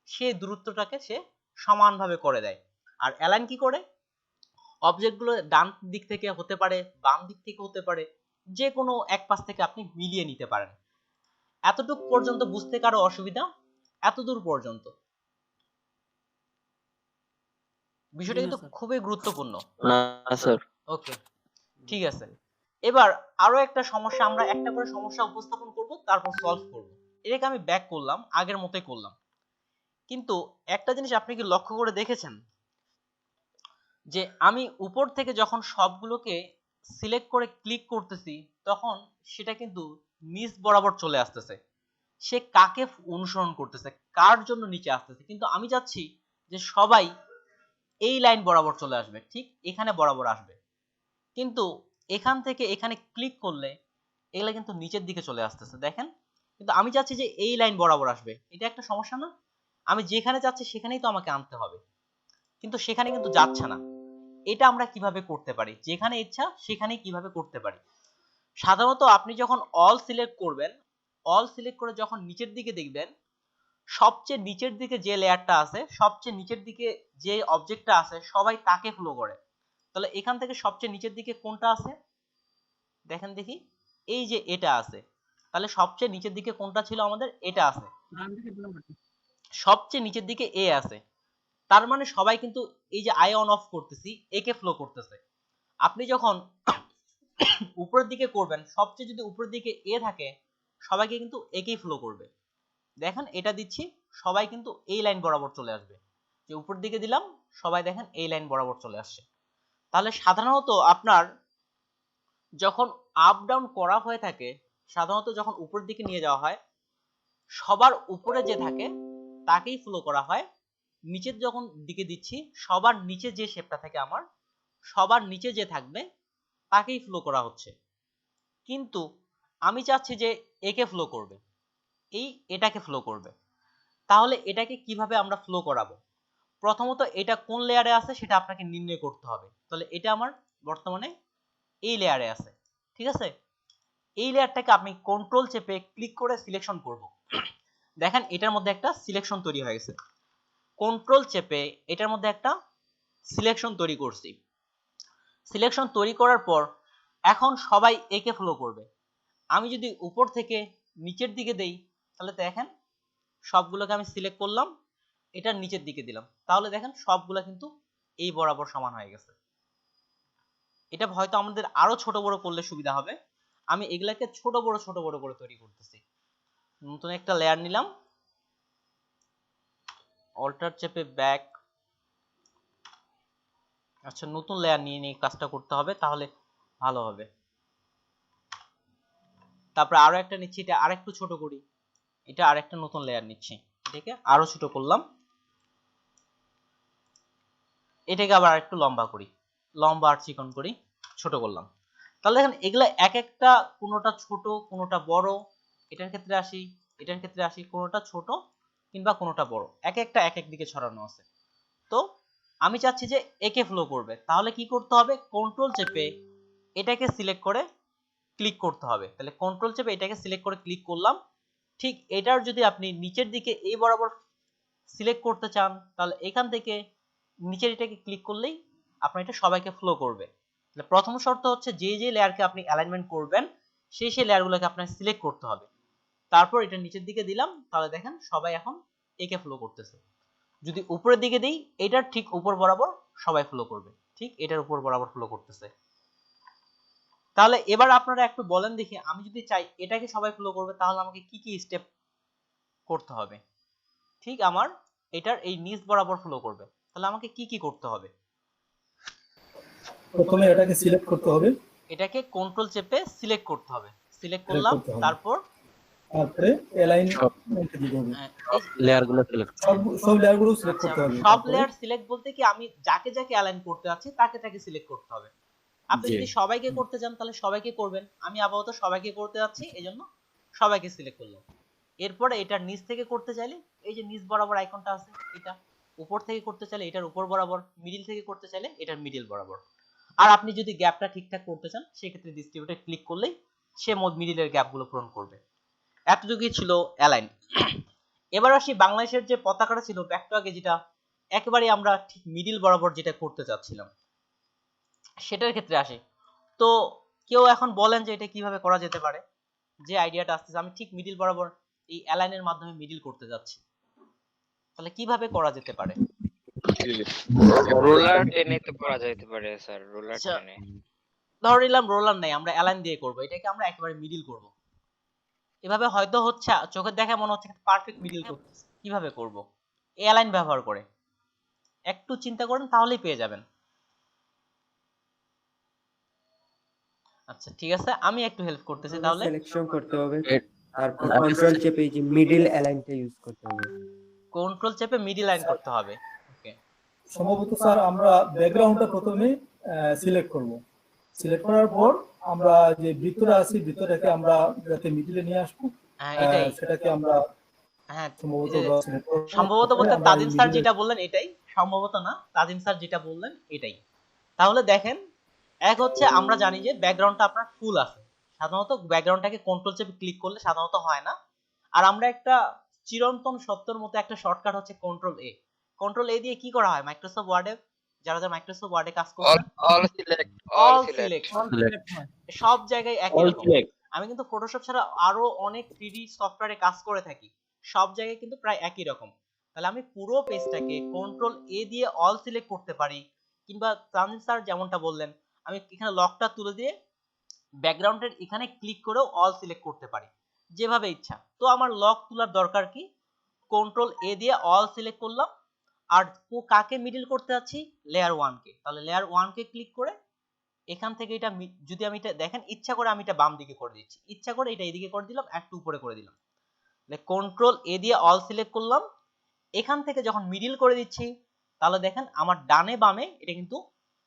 সেই দূরত্বটাকে সে সমানভাবে করে দেয়। আর অ্যালাইন কি করে, অবজেক্টগুলো ডান দিক থেকে হতে পারে, বাম দিক থেকে হতে পারে, যে কোনো এক পাশ থেকে আপনি মিলিয়ে নিতে পারেন। এতটুকু পর্যন্ত বুঝতে কারো অসুবিধা? এতদূর পর্যন্ত বিষয়টা কিন্তু খুবই গুরুত্বপূর্ণ। না স্যার। ওকে, ঠিক আছে। এবার আরো একটা সমস্যা, আমরা একটা করে সমস্যা উপস্থাপন করব, তারপর সলভ করব। এটাকে আমি ব্যাক করলাম, আগের মতোই করলাম। কিন্তু একটা জিনিস আপনি কি লক্ষ্য করে দেখেছেন যে আমি উপর থেকে যখন সবগুলোকে সিলেক্ট করে ক্লিক করতেছি, তখন সেটা কিন্তু নিচ বরাবর চলে আসতেছে। সে কাকে অনুসরণ করতেছে, কার জন্য নিচে আসতেছে, কিন্তু আমি চাচ্ছি যে সবাই এই লাইন বরাবর চলে আসবে, ঠিক এখানে বরাবর আসবে। কিন্তু এখান থেকে এখানে ক্লিক করলে এগুলা কিন্তু নিচের দিকে চলে আসতেছে, দেখেন। কিন্তু আমি চাচ্ছি যে এই লাইন বরাবর আসবে, এটা একটা সমস্যা না? আমি যেখানে যাচ্ছি সেখানেই তো আমাকে আনতে হবে, কিন্তু সেখানে কিন্তু যাচ্ছে না। এটা আমরা কিভাবে করতে পারি, যেখানে ইচ্ছা সেখানেই কিভাবে করতে পারি? সাধারণত আপনি যখন অল সিলেক্ট করবেন, অল সিলেক্ট করে যখন নিচের দিকে দেখবেন, সবচেয়ে নিচের দিকে যে লেয়ারটা আছে, সবচেয়ে নিচের দিকে যে অবজেক্টটা আছে, সবাই তাকে ফলো করে। তাহলে এখান থেকে সবচেয়ে নিচের দিকে কোনটা আছে, দেখেন দেখি, এই যে এটা আছে। তাহলে সবচেয়ে নিচের দিকে কোনটা ছিল আমাদের, এটা আছে। সবচেয়ে নিচের দিকে এ আছে, তার মানে সবাই কিন্তু এই যে আই অন অফ করতেছি, একে ফলো করতেছে। আপনি যখন উপরের দিকে করবেন, সবচেয়ে যদি উপরের দিকে এ থাকে, সবাইকে কিন্তু একেই ফলো করবে। দেখেন এটা দিচ্ছি, সবাই কিন্তু এই লাইন বরাবর চলে আসবে। যে উপর দিকে দিলাম, সবাই দেখেন এই লাইন বরাবর চলে আসছে। তাহলে সাধারণত আপনার যখন আপ ডাউন করা হয়ে থাকে, সাধারণত যখন উপরের দিকে নিয়ে যাওয়া হয়, সবার উপরে যে থাকে তাকেই ফলো করা হয়। নিচের যখন দিকে দিচ্ছি, সবার নিচে যে শেপটা থাকে আমার, সবার নিচে যে থাকবে তাকেই ফলো করা হচ্ছে। কিন্তু আমি চাচ্ছি যে একে ফলো করবে, এটাকে ফলো করবে। তাহলে এটাকে কিভাবে আমরা ফলো করাবো? প্রথমত এটা কোন লেয়ারে আছে সেটা আপনাকে নির্ণয় করতে হবে। তাহলে এটা আমার বর্তমানে এই লেয়ারে আছে, ঠিক আছে। এই লেয়ারটাকে আপনি কন্ট্রোল চেপে ক্লিক করে সিলেকশন করব। দেখেন এটার মধ্যে একটা সিলেকশন তৈরি হয়ে গেছে। কন্ট্রোল চেপে এটার মধ্যে একটা সিলেকশন তৈরি করছি। সিলেকশন তৈরি করার পর এখন সবাই একে ফলো করবে। আমি যদি উপর থেকে নিচের দিকে দেই, তাহলে দেখেন সবগুলোকে আমি সিলেক্ট করলাম, এটার নিচের দিকে দিলাম, তাহলে দেখেন সবগুলা কিন্তু এই বরাবর সমান হয়ে গেছে। এটা হয়তো আমাদের আরো ছোট বড় করলে সুবিধা হবে। আমি এগুলাকে ছোট বড় করে তৈরি করতেছি। নতুন একটা লেয়ার নিলাম, অল্টার চেপে ব্যাক। আচ্ছা, নতুন লেয়ার নিয়ে নিয়ে কাজটা করতে হবে, তাহলে ভালো হবে। তারপরে আরো একটা নিচ্ছি, এটা আরেকটু ছোট করি, এটা আরেকটা নতুন লেয়ার নিচ্ছি, এটাকে আরো ছোট করলাম, এটাকে আবার আরেকটু লম্বা করি, লম্বা আর চিকন করি, ছোট করলাম। তাহলে দেখেন এগুলা এক একটা, কোনোটা ছোট কোনোটা বড়, এটার ক্ষেত্রে আসি, এটার ক্ষেত্রে আসি, কোনোটা ছোট কিংবা কোনোটা বড়, এক একটা এক এক দিকে ছড়ানো আছে। তো আমি চাচ্ছি যে একে ফ্লো করবে, তাহলে কি করতে হবে, কন্ট্রোল চেপে এটাকে সিলেক্ট করে ক্লিক করতে হবে। তাহলে কন্ট্রোল চেপে এটাকে সিলেক্ট করে ক্লিক করলাম। ঠিক এটার যদি আপনি নিচের দিকে এই বরাবর সিলেক্ট করতে চান, তাহলে এখান থেকে নিচের এটাকে ক্লিক করলেই আপনার এটা সবাইকে ফ্লো করবে। তাহলে প্রথম শর্ত হচ্ছে যে যে লেয়ারকে আপনি অ্যালাইনমেন্ট করবেন, সেই সেই লেয়ারগুলোকে আপনার সিলেক্ট করতে হবে। তারপর এটা নিচের দিকে দিলাম, তাহলে দেখেন সবাই এখন একে ফ্লো করতেছে। যদি উপরের দিকে দিই, এটার ঠিক উপর বরাবর সবাই ফ্লো করবে, ঠিক এটার উপর বরাবর ফ্লো করতেছে। তাহলে এবার আপনারা একটু বলেন দেখি, আমি যদি চাই এটাকে সবাই ফলো করবে, তাহলে আমাকে কি কি স্টেপ করতে হবে? ঠিক আমার এটার এই নিচ বরাবর ফলো করবে, তাহলে আমাকে কি কি করতে হবে? প্রথমে এটাকে সিলেক্ট করতে হবে, এটাকে কন্ট্রোল চেপে সিলেক্ট করতে হবে, সিলেক্ট করলাম, তারপর তারপরে অ্যালাইনমেন্ট দিতে হবে, লেয়ারগুলো সিলেক্ট, সব লেয়ারগুলো সিলেক্ট করতে হবে। সব লেয়ার সিলেক্ট বলতে কি, আমি যাকে যাকে অ্যালাইন করতে যাচ্ছি তাকে তাকে সিলেক্ট করতে হবে। আপনি যদি সবাইকে করতে চান তাহলে সবাইকে করবেন, আমি আপাতত সবাইকে করতে যাচ্ছি, এজন্য সবাইকে সিলেক্ট করলাম। এরপরে এটার নিচ থেকে করতে চাইলে এই যে নিচ বরাবর আইকনটা আছে এটা, উপর থেকে করতে চাইলে এটার উপর বরাবর, মিডিল থেকে করতে চাইলে এটার মিডিল বরাবর। আর আপনি যদি গ্যাপটা ঠিকঠাক করতে চান সেক্ষেত্রে ডিস্ট্রিবিউটে ক্লিক করলেই সে মিডিলের গ্যাপগুলো পূরণ করবে। এতটুকুই ছিল অ্যালাইন। এবার আসি বাংলাদেশের যে পতাকাটা ছিল একটু আগে, যেটা একেবারে আমরা ঠিক মিডিল বরাবর যেটা করতে চাচ্ছিলাম সেটার ক্ষেত্রে আসি। তো কেউ এখন বলেন যে এটা কিভাবে করা যেতে পারে। যে আইডিয়াটা আসছে আমি ঠিক মিডিল বরাবর এই অ্যালাইনের মাধ্যমে মিডিল করতে যাচ্ছি, তাহলে কিভাবে করা যেতে পারে? রোলার টেনে তো করা যেতে পারে স্যার, রোলার আচ্ছা, টেনে। ধরে নিলাম রোলার নাই, আমরা অ্যালাইন দিয়ে করব, এটাকে আমরা একেবারে মিডিল করব। এভাবে হয়তো হচ্ছে চোখের দেখা মনে হচ্ছে পারফেক্ট মিডিল করতেছে, কিভাবে করব? এই অ্যালাইন ব্যবহার করে একটু চিন্তা করেন তাহলেই পেয়ে যাবেন। আচ্ছা ঠিক আছে, আমি একটু হেল্প করতেছি তাহলে। সিলেকশন করতে হবে, তারপর কন্ট্রোল চেপে এই যে মিডল অ্যালাইনটা ইউজ করতে হবে। কন্ট্রোল চেপে মিডিল লাইন করতে হবে। ওকে, সম্ভবত স্যার আমরা ব্যাকগ্রাউন্ডটা প্রথমে সিলেক্ট করব। সিলেক্ট করার পর আমরা যে বৃত্তটা আছে বৃত্তটাকে আমরা যাতে মিডিলে নিয়ে আসবো, হ্যাঁ এটাই, সেটাকে আমরা হ্যাঁ সম্ভবত সম্ভবত বলতে তাজিম স্যার যেটা বললেন এটাই, সম্ভবত না, তাজিম স্যার যেটা বললেন এটাই। তাহলে দেখেন, এক হচ্ছে আমরা জানি যে ব্যাকগ্রাউন্ডটা আপনার ফুল আছে, সাধারণত ব্যাকগ্রাউন্ডটাকে কন্ট্রোল চেপে ক্লিক করলে সাধারণত হয় না। আর আমরা একটা চিরন্তন সত্যের মতো একটা শর্টকাট হচ্ছে কন্ট্রোল এ। কন্ট্রোল এ দিয়ে কি করা হয় মাইক্রোসফট ওয়ার্ডে, যারা যারা মাইক্রোসফট ওয়ার্ডে কাজ করছেন, অল সিলেক্ট, অল সিলেক্ট, সব জায়গায় একই রকম। আমি কিন্তু ফটোশপ ছাড়া আরো অনেক 3D সফটওয়্যারে কাজ করে থাকি, সব জায়গায় কিন্তু প্রায় একই রকম। তাহলে আমি পুরো পেজটাকে কন্ট্রোল এ দিয়ে অল সিলেক্ট করতে পারি, কিংবা তানজিম স্যার যেমনটা বললেন আমি এখানে লকটা তুলে দিয়ে ব্যাকগ্রাউন্ডের এখানে ক্লিক করেও অল সিলেক্ট করতে পারি, যেভাবে ইচ্ছা। তো আমার লক তোলার দরকার কি, কন্ট্রোল এ দিয়ে অল সিলেক্ট করলাম, আর কাকে মিডল করতে যাচ্ছি, লেয়ার 1 কে। তাহলে লেয়ার 1 কে ক্লিক করে এখান থেকে এটা যদি আমি এটা দেখেন ইচ্ছা করে আমি এটা বাম দিকে করে দিচ্ছি, ইচ্ছা করে এটা এইদিকে করে দিলাম, একটু উপরে করে দিলাম। কন্ট্রোল এ দিয়ে অল সিলেক্ট করলাম, এখান থেকে যখন মিডল করে দিচ্ছি তাহলে দেখেন আমার ডানে বামে এটা কিন্তু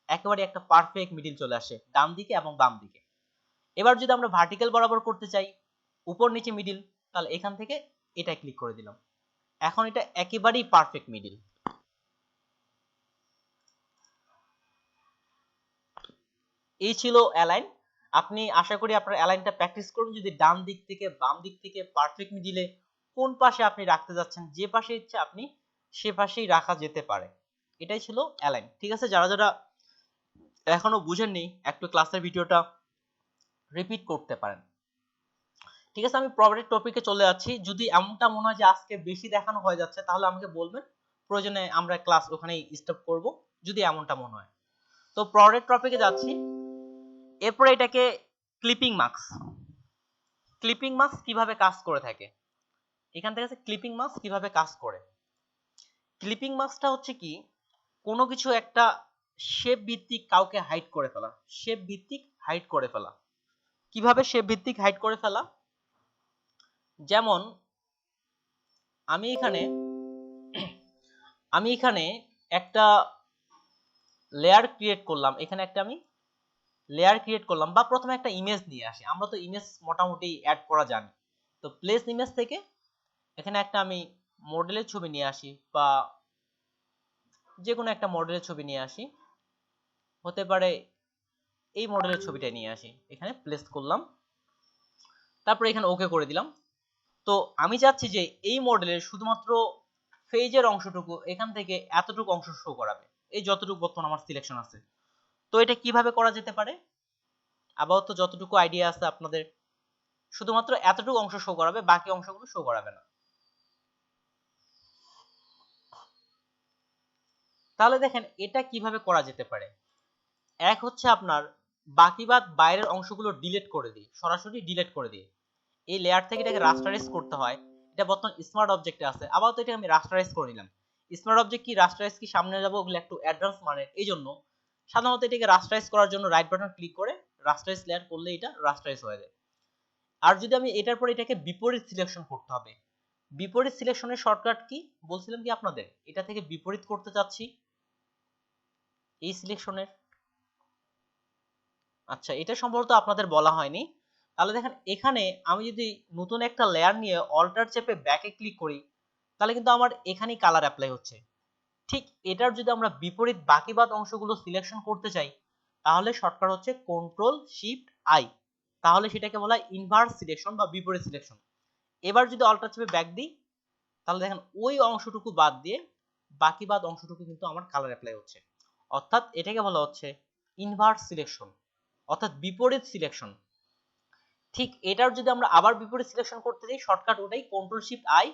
একেবারে একটা পারফেক্ট মিডল চলে আসে, ডান দিকে এবং বাম দিকে। এবার যদি আমরা ভার্টিক্যাল বরাবর করতে চাই, উপর নিচে মিডল, তাহলে এখান থেকে এটা ক্লিক করে দিলাম, এখন এটা একেবারেই পারফেক্ট মিডল। এই ছিল অ্যালাইন। আপনি আশা করি আপনার অ্যালাইনটা প্র্যাকটিস করুন, যদি ডান দিক থেকে বাম দিক থেকে পারফেক্ট মিডিলে কোন পাশে আপনি রাখতে যাচ্ছেন, যে পাশে ইচ্ছে আপনি সে পাশেই রাখা যেতে পারে। এটাই ছিল অ্যালাইন। ঠিক আছে, যারা যারা এখনো বুঝেননি একটু ক্লাসের ভিডিওটা রিপিট করতে পারেন। ঠিক আছে, আমি পরের টপিকে চলে যাচ্ছি। যদি এমনটা মনে হয় যে আজকে বেশি দেখানো হয়ে যাচ্ছে তাহলে আমাকে বলবেন, প্রয়োজনে আমরা ক্লাস ওখানেই স্টপ করব, যদি এমনটা মনে হয়। তো পরের টপিকে যাচ্ছি। এরপরে এটাকে ক্লিপিং মার্কস। ক্লিপিং মার্কস কিভাবে কাজ করে থাকে, এখান থেকে আছে ক্লিপিং মার্কস কিভাবে কাজ করে। ক্লিপিং মার্কসটা হচ্ছে কি, কোনো কিছু একটা শেপ ভিত্তিক কাউকে হাইড করে ফেলা, শেপ ভিত্তিক হাইড করে ফেলা। কিভাবে শেপ ভিত্তিক হাইড করে ফেলা, যেমন আমি এখানে একটা লেয়ার ক্রিয়েট করলাম, এখানে একটা আমি লেয়ার ক্রিয়েট করলাম, বা প্রথমে একটা ইমেজ নিয়ে আসি, আমরা তো ইমেজ মোটামুটি অ্যাড করা জানি। তো প্লেস ইমেজ থেকে এখানে একটা আমি মডেলের ছবি নিয়ে আসি, বা যে কোনো একটা মডেলের ছবি নিয়ে আসি, হতে পারে এই মডেলের ছবিটা নিয়ে আসি, এখানে প্লেস করলাম, তারপর এখানে ওকে করে দিলাম। তো আমি চাচ্ছি যে এই মডেলের শুধুমাত্র ফেজের অংশটুকু এখান থেকে এতটুকু অংশ শো করাবে, এই যতটুকু বর্তমানে আমার সিলেকশন আছে। তো এটা কিভাবে করা যেতে পারে, আপাতত যতটুকু আইডিয়া আছে আপনাদের, শুধুমাত্র এতটুকু অংশ শো করাবে, বাকি অংশগুলো শো করাবে না। তাহলে দেখেন এটা কিভাবে করা যেতে পারে। এক হচ্ছে আপনার বাকি বাদ বাইরের অংশগুলো ডিলিট করে দিই, সরাসরি ডিলিট করে দিই। এই লেয়ার থেকে এটাকে রাস্টারাইজ করতে হয়, এটা বর্তমান স্মার্ট অবজেক্টে আছে, আপাতত এটা আমি রাস্টারাইজ করে নিলাম। স্মার্ট অবজেক্ট কি রাস্টারাইজ কি সামনে যাবো, ওগুলো একটু অ্যাডভান্স মানের, এই জন্য সাধারণত এটাকে রাস্টারাইজ করার জন্য রাইট বাটন ক্লিক করে রাস্টারাইজ লেয়ার করলে এটা রাস্টারাইজ হয়ে যায়। আর যদি আমি এটার পর এটাকে বিপরীত সিলেকশন করতে হবে, বিপরীত সিলেকশনের শর্টকাট কি বলছিলাম কি আপনাদের, এটা থেকে বিপরীত করতে চাচ্ছি এই সিলেকশনের। আচ্ছা, এটা সম্ভবত আপনাদের বলা হয়নি, তাহলে দেখেন এখানে আমি যদি নতুন একটা লেয়ার নিয়ে অল্টার চেপে ব্যাকে ক্লিক করি তাহলে কিন্তু আমার এখানেই কালার অ্যাপ্লাই হচ্ছে। ঠিক এটার যদি আমরা বিপরীত বাকি বাদ অংশগুলো সিলেকশন করতে চাই তাহলে শর্টকাট হচ্ছে কন্ট্রোল শিফট আই, তাহলে সেটাকে বলা হয় ইনভার্স সিলেকশন বা বিপরীত সিলেকশন। এবার যদি অল্টার চেপে ব্যাক দিই তাহলে দেখেন ওই অংশটুকু বাদ দিয়ে বাকি বাদ অংশটুকু কিন্তু আমার কালার অ্যাপ্লাই হচ্ছে, অর্থাৎ এটাকে বলা হচ্ছে ইনভার্স সিলেকশন অর্থাৎ বিপরীত সিলেকশন। ঠিক এটার যদি আমরা আবার বিপরীত সিলেকশন করতে চাই শর্টকাট ওটাই কন্ট্রোল শিফট আই,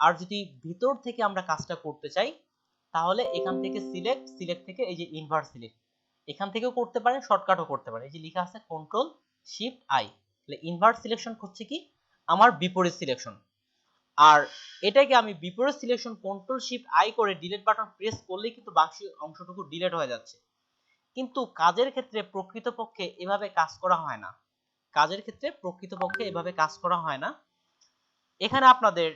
আর যদি ভিতর থেকে আমরা কাজটা করতে চাই তাহলে এখান থেকে সিলেক্ট, সিলেক্ট থেকে এই যে ইনভার্স সিলেক্ট এখান থেকেও করতে পারেন, শর্টকাটও করতে পারেন। এই যে লেখা আছে কন্ট্রোল শিফট আই, তাহলে ইনভার্স সিলেকশন হচ্ছে কি আমার বিপরীত সিলেকশন। আর এটাকে আমি বিপরীত সিলেকশন কন্ট্রোল শিফট আই করে ডিলিট বাটন প্রেস করলেই কিন্তু বাকি অংশটুকু ডিলিট হয়ে যাচ্ছে। কিন্তু কাজের ক্ষেত্রে প্রকৃতপক্ষে এভাবে কাজ করা হয় না, কাজের ক্ষেত্রে প্রকৃতপক্ষে এভাবে কাজ করা হয় না। এখানে আপনাদের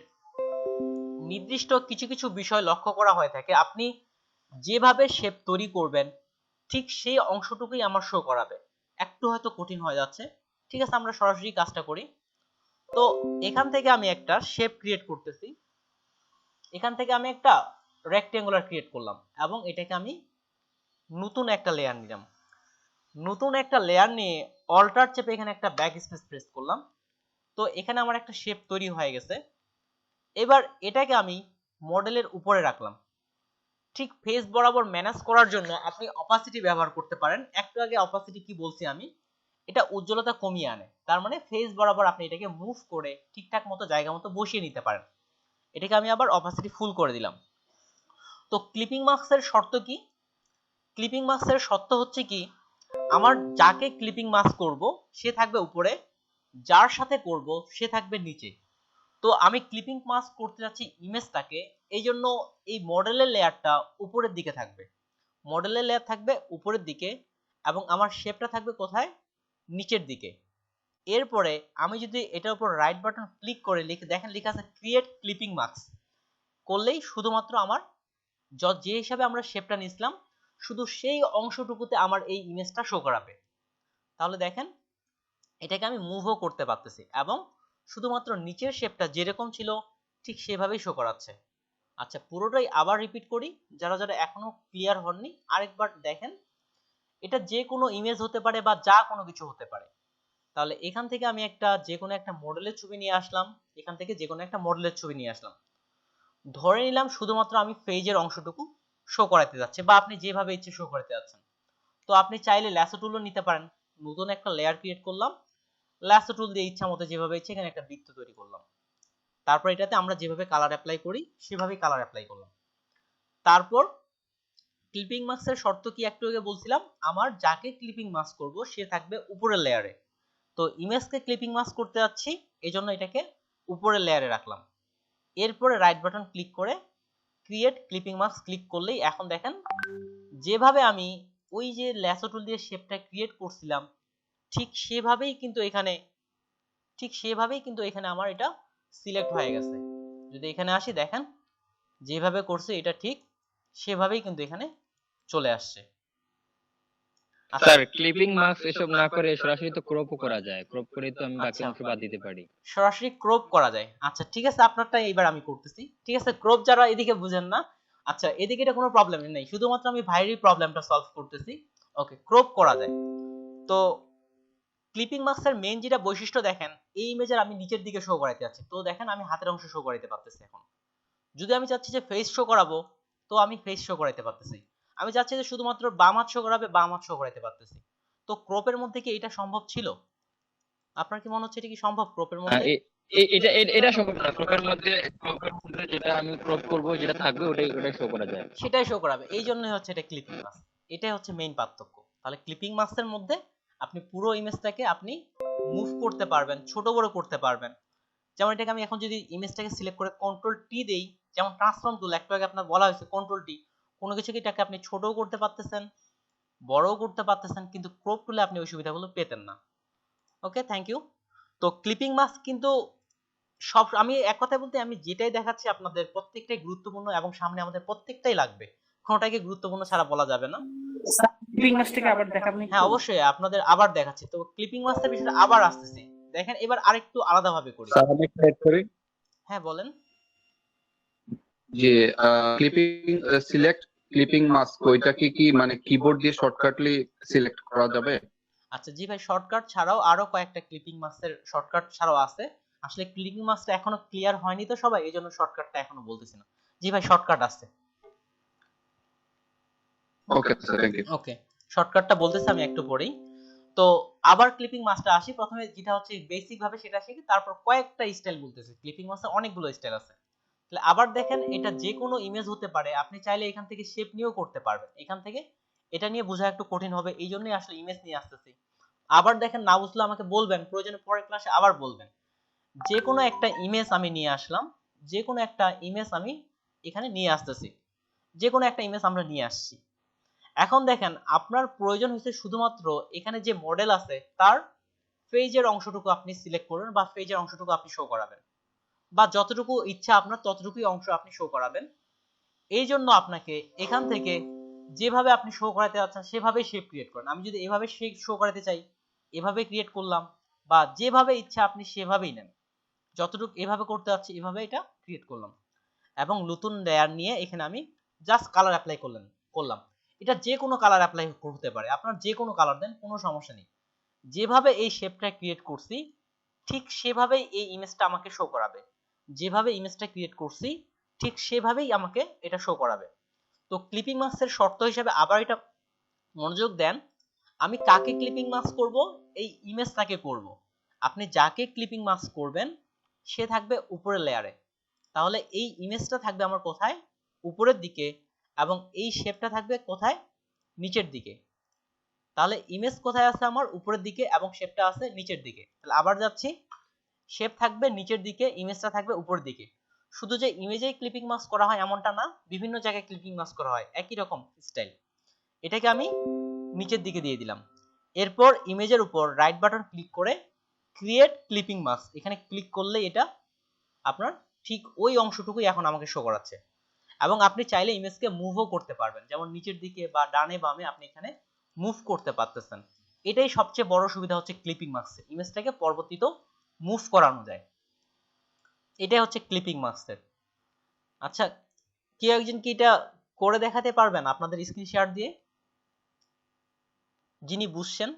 নির্দিষ্ট কিছু কিছু বিষয় লক্ষ্য করা হয়ে থাকে। আপনি যেভাবে শেপ তৈরি করবেন ঠিক সেই অংশটুকুই আমার শো করাবে। একটু হয়তো কঠিন হয়ে যাচ্ছে, ঠিক আছে আমরা সরাসরি কাজটা করি। তো এখান থেকে আমি একটা শেপ ক্রিয়েট করতেছি, এখান থেকে আমি একটা রেক্টেঙ্গুলার ক্রিয়েট করলাম এবং এটাকে আমি নতুন একটা লেয়ার নিলাম। নতুন একটা লেয়ার নিয়ে অল্টার চেপে এখানে একটা ব্যাক স্পেস প্রেস করলাম। তো এখানে আমার একটা শেপ তৈরি হয়ে গেছে। এবার এটাকে আমি মডেলের উপরে রাখলাম। ঠিক ফেস বরাবর ম্যানেজ করার জন্য আপনি অপাসিটি ব্যবহার করতে পারেন। একটু আগে অপাসিটি কি বলছি আমি, এটা উজ্জ্বলতা কমিয়ে আনে, তার মানে ফেস বরাবর আপনি এটাকে মুভ করে ঠিকঠাক মতো জায়গা মতো বসিয়ে নিতে পারেন। এটাকে আমি আবার অপাসিটি ফুল করে দিলাম। তো ক্লিপিং মাস্কের শর্ত কি? ক্লিপিং মাস্কের শর্ত হচ্ছে কি আমার যাকে ক্লিপিং মাস্ক করব সে থাকবে উপরে, যার সাথে করব সে থাকবে নিচে। তো আমি ক্লিপিং মাস্ক করতে যাচ্ছি ইমেজটাকে, এই জন্য এই মডেলের লেয়ারটা উপরের দিকে থাকবে, মডেলের লেয়ার থাকবে উপরের দিকে এবং আমার শেপটা থাকবে কোথায়, নিচের দিকে। এরপরে আমি যদি এটার উপর রাইট বাটন ক্লিক করে দেখেন লেখা আছে ক্রিয়েট ক্লিপিং মাস্ক করলেই শুধুমাত্র আমার যে হিসাবে আমরা শেপটা নিয়েছিলাম শুধু সেই অংশটুকুতে আমার এই ইমেজটা শো করাবে। তাহলে দেখেন এটাকে আমি মুভও করতে পারতেছি এবং শুধুমাত্র নিচের শেপটা যেরকম ছিল ঠিক সেভাবেই শো করাচ্ছে। আচ্ছা পুরোটাই আবার রিপিট করি, যারা যারা এখনো ক্লিয়ার হননি আরেকবার দেখেন। এটা যে কোনো ইমেজ হতে পারে বা যা কোনো কিছু হতে পারে। তাহলে এখান থেকে আমি একটা যে কোনো একটা মডেলের ছবি নিয়ে আসলাম, এখান থেকে যে কোনো একটা মডেলের ছবি নিয়ে আসলাম, ধরে নিলাম শুধুমাত্র আমি পেজের অংশটুকু শো করাতে যাচ্ছি বা আপনি যেভাবে ইচ্ছে শো করাতে যাচ্ছেন। তো আপনি চাইলে ল্যাসো টুলও নিতে পারেন। নতুন একটা লেয়ার ক্রিয়েট করলাম, ল্যাসো টুল দিয়ে ইচ্ছা মতো যেভাবে ইচ্ছে এখানে একটা বৃত্ত তৈরি করলাম। তারপর এটাতে আমরা যেভাবে কালার অ্যাপ্লাই করি সেভাবেই কালার অ্যাপ্লাই করলাম। তারপর ক্লিপিং মাস্কের শর্ত কি একটু আগে বলছিলাম, আমার যাকে ক্লিপিং মাস্ক করব সে থাকবে উপরের লেয়ারে। তো ইমেজকে ক্লিপিং মাস্ক করতে যাচ্ছি এজন্য এটাকে উপরের লেয়ারে রাখলাম। এরপরে রাইট বাটন ক্লিক করে ক্রিয়েট ক্লিপিং মাস্ক ক্লিক করলেই এখন দেখেন যেভাবে আমি ওই যে ল্যাসো টুল দিয়ে শেপটা ক্রিয়েট করছিলাম ঠিক সেভাবেই কিন্তু এখানে আমার এটা সিলেক্ট হয়ে গেছে। যদি এখানে আসি দেখেন যেভাবে করছে এটা ঠিক সেভাবেই কিন্তু এখানে চলে আসছে। স্যার ক্লিপিং মার্কস এসব না করে সরাসরি তো ক্রপও করা যায়, ক্রপ করে তো আমি বাকি অংশ বাদ দিতে পারি। সরাসরি ক্রপ করা যায়। আচ্ছা ঠিক আছে আপনারটা এইবার আমি করতেছি। ঠিক আছে ক্রপ যারা এদিকে বুঝেন না, আচ্ছা এদিকে এটা কোনো প্রবলেম নেই, শুধুমাত্র আমি ভাইয়েরই প্রবলেমটা সলভ করতেছি। ওকে ক্রপ করা যায়। তো ক্লিপিং মাস্কের মেইন যেটা বৈশিষ্ট্য দেখেন এই ইমেজের আমি নিচের দিকে শো করাইতে যাচ্ছি, তো দেখেন আমি হাতের অংশ শো করাইতে পারতেছি। এখন যদি আমি চাচ্ছি যে ফেস শো করাবো তো আমি ফেস শো করাইতে পারতেছি, আমি চাচ্ছি যে শুধুমাত্র বাম হাত শো করাবে বাম হাত শো করাইতে পারতেছি। তো ক্রপের মধ্যে কি এটা সম্ভব ছিল? আপনার কি মনে হচ্ছে এটা কি সম্ভব ক্রপের মধ্যে? এটা সম্ভব না, ক্রপের মধ্যে যেটা আমি ক্রপ করব যেটা থাকবে ওটাই শো করা যায়, সেটাই শো করাবে, এই জন্যই হচ্ছে এটা ক্লিপিং মাস্ক। এটাই হচ্ছে মেইন পার্থক্য। তাহলে ক্লিপিং মাস্কের মধ্যে আপনি পুরো ইমেজটাকে আপনি মুভ করতে পারবেন, ছোট বড় করতে পারবেন। যেমন এটাকে আমি এখন যদি ইমেজটাকে সিলেক্ট করে কন্ট্রোল টি দেই, যেমন ট্রান্সফর্ম টুল একটু আগে আপনার বলা হয়েছে কন্ট্রোল টি, কোনো কিছুকে এটাকে আপনি ছোটও করতে পারতেছেন বড়ও করতে পারতেছেন, কিন্তু ক্রপ টুলে আপনি ওই সুবিধাগুলো পেতেন না। Okay thank you. তো ক্লিপিং মাস্ক কিন্তু সব আমি এক কথায় বলতে আমি যেটাই দেখাচ্ছি আপনাদের প্রত্যেকটাই গুরুত্বপূর্ণ এবং সামনে আমাদের প্রত্যেকটাই লাগবে, কোনোটাকে গুরুত্বপূর্ণ ছাড়া বলা যাবে না। ক্লিপিং মাস্কটাকে আবার দেখাবেন? হ্যাঁ অবশ্যই আপনাদের আবার দেখাচ্ছি। তো ক্লিপিং মাস্কের বিষয়টা আবার আসতেছি। দেখেন এবার আরেকটু আলাদা ভাবে করি। স্যার আমি একটা add করি হ্যাঁ বলেন। যে ক্লিপিং সিলেক্ট ক্লিপিং মাস্ক ওইটা কি মানে কিবোর্ড দিয়ে শর্টকাটলি সিলেক্ট করা যাবে? আচ্ছা জি ভাই, শর্টকাট ছাড়াও আরো কয়েকটা ক্লিপিং মাস্কের শর্টকাট ছাড়াও আছে। আসলে ক্লিপিং মাস্কটা এখনো ক্লিয়ার হয়নি তো সবাই, এই জন্য শর্টকাটটা এখনো বলতেছি না। জি ভাই শর্টকাট আছে। Okay sir, thank you. Okay, শর্টকাটটা বলতেছি আমি একটু পরেই। তো আবার ক্লিপিং মাস্কটা আসি, প্রথমে যেটা হচ্ছে বেসিক ভাবে সেটা শিখি, তারপর কয়েকটা স্টাইল বলতেছি। ক্লিপিং মাস্কে অনেকগুলো স্টাইল আছে। তাহলে আবার দেখেন, এটা যে কোনো ইমেজ হতে পারে, আপনি চাইলে এখান থেকে শেপ নিয়েও করতে পারবেন। এখান থেকে এটা নিয়ে বোঝা একটু কঠিন হবে, এই জন্যই আসলে ইমেজ নিয়ে আসতেছি। আবার দেখেন, না বুঝলে আমাকে বলবেন, প্রয়োজনে পরের ক্লাসে আবার বলবেন। যে কোনো একটা ইমেজ আমি নিয়ে আসলাম, যে কোনো একটা ইমেজ আমি এখানে নিয়ে আসতেছি, যে কোনো একটা ইমেজ আমরা নিয়ে আসছি। এখন দেখেন, আপনার প্রয়োজন হচ্ছে শুধুমাত্র এখানে যে মডেল আছে তার পেজের অংশটুকু আপনি সিলেক্ট করবেন, বা পেজের অংশটুকু আপনি শো করাবেন, বা যতটুকু ইচ্ছা আপনার ততটুকুই অংশ আপনি শো করাবেন। এই জন্য আপনাকে এখান থেকে যেভাবে আপনি শো করাতে যাচ্ছেন সেভাবেই শেপ ক্রিয়েট করেন। আমি যদি এভাবে শেপ শো করাতে চাই, এভাবে ক্রিয়েট করলাম, বা যেভাবে ইচ্ছা আপনি সেভাবেই নেন। যতটুকু এভাবে করতে যাচ্ছি এভাবে এটা ক্রিয়েট করলাম, এবং নতুন লেয়ার নিয়ে এখানে আমি জাস্ট কালার অ্যাপ্লাই করলাম। এটা যে কোনো কালার অ্যাপ্লাই করতে পারে, আপনার যে কোনো কালার দেন, কোনো সমস্যা নেই। যেভাবে এই শেপটা ক্রিয়েট করছি ঠিক সেভাবেই এই ইমেজটা আমাকে শো করাবে। যেভাবে ইমেজটা ক্রিয়েট করছি ঠিক সেভাবেই আমাকে এটা শো করাবে। তো ক্লিপিং মাস্কের শর্ত হিসেবে আবার এটা মনোযোগ দেন, আমি কাকে ক্লিপিং মাস্ক করব? এই ইমেজটাকে করব। আপনি যাকে ক্লিপিং মাস্ক করবেন সে থাকবে উপরের লেয়ারে। তাহলে এই ইমেজটা থাকবে আমার কোথায়? উপরের দিকে, এবং এই শেপটা থাকবে কোথায়? নিচের দিকে। তাহলে ইমেজ কোথায় আছে? আমার উপরের দিকে, এবং শেপটা আছে নিচের দিকে। তাহলে আবার যাচ্ছি, শেপ থাকবে নিচের দিকে, ইমেজটা থাকবে উপরের দিকে। শুধু যে ইমেজেই ক্লিপিং মাস্ক করা হয় এমনটা না, বিভিন্ন জায়গায় ক্লিপিং মাস্ক করা হয় একই রকম স্টাইল। এটাকে আমি নিচের দিকে দিয়ে দিলাম। এরপর ইমেজের উপর রাইট বাটন ক্লিক করে ক্রিয়েট ক্লিপিং মাস্ক, এখানে ক্লিক করলে এটা আপনার ঠিক ওই অংশটুকুই এখন আমাকে শো করাচ্ছে। এবং আপনি চাইলে ইমেজকে মুভও করতে পারবেন, যেমন নিচের দিকে বা ডানে বামে আপনি এখানে মুভ করতে পারতেছেন। এটাই সবচেয়ে বড় সুবিধা হচ্ছে ক্লিপিং মাস্কের, ইমেজটাকে পরবর্তীতেও মুভ করানো যায়। এটাই হচ্ছে ক্লিপিং মাস্কের। আচ্ছা, কেউ একজন কি এটা করে দেখাতে পারবেন আপনাদের স্ক্রিন শেয়ার দিয়ে, যিনি বুঝছেন?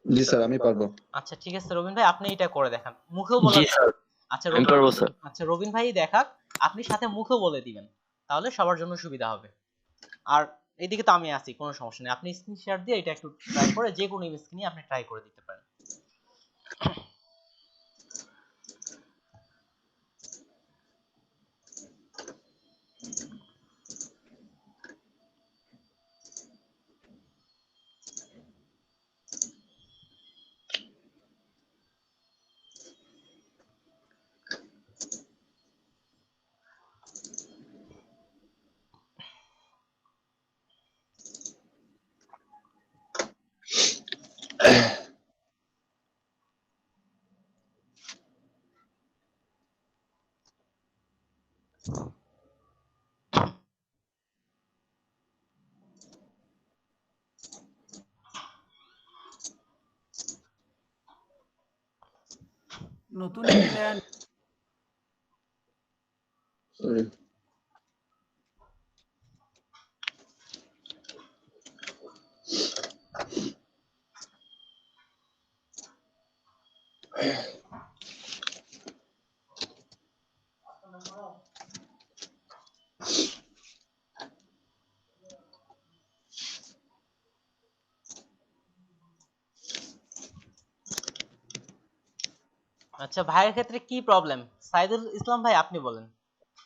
জি স্যার, আমি পারবো। আচ্ছা ঠিক আছে, রবিন ভাই আপনি এটা করে দেখান, মুখেও বলা। জি স্যার, আচ্ছা আমি পারবো স্যার। আচ্ছা রবিন ভাই দেখাক, আপনি সাথে মুখেও বলে দিবেন, তাহলে সবার জন্য সুবিধা হবে। আর এইদিকে তো আমি আছি, কোনো সমস্যা নেই। আপনি স্ক্রিন শেয়ার দিয়ে এটা একটু ট্রাই করে, যে কোনো ইমেজ নিয়ে আপনি ট্রাই করে দিতে পারেন। নতুন একটা লেয়ার সরি। আচ্ছা ভাইয়ের ক্ষেত্রে কি প্রবলেম? সাইদুল ইসলাম ভাই আপনি বলেন,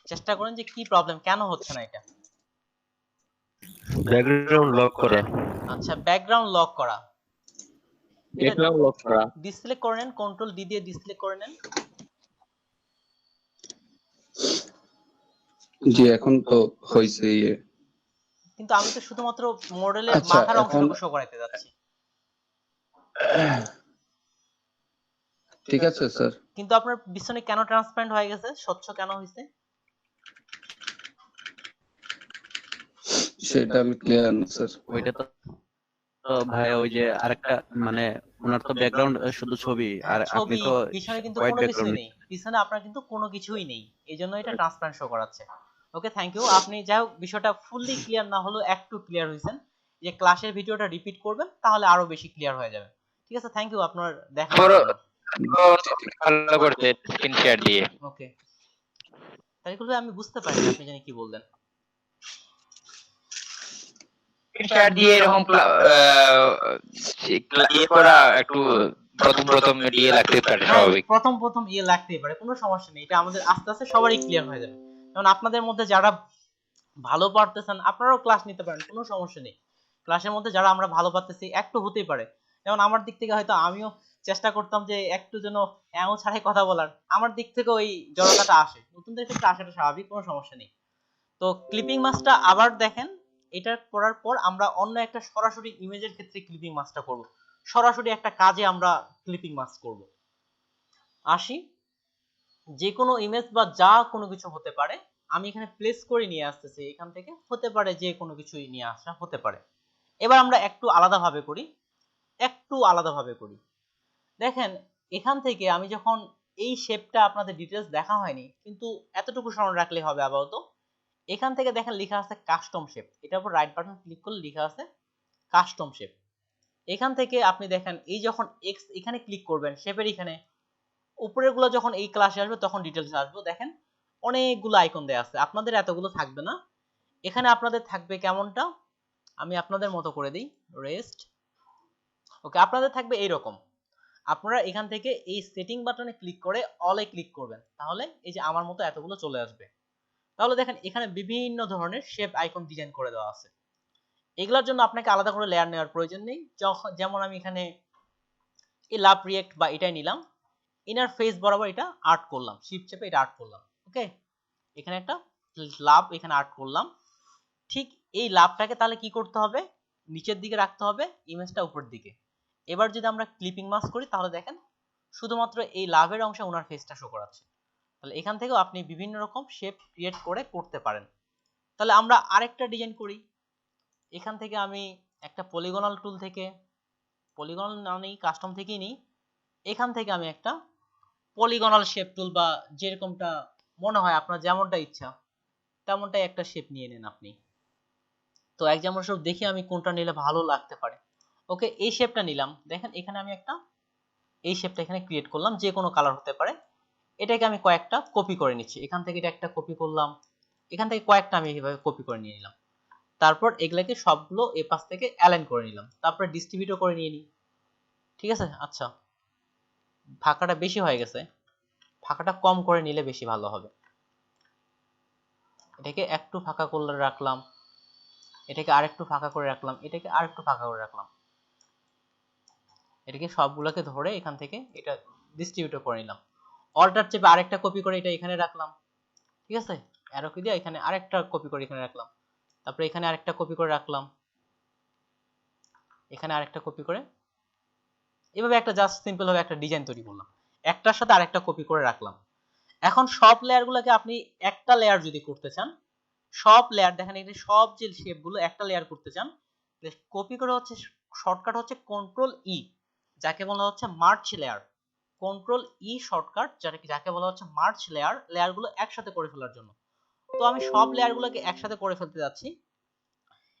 চেষ্টা করেন যে কি প্রবলেম, কেন হচ্ছে না এটা? ব্যাকগ্রাউন্ড লক করা। আচ্ছা ব্যাকগ্রাউন্ড লক করা, ব্যাকগ্রাউন্ড লক করা। ডিসপ্লে করে নেন, কন্ট্রোল ডি দিয়ে ডিসপ্লে করে নেন। জি এখন তো হইছে ইয়ে। কিন্তু আমি তো শুধুমাত্র মডেলের আচ্ছা, মাথার এখন অংশটুকু শো করাতে যাচ্ছি। ঠিক আছে স্যার। কিন্তু আপনার পিছনে কেন ট্রান্সপারেন্ট হয়ে গেছে, স্বচ্ছ কেন হয়েছে? সেটা আমি ক্লিয়ার না স্যার। ওইটা তো তো ভাই ওই যে আরেকটা মানে ওনার তো ব্যাকগ্রাউন্ড শুধু ছবি, আর আপনি ছবি, তো পিছনে কিন্তু হোয়াইট কোনো কিছুই ব্যাকগ্রাউন্ড। নেই, পিছনে আপনার কিন্তু কোনো কিছুই নেই, এই জন্য এটা ট্রান্সপারেন্ট শো করাচ্ছে। ওকে, থ্যাংক ইউ। আপনি যাই হোক বিষয়টা ফুললি ক্লিয়ার না হলেও একটু ক্লিয়ার হয়েছেন, যে ক্লাসের ভিডিওটা রিপিট করবেন তাহলে আরো বেশি ক্লিয়ার হয়ে যাবে। ঠিক আছে, থ্যাংক ইউ আপনার দেখার বড় জন্য। ভালো করতে স্ক্রিন শেয়ার দিয়ে। ওকে, তারিকুল ভাই আমি বুঝতে পারিনি আপনি জানি কি বললেন। স্ক্রিন শেয়ার দিয়ে এরকম ইয়ে করা একটু প্রথম দিয়ে লাগতে পারে, স্বাভাবিক। প্রথম প্রথম ইয়ে লাগতেই পারে, কোনো সমস্যা নেই, এটা আমাদের আস্তে আস্তে সবারই ক্লিয়ার হয়ে যাবে। যেমন আপনাদের মধ্যে যারা ভালো পারতেছেন আপনারাও ক্লাস নিতে পারেন, কোনো সমস্যা নেই। ক্লাসের মধ্যে যারা আমরা ভালো পারতেছি একটু হতেই পারে, যেমন আমার দিক থেকে হয়তো আমিও চেষ্টা করতাম যে একটু যেন এও ছাড়াই কথা বলার, আমার দিক থেকে ওই জড়তাটা আসে, নতুনদের ক্ষেত্রে আসাটা স্বাভাবিক, কোনো সমস্যা নেই। তো ক্লিপিং মাস্কটা আবার দেখেন, এটা করার পর আমরা অন্য একটা সরাসরি ইমেজের ক্ষেত্রে ক্লিপিং মাস্কটা করব, সরাসরি একটা কাজে আমরা ক্লিপিং মাস্ক করব। আসি, যে কোনো ইমেজ বা যা কোনো কিছু হতে পারে, আমি এখানে প্লেস করে নিয়ে আসতেছি, এখান থেকে হতে পারে যে কোনো কিছুই নিয়ে আসা হতে পারে। এবার আমরা একটু আলাদাভাবে করি, একটু আলাদাভাবে করি। দেখেন এখান থেকে আমি যখন এই শেপটা আপনাদের ডিটেলস দেখা হয়নি, কিন্তু এতটুকু স্মরণ রাখলে হবে আপাতত। এখান থেকে দেখেন লেখা আছে কাস্টম শেপ, এটার উপর রাইট বাটন ক্লিক করলে লেখা আছে কাস্টম শেপ। এখান থেকে আপনি দেখেন এই যখন এক্স এখানে ক্লিক করবেন শেপের এখানে, উপরের গুলো যখন এই ক্লাসে আসবে তখন ডিটেলস আসবে, দেখেন অনেকগুলো আইকন দেয়া আছে, আপনাদের এতগুলো থাকবে না, এখানে আপনাদের থাকবে কেমনটা, আমি আপনাদের মতো করে দিই রেস্ট। ওকে, আপনাদের থাকবে এইরকম। আপনারা এখান থেকে এই সেটিং বাটনে ক্লিক করে অলে ক্লিক করবেন, তাহলে এই যে আমার মতো এতগুলো চলে আসবে। তাহলে দেখেন এখানে বিভিন্ন ধরনের শেপ আইকন ডিজাইন করে দেওয়া আছে, এগুলোর জন্য আপনাকে আলাদা করে লেয়ার নেওয়ার প্রয়োজন নেই। যেমন আমি এখানে এই লাভ রিয়েক্ট বা এটাই নিলাম, ইনার ফেস বরাবর এটা আর্ট করলাম, শিফট চেপে এটা আর্ট করলাম। ওকে, এখানে একটা লাভ এখানে আর্ট করলাম। ঠিক এই লাভটাকে তাহলে কি করতে হবে, নিচের দিকে রাখতে হবে, ইমেজটা উপরের দিকে। এবার যদি আমরা ক্লিপিং মাস্ক করি তাহলে দেখেন শুধুমাত্র এই লাভের অংশে ওনার ফেসটা শো করাচ্ছে। তাহলে এখান থেকেও আপনি বিভিন্ন রকম শেপ ক্রিয়েট করে করতে পারেন। তাহলে আমরা আরেকটা ডিজাইন করি, এখান থেকে আমি একটা পলিগনাল টুল থেকে, পলিগনাল না নেই কাস্টম থেকেই নিই, এখান থেকে আমি একটা পলিগনাল শেপ টুল বা যেরকমটা মনে হয় আপনার যেমনটা ইচ্ছা তেমনটাই একটা শেপ নিয়ে নেন আপনি। তো এক্সাম্পল স্বরূপ দেখি আমি কোনটা নিলে ভালো লাগতে পারে। ওকে, এই শেপটা নিলাম, দেখেন এখানে আমি একটা এই শেপটা এখানে ক্রিয়েট করলাম, যে কোনো কালার হতে পারে। এটাকে আমি কয়েকটা কপি করে নিচ্ছি, এখান থেকে এটা একটা কপি করলাম, এখান থেকে কয়েকটা আমি এইভাবে কপি করে নিয়ে নিলাম। তারপর এগুলাকে সবগুলো এই পাশ থেকে অ্যালাইন করে নিলাম, তারপরে ডিস্ট্রিবিউটও করে নিয়ে নিই। ঠিক আছে, আচ্ছা ফাঁকাটা বেশি হয়ে গেছে, ফাঁকাটা কম করে নিলে বেশি ভালো হবে। এটাকে একটু ফাঁকা করে রাখলাম, এটাকে আরেকটু ফাঁকা করে রাখলাম, এটাকে আরেকটু ফাঁকা করে রাখলাম, এটাকে সবগুলোকে ধরে এখান থেকে এটা ডিস্ট্রিবিউট করে নিলাম। অল্টার চেপে আরেকটা কপি করে এটা এখানে রাখলাম। ঠিক আছে, অ্যারো কি দিয়ে এখানে আরেকটা কপি করে এখানে রাখলাম, তারপরে এখানে আরেকটা কপি করে রাখলাম, এখানে আরেকটা কপি করে, এভাবে একটা জাস্ট সিম্পল ভাবে একটা ডিজাইন তৈরি করলাম, একটার সাথে আরেকটা কপি করে রাখলাম। এখন সব লেয়ারগুলোকে আপনি একটা লেয়ার যদি করতে চান, সব লেয়ার দেখেন এই সব যে শেপগুলো একটা লেয়ার করতে চান, কপি করে হচ্ছে শর্টকাট হচ্ছে কন্ট্রোল ই, যাকে বলা হচ্ছে মার্চ লেয়ার। কন্ট্রোল ই শর্টকাট যাকে বলা হচ্ছে মার্চ লেয়ার, লেয়ারগুলো একসাথে করে ফেলার জন্য। তো আমি সব লেয়ারগুলোকে একসাথে করে ফেলতে যাচ্ছি,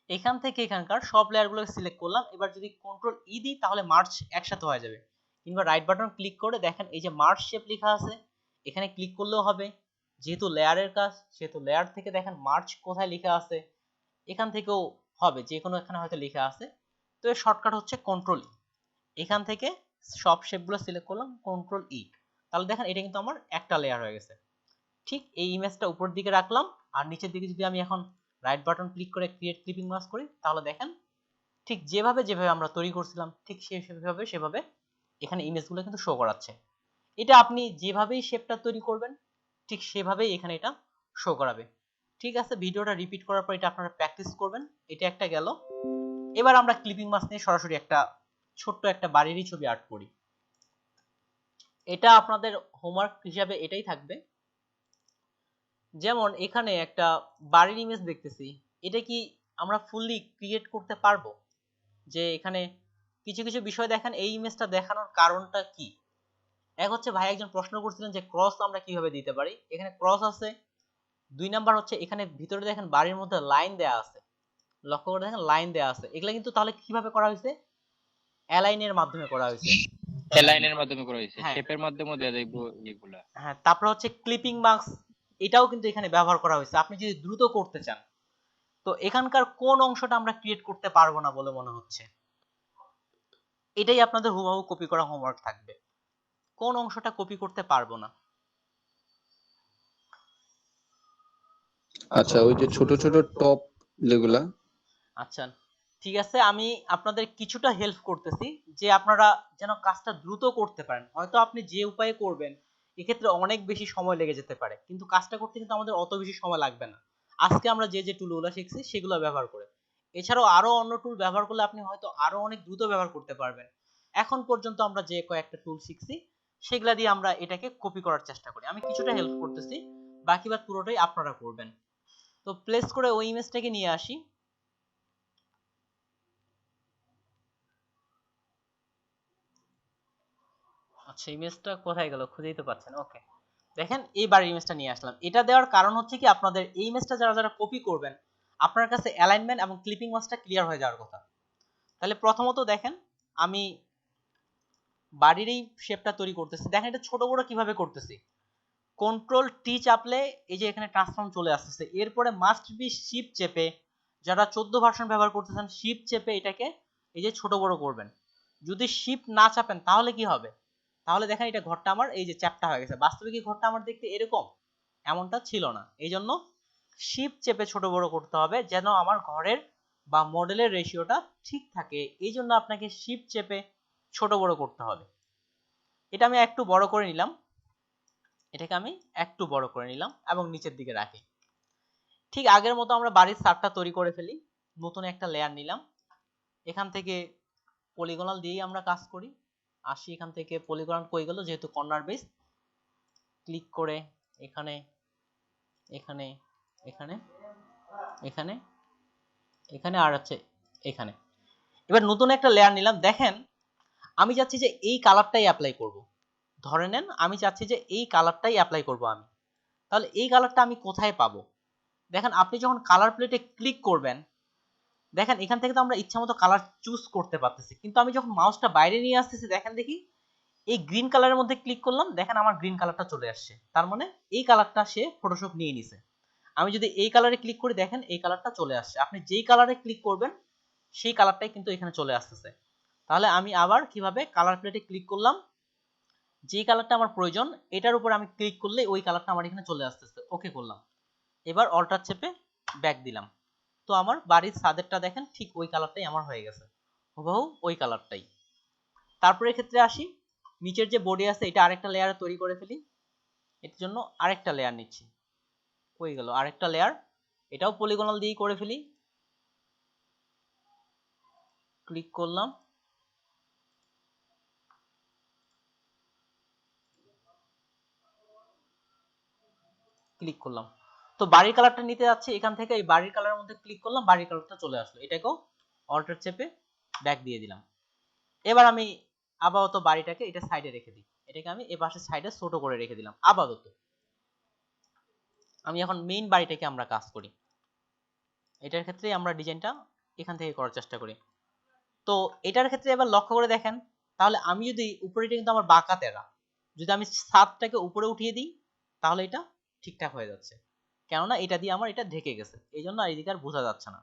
এখান থেকে এখানকার সব লেয়ারগুলোকে সিলেক্ট করলাম। এবার যদি কন্ট্রোল ই দিই তাহলে মার্চ একসাথে হয়ে যাবে, কিংবা রাইট বাটন ক্লিক করে দেখেন এই যে মার্চ শেপ লেখা আছে, এখানে ক্লিক করলেও হবে। যেহেতু লেয়ারের কাজ সেহেতু লেয়ার থেকে দেখেন মার্চ কোথায় লেখা আছে, এখান থেকেও হবে, যে কোনো এখানে হয়তো লেখা আছে। তো এর শর্টকাট হচ্ছে কন্ট্রোল ই, এখান থেকে সব শেপগুলো সিলেক্ট করলাম কন্ট্রোল ই, তাহলে দেখেন এটা কিন্তু আমার একটা লেয়ার হয়ে গেছে। ঠিক এই ইমেজটা উপরের দিকে রাখলাম, আর নিচের দিকে যদি আমি এখন রাইট বাটন ক্লিক করে ক্রিয়েট ক্লিপিং মাস্ক করি তাহলে দেখেন ঠিক যেভাবে আমরা তৈরি করছিলাম ঠিক সেভাবে এখানে ইমেজগুলো কিন্তু শো করাচ্ছে। এটা আপনি যেভাবেই শেপটা তৈরি করবেন ঠিক সেভাবেই এখানে এটা শো করাবে। ঠিক আছে, ভিডিওটা রিপিট করার পর এটা আপনারা প্র্যাকটিস করবেন। এটা একটা গেল। এবার আমরা ক্লিপিং মাস্ক নিয়ে সরাসরি একটা ছোট্ট একটা বাড়িরই ছবি আর্ট করি। এটা আপনাদের হোমওয়ার্ক হিসাবে এটাই থাকবে। যেমন এখানে একটা বাড়ির ইমেজ দেখতেছি, এটা কি আমরা ফুললি ক্রিয়েট করতে পারবো? যে এখানে কিছু কিছু বিষয় দেখেন এই ইমেজটা দেখানোর কারণটা কি। এক হচ্ছে ভাই একজন প্রশ্ন করছিলেন যে ক্রস আমরা কিভাবে দিতে পারি, এখানে ক্রস আছে। 2 নাম্বার হচ্ছে এখানে ভিতরে দেখেন বাড়ির মধ্যে লাইন দেয়া আছে, লক্ষ্য করে দেখেন লাইন দেয়া আছে, এগুলা কিন্তু তাহলে কিভাবে করা হয়েছে, অ্যালাইনের মাধ্যমে করা হয়েছে। লাইনের মাধ্যমে করা হয়েছে, হ্যাঁ শেপের মাধ্যমে দেয়া যাইবো এগুলা। হ্যাঁ, তারপর হচ্ছে ক্লিপিং মার্কস, এটাও কিন্তু এখানে ব্যবহার করা হয়েছে আপনি যদি দ্রুত করতে চান। তো এখানকার কোন অংশটা আমরা ক্রিয়েট করতে পারবো না বলে মনে হচ্ছে? এটাই আপনাদের হুবহু কপি করা হোমওয়ার্ক থাকবে, কোন অংশটা কপি করতে পারবো না। আচ্ছা, ওই যে ছোট ছোট টপ যেগুলা। আচ্ছা ঠিক আছে, আমি আপনাদের কিছুটা হেল্প করতেছি যে আপনারা যেন কাজটা দ্রুত করতে পারেন। হয়তো আপনি যে উপায়ে করবেন এক্ষেত্রে অনেক বেশি সময় লেগে যেতে পারে, কিন্তু কাজটা করতে কিন্তু আমাদের অত বেশি সময় লাগবে না আজকে আমরা যে যে টুলগুলো শিখছি সেগুলো ব্যবহার করে। এছাড়াও আরো অন্য টুল ব্যবহার করলে আপনি হয়তো আরো অনেক দ্রুত ব্যবহার করতে পারবেন। এখন পর্যন্ত আমরা যে কয়েকটা টুল শিখছি সেগুলা দিয়ে আমরা এটাকে কপি করার চেষ্টা করি, আমি কিছুটা হেল্প করতেছি, বাকি বাদ পুরোটাই আপনারা করবেন। তো প্লেস করে ওই ইমেজটাকে নিয়ে আসি। আচ্ছা ইমেজটা কোথায় গেল, খুঁজেই তো পাচ্ছেন। ওকে, দেখেন এইবার ইমেজটা নিয়ে আসলাম। এটা দেওয়ার কারণ হচ্ছে কি আপনাদের এই ইমেজটা যারা যারা কপি করবেন আপনার কাছে অ্যালাইনমেন্ট এবং ক্লিপিং মার্কসটা ক্লিয়ার হয়ে যাওয়ার কথা। তাহলে প্রথমত দেখেন আমি বাড়ির এই শেপটা তৈরি করতেছি, দেখেন এটা ছোট বড় কিভাবে করতেছি। কন্ট্রোল টি চাপলে এই যে এখানে ট্রান্সফর্ম চলে আসতেছে, এরপরে মাস্ট বি শিফট চেপে, যারা 14 ভার্সন ব্যবহার করতেছেন শিফট চেপে এটাকে এই যে ছোট বড় করবেন। যদি শিফট না চাপেন তাহলে কি হবে, তাহলে দেখেন এটা ঘরটা আমার এই যে চ্যাপটা হয়ে গেছে। বাস্তবে কি ঘরটা আমার দেখতে এরকম, এমনটা ছিল না। এই জন্য শিফট চেপে ছোট বড় করতে হবে যেন আমার ঘরের বা মডেলের রেশিওটা ঠিক থাকে। এই জন্য আপনাকে শিফট চেপে ছোট বড় করতে হবে। এটা আমি একটু বড় করে নিলাম, এটাকে আমি একটু বড় করে নিলাম এবং নিচের দিকে রাখি। ঠিক আগের মতো আমরা বাড়ির ছাদটা তৈরি করে ফেলি। নতুন একটা লেয়ার নিলাম, এখান থেকে পলিগনাল দিয়েই আমরা কাজ করি। আসি এখান থেকে পলিগন কই গেল, যেহেতু কর্নার বেস, ক্লিক করে এখানে এখানে এখানে এখানে এখানে আর হচ্ছে এখানে। এবার নতুন একটা লেয়ার নিলাম। দেখেন আমি চাচ্ছি যে এই কালারটাই অ্যাপ্লাই করব, ধরে নেন আমি চাচ্ছি যে এই কালারটাই অ্যাপ্লাই করব আমি। তাহলে এই কালারটা আমি কোথায় পাবো? দেখেন আপনি যখন কালার প্লেটে ক্লিক করবেন দেখেন এখান থেকে তো আমরা ইচ্ছা মতো কালার চুজ করতে পারতেছি, কিন্তু আমি যখন মাউসটা বাইরে নিয়ে আসতেছি দেখেন দেখি এই গ্রিন কালারের মধ্যে ক্লিক করলাম, দেখেন আমার গ্রিন কালারটা চলে আসছে, তার মানে এই কালারটা সে ফটোশপ নিয়ে নিছে। আমি যদি এই কালারে ক্লিক করি দেখেন এই কালারটা চলে আসছে। আপনি যেই কালারে ক্লিক করবেন সেই কালারটাই কিন্তু এখানে চলে আসতেছে। তাহলে আমি আবার কিভাবে কালার প্লেটে ক্লিক করলাম, যেই কালারটা আমার প্রয়োজন এটার উপর আমি ক্লিক করলে ওই কালারটা আমার এখানে চলে আসতেছে। ওকে করলাম, এবার অল্টার চেপে ব্যাক দিলাম। তো আমার বাড়ির ছাদেরটা দেখেন ঠিক ওই কালারটাই আমার হয়ে গেছে, হুবহু ওই কালারটাই। তারপরে ক্ষেত্রে আসি, নিচের যে বডি আছে এটা আরেকটা লেয়ারে তৈরি করে ফেলি। এর জন্য আরেকটা লেয়ার নিচ্ছি, হয়ে গেল আরেকটা লেয়ার, এটাও পলিগনাল দিয়েই করে ফেলি। ক্লিক করলাম, ক্লিক করলাম। তো বাড়ির কালারটা নিতে যাচ্ছে, এখান থেকে এই বাড়ির কালারের মধ্যে ক্লিক করলাম, বাড়ির কালারটা চলে আসলো। এটাকেও অল্টার চেপে ব্যাক দিয়ে দিলাম। এবার আমি আপাতত বাড়িটাকে এটা সাইডে রেখে দিই, এটাকে আমি এই পাশে সাইডে ছোট করে রেখে দিলাম আপাতত। আমি এখন মেইন বাড়িটাকে আমরা কাজ করি, এটার ক্ষেত্রে আমরা ডিজাইনটা এখান থেকে করার চেষ্টা করি। তো এটার ক্ষেত্রে এবার লক্ষ্য করে দেখেন, তাহলে আমি যদি উপরেটা কিন্তু আমার বাঁকা তেরা, যদি আমি ছাদটাকে উপরে উঠিয়ে দিই তাহলে এটা ঠিকঠাক হয়ে যাচ্ছে, কেননা এটা দিয়ে আমার এটা ঢেকে গেছে, এই জন্য এদিকে আর বোঝা যাচ্ছে না।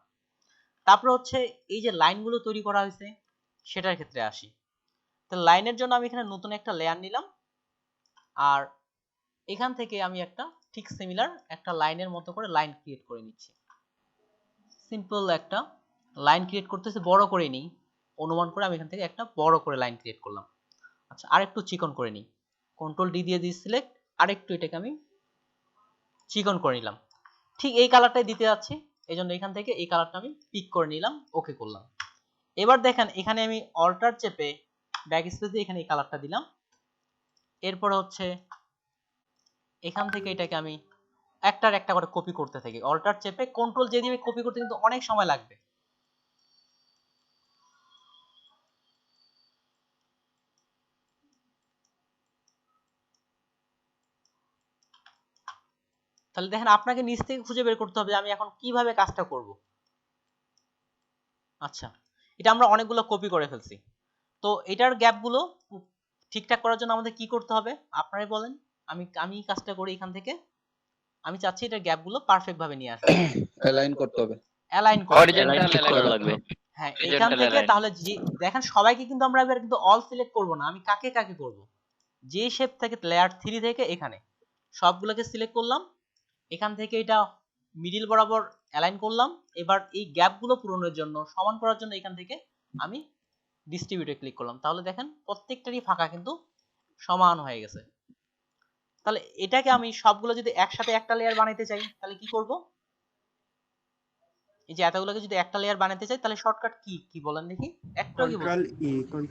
তারপর হচ্ছে এই যে লাইনগুলো তৈরি করা হয়েছে সেটার ক্ষেত্রে আসি। তো লাইনের জন্য আমি এখানে নতুন একটা লেয়ার নিলাম, আর এখান থেকে আমি একটা ঠিক সিমিলার একটা লাইনের মতো করে লাইন ক্রিয়েট করে নিচ্ছি। সিম্পল একটা লাইন ক্রিয়েট করতেছি, বড় করে নিই, অনুমান করে আমি এখান থেকে একটা বড় করে লাইন ক্রিয়েট করলাম। আচ্ছা আরেকটু চিকন করে নিই, কন্ট্রোল ডি দিয়ে দিই সিলেক্ট, আরেকটু এটাকে আমি চিকন করে নিলাম। ঠিক এই কালারটাই দিতে যাচ্ছি, এই জন্য এখান থেকে এই কালারটা আমি পিক করে নিলাম, ওকে করলাম। এবার দেখেন এখানে আমি অল্টার চেপে ব্যাক স্পেস দিয়ে এখানে এই কালারটা দিলাম। এরপরে হচ্ছে এখান থেকে এটাকে আমি একটার একটা করে কপি করতে থাকি, অল্টার চেপে কন্ট্রোল জে দিয়ে কপি করতে কিন্তু অনেক সময় লাগবে। তাহলে দেখেন আপনাকে নিচ থেকে খুঁজে বের করতে হবে যে আমি এখন কিভাবে কাজটা করব। আচ্ছা, এটা আমরা অনেকগুলো কপি করে ফেলছি। তো এটার গ্যাপগুলো ঠিকঠাক করার জন্য আমাদের কি করতে হবে আপনারাই বলেন। আমি কাজটা করি এখান থেকে। আমি চাচ্ছি এটার গ্যাপগুলো পারফেক্ট ভাবে নিয়ে আসতে। অ্যালাইন করতে হবে, অ্যালাইন করতে হবে। হরিজন্টাল ঠিক করা লাগবে। হ্যাঁ, এখান Horizontal থেকে align। তাহলে দেখেন সবাইকে কিন্তু আমরা এবার কিন্তু অল সিলেক্ট করব না। আমি কাকে কাকে করব, যে শেপ থেকে লেয়ার 3 থেকে এখানে সবগুলোকে সিলেক্ট করলাম। এখান থেকে এটা মিডিল বরাবর অ্যালাইন করলাম। এবার এই গ্যাপগুলো পূরণের জন্য, সমান করার জন্য এখান থেকে আমি ডিস্ট্রিবিউটে ক্লিক করলাম। তাহলে দেখেন প্রত্যেকটারই ফাঁকা কিন্তু সমান হয়ে গেছে। তাহলে এটাকে আমি সবগুলো যদি একসাথে একটা লেয়ার বানাইতে চাই তাহলে কি করব? এই যে এতগুলোকে যদি একটা লেয়ার বানাইতে চাই তাহলে শর্টকাট কি বলেন দেখি। একটা কি বলছেন?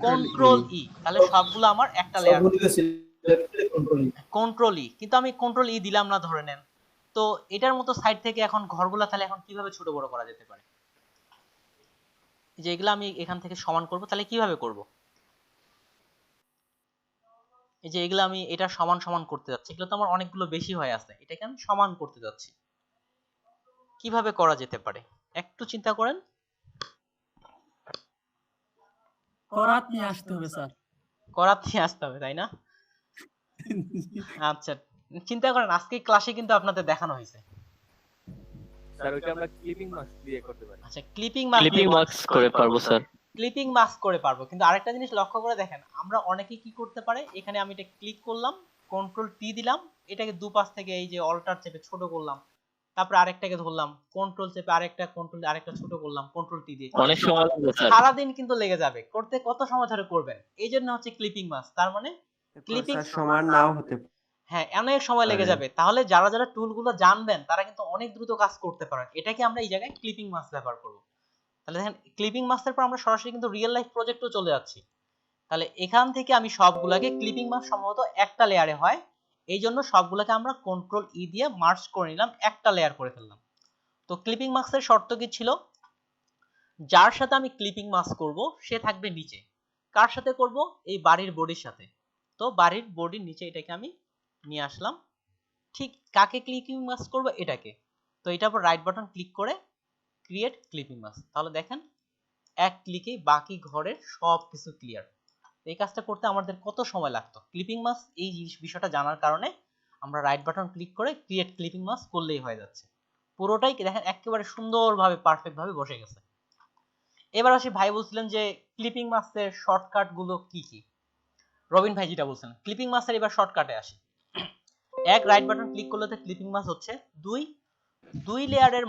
কন্ট্রোল ই। তাহলে সবগুলো আমার একটা লেয়ার। সবগুলোকে সিলেক্ট করে কন্ট্রোল কন্ট্রোল ই, কিন্তু আমি কন্ট্রোল ই দিলাম না ধরে নেন। তো এটার মতো সাইড থেকে এখন ঘরগুলা তাহলে এখন কিভাবে ছোট বড় করা যেতে পারে? যে এগুলো আমি এখান থেকে সমান করব, তাহলে কিভাবে করব? এই যে এগুলো আমি এটা সমান সমান করতে যাচ্ছি, এগুলো তো আমার অনেকগুলো বেশি হয়ে আছে, এটাকে আমি সমান করতে যাচ্ছি। কিভাবে করা যেতে পারে একটু চিন্তা করেন। করাত নিয়ে আসতে হবে স্যার। করাত নিয়ে আসতে হবে, তাই না? আচ্ছা, চিন্তা করেন আজকে ক্লাসে কিন্তু আপনাদের দেখানো হয়েছে। স্যার ওইটা আমরা ক্লিপিং মাস্ক দিয়ে করতে পারি। আচ্ছা, ক্লিপিং মাস্ক করে পারবো স্যার। ক্লিপিং মাস্ক করে পারবো, কিন্তু আরেকটা জিনিস লক্ষ্য করে দেখেন, আমরা অনেকেই কি করতে পারে, এখানে আমি এটা ক্লিক করলাম, কন্ট্রোল টি দিলাম, এটাকে দুপাশ থেকে এই যে অল্টার চেপে ছোট করলাম, তারপরে আরেকটাকে ধরলাম, কন্ট্রোল চেপে আরেকটা কন্ট্রোল আরেকটা ছোট করলাম, কন্ট্রোল টি দিয়ে। অনেক সময় লাগবে স্যার। সারাদিন কিন্তু লেগে যাবে করতে, কত সময় ধরে করবেন? এই জন্য হচ্ছে ক্লিপিং মাস্ক। তার মানে ক্লিপিং সমান নাও হতে পারে। হ্যাঁ, অনেক সময় লেগে যাবে। তাহলে যারা যারা টুলগুলো জানবেন তারা কিন্তু অনেক দ্রুত কাজ করতে পারেন। এটাকে আমরা এই জায়গায় ক্লিপিং মাস্ক ব্যবহার করব। তাহলে দেখেন ক্লিপিং মাস্কের পর আমরা সরাসরি কিন্তু রিয়েল লাইফ প্রজেক্টও চলে যাচ্ছি। তাহলে এখান থেকে আমি সবগুলাকে ক্লিপিং মাস্ক সম্ভবত একটা লেয়ারে হয়, এই জন্য সবগুলোকে আমরা কন্ট্রোল ই দিয়ে মার্জ করে নিলাম, একটা লেয়ার করে ফেললাম। তো ক্লিপিং মাস্কের শর্ত কি ছিল? যার সাথে আমি ক্লিপিং মাস্ক করব সে থাকবে নিচে। কার সাথে করব? এই বাড়ির বডির সাথে। তো বাড়ির বডির নিচে এটাকে আমি নিয়ে আসলাম। ঠিক কাকে ক্লিপিং মাস্ক করব? এটাকে। তো এটার উপর রাইট বাটন ক্লিক করে ক্রিয়েট ক্লিপিং মাস্ক। তাহলে দেখেন এক ক্লিকেই বাকি ঘরের সব কিছু ক্লিয়ার। এই কাজটা করতে আমাদের কত সময় লাগতো? ক্লিপিং মাস্ক এই বিষয়টা জানার কারণে আমরা রাইট বাটন ক্লিক করে ক্রিয়েট ক্লিপিং মাস্ক করলেই হয়ে যাচ্ছে। পুরোটাই দেখেন একেবারে সুন্দরভাবে পারফেক্ট ভাবে বসে গেছে। এবার আসি, ভাই বলছিলেন যে ক্লিপিং মাস্কের শর্টকাট গুলো কি কি? রবিন ভাই যেটা বলছেন ক্লিপিং মাস্কের, এবার শর্টকাটে আসি। এক, রাইট বাটন ক্লিক করলে তো ক্লিপিং মাস্ক হচ্ছে। দুই লেয়ারের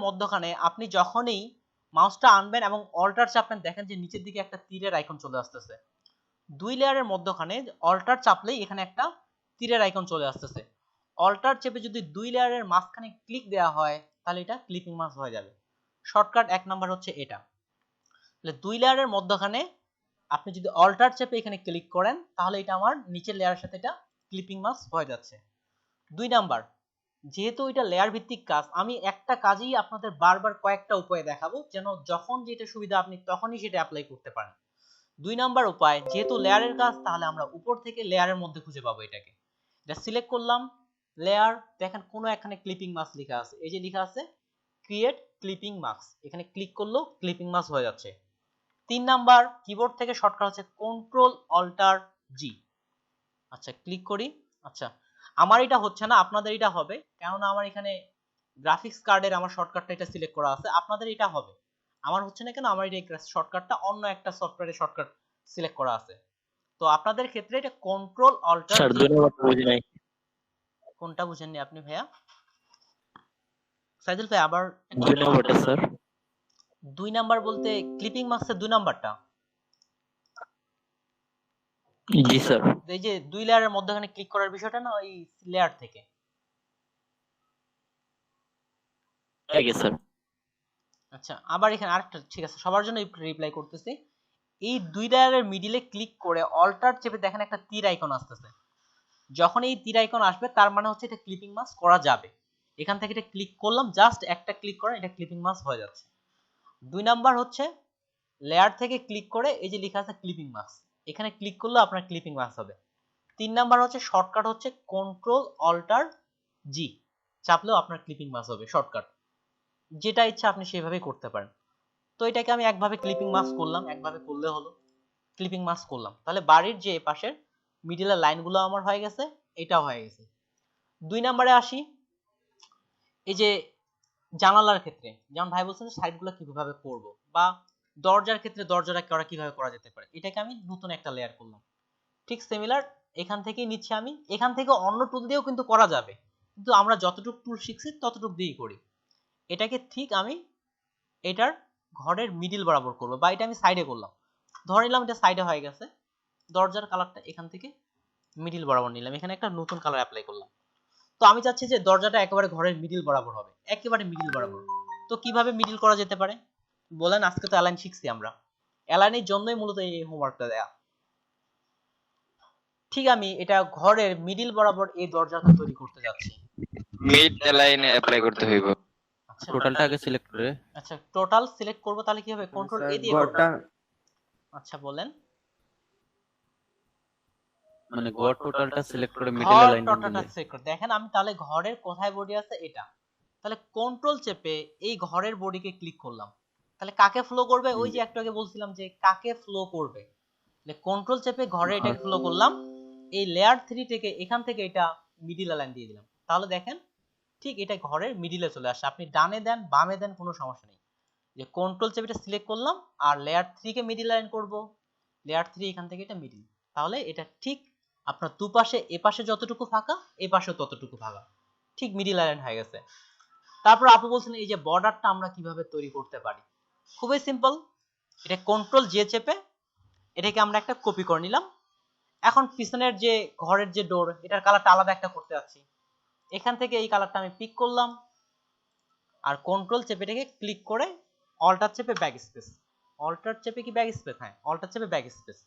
মধ্যখানে আপনি যখনই মাউসটা আনবেন এবং অল্টার চাপবেন, দেখেন যে নিচের দিকে একটা তীরের আইকন চলে আসতেছে। দুই লেয়ারের মধ্যখানে অল্টার চাপলেই এখানে একটা তীরের আইকন চলে আসতেছে। অল্টার চেপে যদি দুই লেয়ারের মাঝখানে ক্লিক দেওয়া হয় তাহলে এটা ক্লিপিং মাস্ক হয়ে যাবে। শর্টকাট 1 নাম্বার হচ্ছে এটা। তাহলে দুই লেয়ারের মধ্যখানে আপনি যদি অল্টার চেপে এখানে ক্লিক করেন তাহলে এটা আমার নিচের লেয়ারের সাথে এটা ক্লিপিং মাস্ক হয়ে যাচ্ছে। 2 নাম্বার, যেহেতু এটা লেয়ার ভিত্তিক কাজ, আমি একটা কাজই আপনাদের বারবার কয়েকটা উপায়ে দেখাবো যেন যখন যেটা সুবিধা আপনি তখনই সেটা অ্যাপ্লাই করতে পারেন। 2 নাম্বার উপায়, যেহেতু লেয়ারের কাজ তাহলে আমরা উপর থেকে লেয়ারের মধ্যে খুঁজে পাবো এটাকে। এটা সিলেক্ট করলাম, লেয়ার, দেখেন কোনো এখানে ক্লিপিং মাস্ক লেখা আছে, এই যে লেখা আছে ক্রিয়েট ক্লিপিং মাস্ক, এখানে ক্লিক করলেও ক্লিপিং মাস্ক হয়ে যাচ্ছে। 3 নাম্বার, কিবোর্ড থেকে শর্টকাট হচ্ছে কন্ট্রোল অল্টার জি। আচ্ছা, ক্লিক করি। আচ্ছা, আমার এটা হচ্ছে না, আপনাদের এটা হবে, কেননা আমার এখানে গ্রাফিক্স কার্ডের আমার শর্টকাটটা এটা সিলেক্ট করা আছে। আপনাদের এটা হবে, আমার হচ্ছে না কেন, আমার এটা শর্টকাটটা অন্য একটা সফটওয়্যারে শর্টকাট সিলেক্ট করা আছে। তো আপনাদের ক্ষেত্রে এটা কন্ট্রোল অল্টার স্যার জি। 2 নাম্বার বুঝি নাই। কোনটা বুঝেননি আপনি ভাইয়া? সাইদুল ভাই আবার 2 নাম্বারটা স্যার। 2 নাম্বার বলতে ক্লিপিং মাস্কের 2 নাম্বারটা? জি স্যার। এই যে দুই লেয়ারের মধ্যখানে ক্লিক করার বিষয়টা না, ওই লেয়ার থেকে। আগে স্যার। আচ্ছা, আবার এখানে আরেকটা, ঠিক আছে সবার জন্য রিপ্লাই করতেছি। এই দুই লেয়ারের মিডিলে ক্লিক করে অল্টার চেপে দেখেন একটা তীর আইকন আসতেছে। যখন এই তীর আইকন আসবে তার মানে হচ্ছে এটা ক্লিপিং মাস্ক করা যাবে। এখান থেকে এটা ক্লিক করলাম, জাস্ট একটা ক্লিক করেন, এটা ক্লিপিং মাস্ক হয়ে যাচ্ছে। 2 নাম্বার হচ্ছে লেয়ার থেকে ক্লিক করে এই যে লেখা আছে ক্লিপিং মাস্ক, এখানে ক্লিক করলে আপনার ক্লিপিং মাস্ক হবে। 3 নাম্বার হচ্ছে শর্টকাট হচ্ছে কন্ট্রোল অল্টার জি, চাপলেও আপনার ক্লিপিং মাস্ক হবে শর্টকাট, যেটা ইচ্ছা আপনি সেভাবেই করতে পারেন। তো এটাকে আমি একভাবে ক্লিপিং মাস্ক করলাম, একভাবে করলে হলো, ক্লিপিং মাস্ক করলাম। তাহলে বাড়ির যে পাশের মিডলের লাইনগুলো আমার হয়ে গেছে, এটাও হয়ে গেছে। 2 নম্বরে আসি, এই যে জানালার ক্ষেত্রে যেমন ভাই বলছেন সাইডগুলো কিভাবে করব, বা দরজার ক্ষেত্রে দরজাটা কিভাবে করা যেতে পারে, এটাকে আমি নতুন একটা লেয়ার করলাম। ঠিক সিমিলার এখান থেকেই নিচ্ছি আমি, এখান থেকে অন্য টুল দিয়েও কিন্তু করা যাবে, কিন্তু আমরা যতটুকু টুল শিখছি ততটুকু দিয়েই করি। এটাকে ঠিক আমি এটার ঘরের মিডিল বরাবর করব, বা এটা আমি সাইডে করলাম, ধরে নিলাম এটা সাইডে হয়ে গেছে, দরজার কালারটা এখান থেকে মিডিল বরাবর নিলাম, এখানে একটা নতুন কালার অ্যাপ্লাই করলাম। তো আমি চাচ্ছি যে দরজাটা একেবারে ঘরের মিডিল বরাবর হবে, একেবারে মিডিল বরাবর। তো কিভাবে মিডিল করা যেতে পারে বলেন? আজকে তো অ্যালাইন শিখছি আমরা, অ্যালাইনের জন্যই মূলত এই হোমওয়ার্কটা দেয়া। ঠিক আমি এটা ঘরের মিডিল বরাবর এই দরজাটা তৈরি করতে যাচ্ছি। মিড অ্যালাইন অ্যাপ্লাই করতে হইব। টোটালটা আগে সিলেক্ট করে। আচ্ছা টোটাল সিলেক্ট করব, তাহলে কি হবে? কন্ট্রোল এ দিয়ে করব। আচ্ছা বলেন। মানে ঘর টোটালটা সিলেক্ট করে মিডল ঘর লাইন টোটালটা সিলেক্ট করে দেখেন আমি তাহলে ঘরের কোথায় বডি আছে এটা, তাহলে কন্ট্রোল চেপে এই ঘরের বডিকে ক্লিক করলাম, তাহলে কাকে ফ্লো করবে? ওই যে একটু আগে বলছিলাম যে কাকে ফ্লো করবে, তাহলে কন্ট্রোল চেপে ঘরে এটাকে ফ্লো করলাম, এই লেয়ার 3 থেকে এখান থেকে এটা মিডল লাইন দিয়ে দিলাম, তাহলে দেখেন ঠিক এটা ঘরের মিডিলে চলে আসে। আপনি ডানে দেন বামে দেন কোনো সমস্যা নেই, যে কন্ট্রোল চেপে এটা সিলেক্ট করলাম আর লেয়ার 3 কে মিডল লাইন করব, লেয়ার 3 এখান থেকে এটা মিডল, তাহলে এটা ঠিক আপনার দুপাশে, এপাশে যতটুকু ফাঁকা এপাশে ততটুকু ফাঁকা, ঠিক মিডল লাইন হয়ে গেছে। তারপর আপনি বলছেন এই যে বর্ডারটা আমরা কিভাবে তৈরি করতে পারি, খুবই সিম্পল, এটা কন্ট্রোল জে চেপে এটাকে আমরা একটা কপি করে নিলাম। এখন পিছনের যে ঘরের যে ডোর, এটার কালারটা আলাদা একটা করতে যাচ্ছি, এখান থেকে এই কালারটা আমি পিক করলাম আর কন্ট্রোল চেপে এটাকে ক্লিক করে অল্টার চেপে ব্যাক স্পেস, অল্টার চেপে কি ব্যাক স্পেস, হ্যাঁ অল্টার চেপে back space,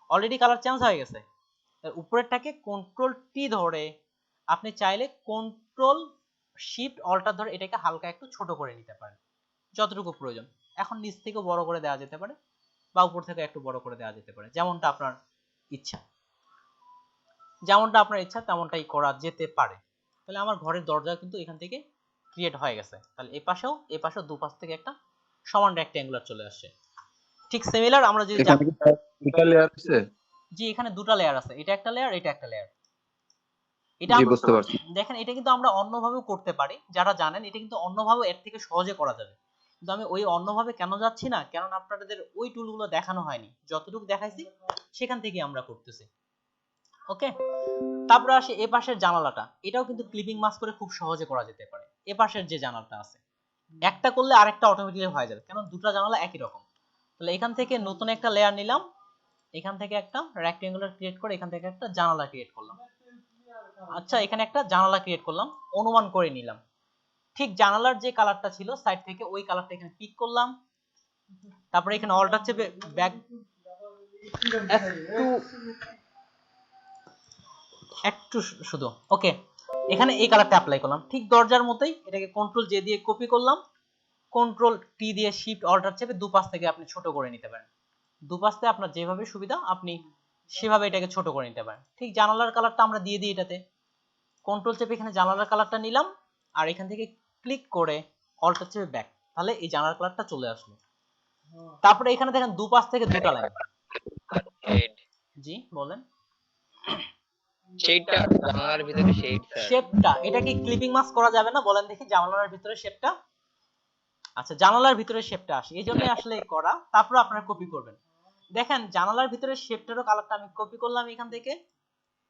already colour change হয়ে গেছে। উপরেরটাকে কন্ট্রোল টি ধরে আপনি চাইলে কন্ট্রোল শিফট অল্টার ধরে এটাকে হালকা একটু ছোট করে নিতে পারেন যতটুকু প্রয়োজন। এখন নিচ থেকে বড় করে দেওয়া যেতে পারে বা উপর থেকে একটু বড় করে দেওয়া যেতে পারে, যেমনটা আপনার ইচ্ছা, যেমনটা আপনার ইচ্ছা তেমনটাই করা যেতে পারে। তাহলে আমার ঘরের দরজা কিন্তু এখান থেকে ক্রিয়েট হয়ে গেছে, তাহলে এপাশেও দুপাশ থেকে একটা সমান রেক্ট্যাঙ্গুলার চলে আসছে। ঠিক সিমিলার আমরা যদি দুটো লেয়ার আছে, জি এখানে দুটো লেয়ার আছে, এটা একটা লেয়ার এটা একটা লেয়ার, এটা জি বুঝতে পারছি। দেখেন এটা কিন্তু আমরা অন্যভাবেও করতে পারি, যারা জানেন এটা কিন্তু অন্যভাবে এর থেকে সহজে করা যাবে, কিন্তু আমি ওই অন্যভাবে কেন যাচ্ছি না, কারণ আপনাদের ওই টুলগুলো দেখানো হয়নি, যতটুকু দেখাইছি সেখান থেকে আমরা করতেছি। ওকে, তারপর আসে এ পাশের জানালাটা, এটাও কিন্তু ক্লিপিং মাস্ক করে খুব সহজে করা যেতে পারে। এ পাশের যে জানালাটা আছে একটা করলে আরেকটা অটোমেটিক্যালি হয়ে যাবে, কারণ দুটো জানালা একই রকম। তাহলে এখান থেকে নতুন একটা লেয়ার নিলাম, এখান থেকে একটা রেক্ট্যাঙ্গুলার ক্রিয়েট করে এখান থেকে একটা জানালা ক্রিয়েট করলাম। আচ্ছা এখানে একটা জানালা ক্রিয়েট করলাম, অনুমান করে নিলাম ঠিক জানালার যে কালারটা ছিল সাইড থেকে ওই কালারটা এখানে পিক করলাম, তারপরে এখানে অল্টার চেপে ব্যাক একটু শুধু ওকে, এখানে এই কালারটা অ্যাপ্লাই করলাম ঠিক দরজার মতোই, এটাকে কন্ট্রোল জে দিয়ে কপি করলাম, কন্ট্রোল টি দিয়ে শিফট অল্টার চেপে দুপাশ থেকে আপনি ছোট করে নিতে পারেন, দুপাশ থেকে আপনার যেভাবে সুবিধা আপনি সেভাবে এটাকে ছোট করে নিতে পারেন। ঠিক জানালার কালারটা আমরা দিয়ে দিই, এটাতে কন্ট্রোল চেপে এখানে জানালার কালারটা নিলাম আর এখান থেকে ক্লিক করে অল্টার চেপে ব্যাক, তাহলে এই জানালার কালারটা চলে আসলো। তারপরে এখানে দেখেন দুপাশ থেকে দুটো লাইন, জি বলেন শেডটা জানালার ভিতরে শেড স্যার, শেপটা এটা কি ক্লিপিং মাস্ক করা যাবে না বলেন দেখি, জানালার ভিতরে শেপটা, আচ্ছা জানালার ভিতরে শেপটা আসে এই জন্যই আসলে করা, তারপর আপনারা কপি করবেন। দেখেন জানালার ভিতরে শেপটারও কালারটা আমি কপি করলাম এখান থেকে,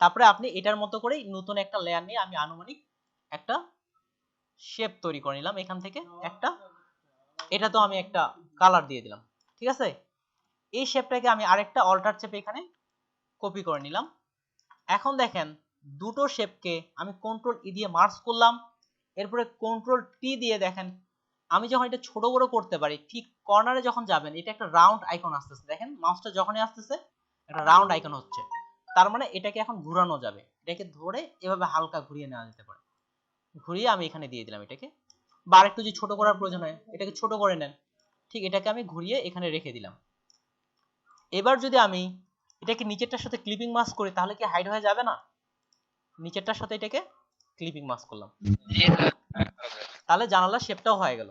তারপরে আপনি এটার মতো করেই নতুন একটা লেয়ার নিয়ে আমি আনুমানিক একটা শেপ তৈরি করে নিলাম এখান থেকে একটা, এটা তো আমি একটা কালার দিয়ে দিলাম, ঠিক আছে। এই শেপটাকে আমি আরেকটা অল্টার চেপে এখানে কপি করে নিলাম। এখন দেখেন দুটো শেপকে আমি কন্ট্রোল ই দিয়ে মার্জ করলাম, এরপরে কন্ট্রোল টি দিয়ে দেখেন আমি যখন এটা ছোট বড় করতে পারি, ঠিক কর্নারে যখন যাবেন এটা একটা রাউন্ড আইকন আসতেছে, দেখেন মাউসটা যখনই আসতেছে একটা রাউন্ড আইকন হচ্ছে, তার মানে এটাকে এখন ঘোরানো যাবে, এটাকে ধরে এভাবে হালকা ঘুরিয়ে নেওয়া যেতে পারে, ঘুরিয়ে আমি এখানে দিয়ে দিলাম এটাকে, বা আরেকটু যদি ছোট করার প্রয়োজন হয় এটাকে ছোট করে নেন, ঠিক এটাকে আমি ঘুরিয়ে এখানে রেখে দিলাম। এবার যদি আমি এটাকে নিচেরটার সাথে ক্লিপিং মাস্ক করি তাহলে কি হাইড হয়ে যাবে না? নিচেরটার সাথে এটাকে ক্লিপিং মাস্ক করলাম, তাহলে জানালার শেপটাও হয়ে গেল।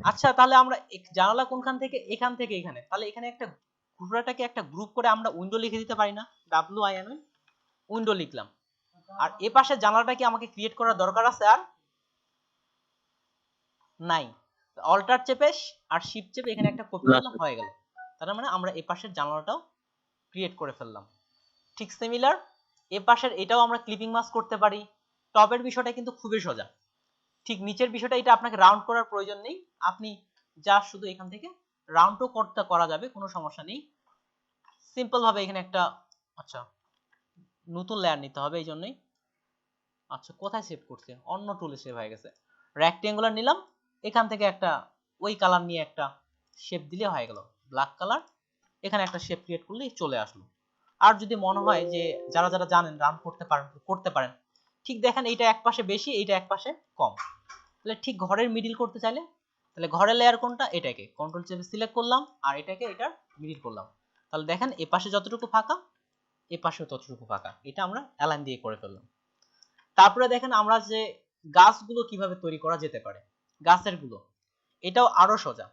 আচ্ছা তাহলে আমরা জানালা কোনখান থেকে? এখান থেকে এখানে। তাহলে এখানে একটা পুরোটাকে একটা গ্রুপ করে আমরা উইন্ডো লিখে দিতে পারি না? WIN উইন্ডো লিখলাম। আর এ পাশে জানালাটা কি আমাকে ক্রিয়েট করার দরকার আছে আর? নাই। অল্টার চেপে আর শিফট চেপে এখানে একটা কপি করলাম, হয়ে গেল। তার মানে আমরা এই পাশের জানালাটাও ক্রিয়েট করে ফেললাম। ঠিক সিমিলার এ পাশের এটাও আমরা ক্লিপিং মাস্ক করতে পারি। টপের বিষয়টা কিন্তু খুবই সোজা। ঠিক নিচের বিষয়টা এটা আপনাকে রাউন্ড করার প্রয়োজন নেই, আপনি যা শুধু এখান থেকে রাউন্ডও করা যাবে, কোনো সমস্যা নেই। সিম্পল ভাবে এখানে একটা আচ্ছা নতুন লেয়ার নিতে হবে, এই জন্যই। আচ্ছা কোথায় সেভ করছে? অন্য টুলে সেভ হয়ে গেছে। রেক্টেঙ্গুলার নিলাম, এখান থেকে একটা ওই কালার নিয়ে একটা শেপ দিলে হয়ে গেল, ব্ল্যাক কালার। এখানে একটা শেপ ক্রিয়েট করলেই চলে আসলো। আর যদি মনে হয় যে যারা যারা জানেন রান করতে পারেন, ঠিক দেখেন এইটা এক পাশে বেশি, এইটা এক পাশে কম। তাহলে ঠিক ঘরের মিডিল করতে চাইলে, তাহলে ঘরের লেয়ার কোনটা? এটাকে কন্ট্রোল চেপে সিলেক্ট করলাম আর এটাকে এটার মিডিল করলাম। তাহলে দেখেন এ পাশে যতটুকু ফাঁকা, এ পাশেও ততটুকু ফাঁকা। এটা আমরা অ্যালাইন দিয়ে করে ফেললাম। তারপরে দেখেন আমরা যে গাছগুলো কিভাবে তৈরি করা যেতে পারে, গাছের গুলো, এটাও আরো সোজা।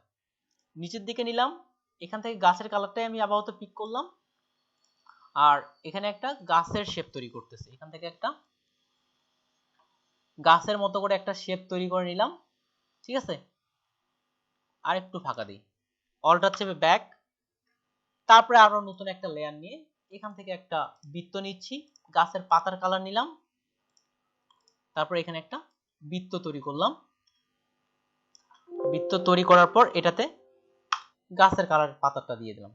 নিচের দিকে নিলাম, এখান থেকে গাছের কালারটাই আমি আপাতত পিক করলাম, আর এখানে একটা গাছের শেপ তৈরি করতেছি। এখান থেকে একটা গাছের মতো করে একটা শেপ তৈরি করে নিলাম, ঠিক আছে। আর একটু ফাঁকা দিই, অল্টার চেপে ব্যাক। তারপরে আরো নতুন একটা লেয়ার নিয়ে এখান থেকে একটা বৃত্ত নিচ্ছি, গাছের পাতার কালার নিলাম, তারপর এখানে একটা বৃত্ত তৈরি করলাম। বৃত্ত তৈরি করার পর এটাতে গাছের কালার পাতাটা দিয়ে দিলাম।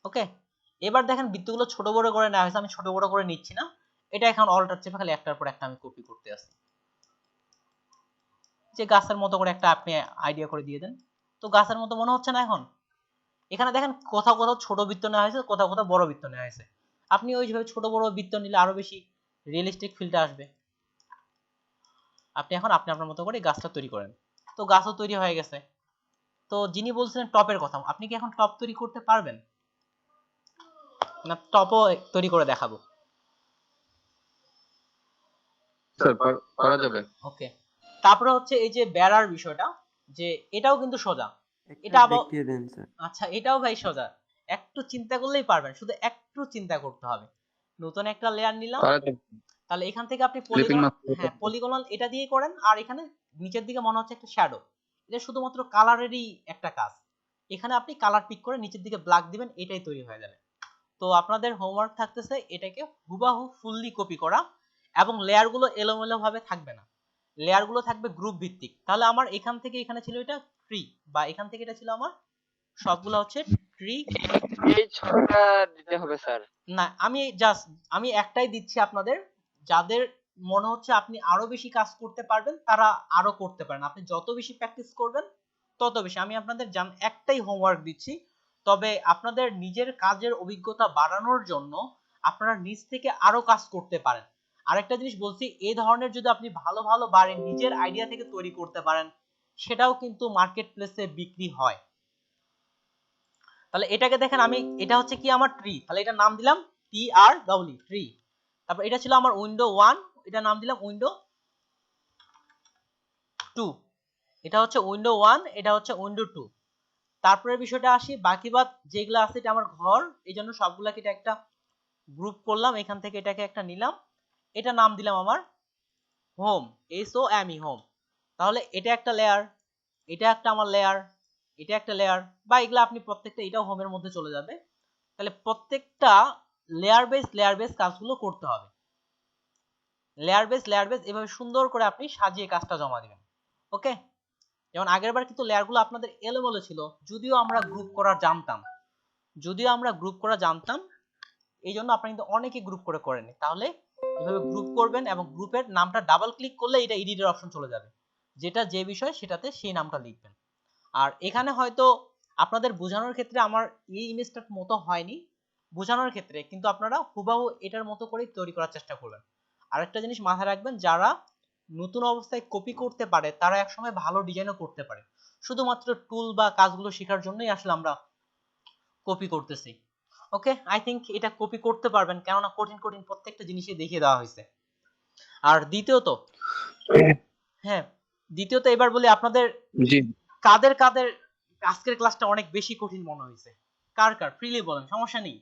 ওকে, এবার দেখেন বৃত্তগুলো ছোট বড় করে নেওয়া হয়েছে, আমি ছোট বড় করে নিচ্ছি না, এটা এখন অল্টার চেপে খালি একটার পর একটা আমি কপি করতে আসি। যে গাছের মতো করে একটা আপনি আইডিয়া করে দিয়ে দেন, তো গাছের মতো মনে হচ্ছে না এখন? এখানে দেখেন কোথাও কোথাও ছোট বৃত্ত নেওয়া হয়েছে, কোথাও কোথাও বড় বৃত্ত নেওয়া হয়েছে। আপনি ওইভাবে ছোট বড় বৃত্ত নিলে আরো বেশি রিয়েলিস্টিক ফিলটা আসবে। আপনি এখন আপনি আপনার মতো করে গাছটা তৈরি করেন। তো গাছও তৈরি হয়ে গেছে। তো যিনি বলছিলেন টপের কথা, আপনি কি এখন টপ তৈরি করতে পারবেন? না টপও তৈরি করে দেখাবো? স্যার করা যাবে। ওকে, তারপরে হচ্ছে এই যে বেড়ার বিষয়টা, যে এটাও কিন্তু সোজা। এটা আবার দেখিয়ে দেন স্যার। আচ্ছা এটাও ভাই সোজা, একটু চিন্তা করলেই পারবেন, শুধু একটু চিন্তা করতে হবে। নতুন একটা লেয়ার নিলাম, তাহলে এখান থেকে আপনি পলিগনাল এটা দিয়ে করেন, আর এখানে নিচের দিকে মনে হচ্ছে একটা শ্যাডো, এটা শুধুমাত্র কালারেরই একটা কাজ। এখানে আপনি কালার পিক করে নিচের দিকে ব্ল্যাক দিবেন, এটাই তৈরি হয়ে যাবে। তো আপনাদের হোমওয়ার্ক থাকতেছে এটাকে হুবাহু ফুললি কপি করা, এবং লেয়ার গুলো এলোমেলো ভাবে থাকবে না, লেয়ার গুলো থাকবে গ্রুপ ভিত্তিক। তাহলে আমার এখান থেকে এখানে ছিল এটা ট্রি, বা এখান থেকে এটা ছিল আমার সবগুলো হচ্ছে ট্রি। এই ছটা দিতে হবে স্যার? না, আমি একটাই দিচ্ছি আপনাদের, যাদের মনে হচ্ছে আপনি আরো বেশি কাজ করতে পারবেন তারা আরো করতে পারেন। আপনি যত বেশি প্র্যাকটিস করবেন তত বেশি। আমি আপনাদের একটাই হোমওয়ার্ক দিচ্ছি, তবে আপনাদের নিজের কাজের অভিজ্ঞতা বাড়ানোর জন্য আপনারা নিজ থেকে আরো কাজ করতে পারেন। আরেকটা জিনিস বলছি, এই ধরনের যদি আপনি ভালো ভালো বাড়ি নিজের আইডিয়া থেকে তৈরি করতে পারেন, সেটাও কিন্তু মার্কেট প্লেসে বিক্রি হয়। তাহলে এটাকে দেখেন, আমি এটা হচ্ছে কি আমার ট্রি, তাহলে এটা নাম দিলাম TRW ট্রি। তারপর এটা ছিল আমার উইন্ডো 1, এটা নাম দিলাম উইন্ডো 2। এটা হচ্ছে উইন্ডো 1, এটা হচ্ছে উইন্ডো 2। তারপরে বিষয়টা আসি, বাকি বাদ যেগুলো আছে এটা আমার ঘর, এই জন্য সবগুলাকে এটা একটা গ্রুপ করলাম, এখান থেকে এটাকে একটা নিলাম, এটা নাম দিলাম আমার হোম, HOME হোম। তাহলে এটা একটা লেয়ার, এটা একটা আমার লেয়ার, এটা একটা লেয়ার, বা এগুলা আপনি প্রত্যেকটা, এটাও হোমের মধ্যে চলে যাবে। তাহলে প্রত্যেকটা লেয়ার বেস কাজগুলো করতে হবে, লেয়ার বেস এভাবে সুন্দর করে আপনি সাজিয়ে কাজটা জমা দিবেন। ওকে, যেমন আগের বার কিন্তু লেয়ারগুলো আপনাদের এলোমেলো ছিল, যদিও আমরা গ্রুপ করা জানতাম, এই জন্য আপনারা কিন্তু অনেকে গ্রুপ করে করেনি। তাহলে এভাবে গ্রুপ করবেন, এবং গ্রুপের নামটা ডাবল ক্লিক করলে এটা এডিটের অপশন চলে যাবে, যেটা যে বিষয় সেটাতে সেই নামটা লিখবেন। আর এখানে হয়তো আপনাদের বোঝানোর ক্ষেত্রে আমার এই ইমেজটার মতো হয়নি বোঝানোর ক্ষেত্রে, কিন্তু আপনারা হুবাহু এটার মতো করেই তৈরি করার চেষ্টা করবেন। আরেকটা জিনিস মাথায় রাখবেন, যারা নতুন অবস্থায় কপি করতে পারে তারা একসময় ভালো ডিজাইনও করতে পারে। শুধুমাত্র টুল বা কাজগুলো শেখার জন্যই আসলে আমরা কপি করতেছি। ওকে, আই থিংক এটা কপি করতে পারবেন, কেননা কঠিন কঠিন প্রত্যেকটা জিনিসই দেখিয়ে দেওয়া হয়েছে। আর দ্বিতীয়ত, হ্যাঁ দ্বিতীয়ত এবার বলি আপনাদের জি কাদের কাদের আজকের ক্লাসটা অনেক বেশি কঠিন মনে হয়েছে, কার কার ফ্রিলি বলেন, সমস্যা নেই,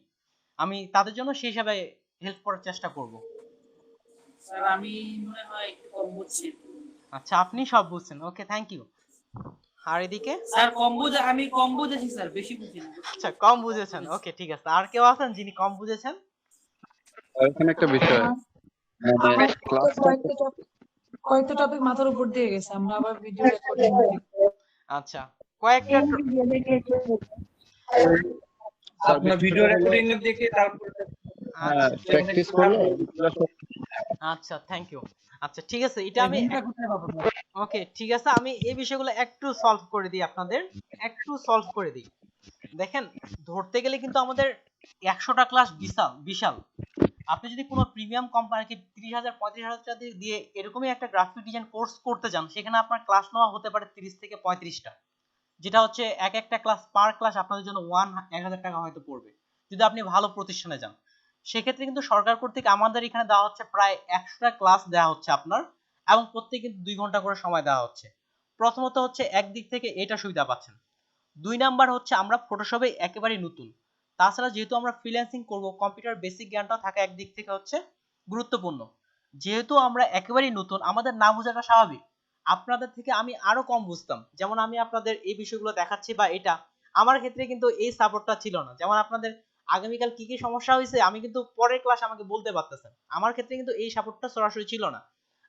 আমি তাদের জন্য সেই হিসাবে হেল্প করার চেষ্টা করব। স্যার আমি মনে হয় একটু কম বুঝছি। আচ্ছা, আপনি সব বুঝছেন, ওকে থ্যাংক ইউ। আর এদিকে স্যার আমি কম বুঝেছি স্যার, বেশি বুঝিনি। আচ্ছা কম বুঝেছেন, ওকে ঠিক আছে। আর কেউ আছেন যিনি কম বুঝেছেন? এখানে একটা বিষয় মানে আমার তো ক্লাসটা কয়েকটা টপিক মাথার উপর দিয়ে গেছে, আমরা আবার ভিডিও রেকর্ডিং আচ্ছা কয়েকটা আপনার ভিডিও রেকর্ডিং দেখে তারপর প্র্যাকটিস করলে আচ্ছা থ্যাংক ইউ। আচ্ছা ঠিক আছে, এটা আমি ওকে ঠিক আছে, আমি এই বিষয়গুলো একটু সলভ করে দিই, আপনাদের একটু সলভ করে দিই। দেখেন, ধরতে গেলে কিন্তু আমাদের 100টা ক্লাস বিশাল বিশাল। আপনি যদি কোনো প্রিমিয়াম কোম্পানিকে 30,000 35,000 টাকা দিয়ে এরকমই একটা গ্রাফিক ডিজাইন কোর্স করতে চান, সেখানে আপনার ক্লাস নেওয়া হতে পারে 30 থেকে 35টা, যেটা হচ্ছে এক একটা ক্লাস পার ক্লাস আপনাদের জন্য 1000 টাকা হয়তো পড়বে যদি আপনি ভালো প্রতিষ্ঠানে যান। সেক্ষেত্রে কিন্তু সরকার কর্তৃক আমাদের এখানে দেওয়া হচ্ছে প্রায় 100টা ক্লাস দেওয়া হচ্ছে আপনার, এবং প্রত্যেক কিন্তু 2 ঘন্টা করে সময় দেওয়া হচ্ছে। প্রথমত হচ্ছে একদিক থেকে এটা সুবিধা পাচ্ছেন, 2 নাম্বার হচ্ছে আমরা ফটোশপে একেবারেই নতুন, তাছাড়া যেহেতু আমরা ফ্রিল্যান্সিং করব, কম্পিউটার বেসিক জ্ঞানটা থাকা একদিক থেকে হচ্ছে গুরুত্বপূর্ণ। যেহেতু আমরা একেবারেই নতুন, আমাদের না বোঝাটা স্বাভাবিক। আপনাদের থেকে আমি আরো কম বুঝতাম, যেমন আমি আপনাদের এই বিষয়গুলো দেখাচ্ছি বা এটা আমার ক্ষেত্রে কিন্তু এই সাপোর্টটা ছিল না। যেমন আপনাদের আগামীকাল কি কি সমস্যা হয়েছে আমি কিন্তু পরের ক্লাস আমাকে বলতে পারতেছেন, আমার ক্ষেত্রে কিন্তু এই সাপোর্টটা সরাসরি ছিল না।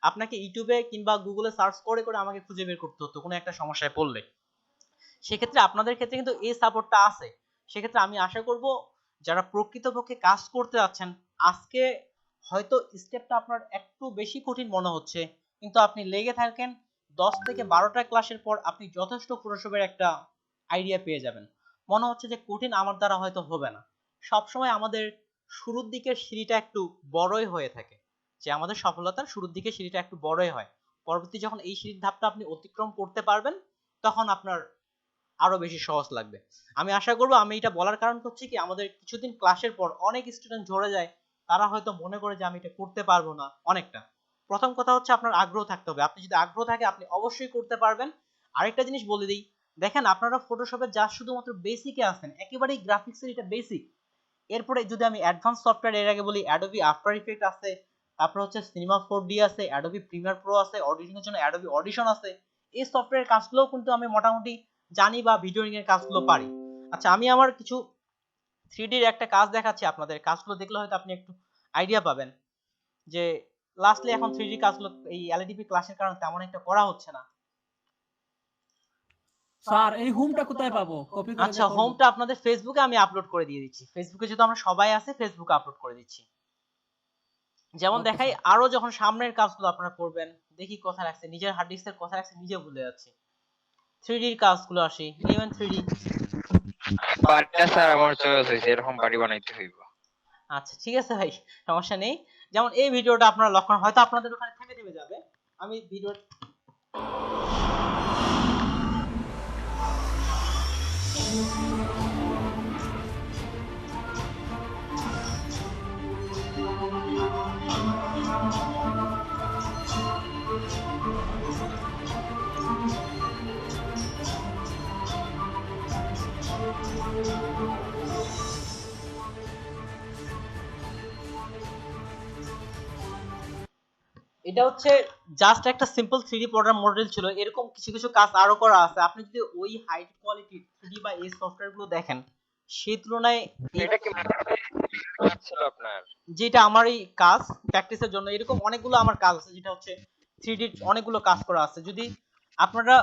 আপনাকে ইউটিউবে কিংবা গুগলে সার্চ করে করে আমাকে খুঁজে বের করতে হতো কোনো একটা সমস্যায় পড়লে। সেক্ষেত্রে আপনাদের ক্ষেত্রে কিন্তু এই সাপোর্টটা আছে। সেক্ষেত্রে আমি আশা করব যারা প্রকৃতপক্ষে কাজ করতে যাচ্ছেন, আজকে হয়তো স্টেপটা আপনার একটু বেশি কঠিন মনে হচ্ছে, কিন্তু আপনি লেগে থাকেন, 10 থেকে 12টা ক্লাসের পর আপনি যথেষ্ট ফটোশপের একটা আইডিয়া পেয়ে যাবেন। মনে হচ্ছে যে কঠিন আমার দ্বারা হয়তো হবে না। সবসময় আমাদের শুরুর দিকের সিঁড়িটা একটু বড়ই হয়ে থাকে, যে আমাদের সফলতার শুরুর দিকে সিঁড়িটা একটু বড়ই হয়, পরবর্তী যখন এই সিঁড়ির ধাপটা আপনি অতিক্রম করতে পারবেন তখন আপনার আরো বেশি সহজ লাগবে। আমি আশা করবো, আমি এটা বলার কারণ হচ্ছে কি, আমাদের কিছুদিন ক্লাসের পর অনেক স্টুডেন্ট ঝরে যায়, তারা হয়তো মনে করে যে আমি এটা করতে পারবো না। অনেকটা প্রথম কথা হচ্ছে আপনার আগ্রহ থাকতে হবে, আপনি যদি আগ্রহ থাকে আপনি অবশ্যই করতে পারবেন। আরেকটা জিনিস বলে দিই, দেখেন আপনারা ফটোশপে যা শুধুমাত্র বেসিকে আছেন, একেবারেই গ্রাফিক্সের এটা বেসিক। এরপরে যদি আমি অ্যাডভান্স সফটওয়্যার, এর আগে বলি অ্যাডোবি আফটার ইফেক্ট আছে, তারপর হচ্ছে সিনেমা 4D আছে, অ্যাডোবি প্রিমিয়ার প্রো আছে, অডিশনের জন্য অ্যাডোবি অডিশন আছে। এই সফটওয়্যারের কাজগুলোও কিন্তু আমি মোটামুটি জানি বা ভিডিওইং এর কাজগুলো পারি। আচ্ছা আমি আমার কিছু 3D এর একটা কাজ দেখাচ্ছি আপনাদের, কাজগুলো দেখলে হয়তো আপনি একটু আইডিয়া পাবেন যে লাস্টলি এখন 3D কাজগুলো এই এলএডিপি ক্লাসের কারণে তেমন একটা করা হচ্ছে না। স্যার এই হোমটা কোথায় পাবো? কপি করে আচ্ছা দেখাবো। হোমটা আপনাদের ফেসবুকে আমি আপলোড করে দিয়ে দিচ্ছি, ফেসবুকে যেহেতু আমরা সবাই আছে ফেসবুকে আপলোড করে দিচ্ছি। যেমন ওকে দেখাই, স্যার। আরো যখন সামনের কাজগুলো আপনারা করবেন, দেখি কথা রাখছে, নিজের হার্ড ডিস্কের কথা রাখছে, নিজে ভুলে যাচ্ছি। 3D এর কাজগুলো আসি, ইভেন 3D। বাড়িটা স্যার আমার চয়েস হয়েছে, এরকম বাড়ি বানাইতে হইব। আচ্ছা ঠিক আছে ভাই, সমস্যা নেই। যেমন এই ভিডিওটা আপনারা লক্ষ্য করেন, হয়তো আপনাদের ওখানে থেমে থেমে যাবে, আমি ভিডিও এটা হচ্ছে জাস্ট একটা সিম্পল 3D প্রোগ্রাম মডেল ছিল, এরকম কিছু কিছু কাজ আরো করা আছে। আপনি যদি ওই হাই কোয়ালিটি 3D বা এই সফটওয়্যার গুলো দেখেন, সেই তুলনায় এটা কি ছিল আপনার? যেটা আমার এই কাজ প্র্যাকটিসের জন্য, এরকম অনেকগুলো আমার কাজ আছে, যেটা হচ্ছে 3D অনেকগুলো কাজ করা আছে। যদি আপনারা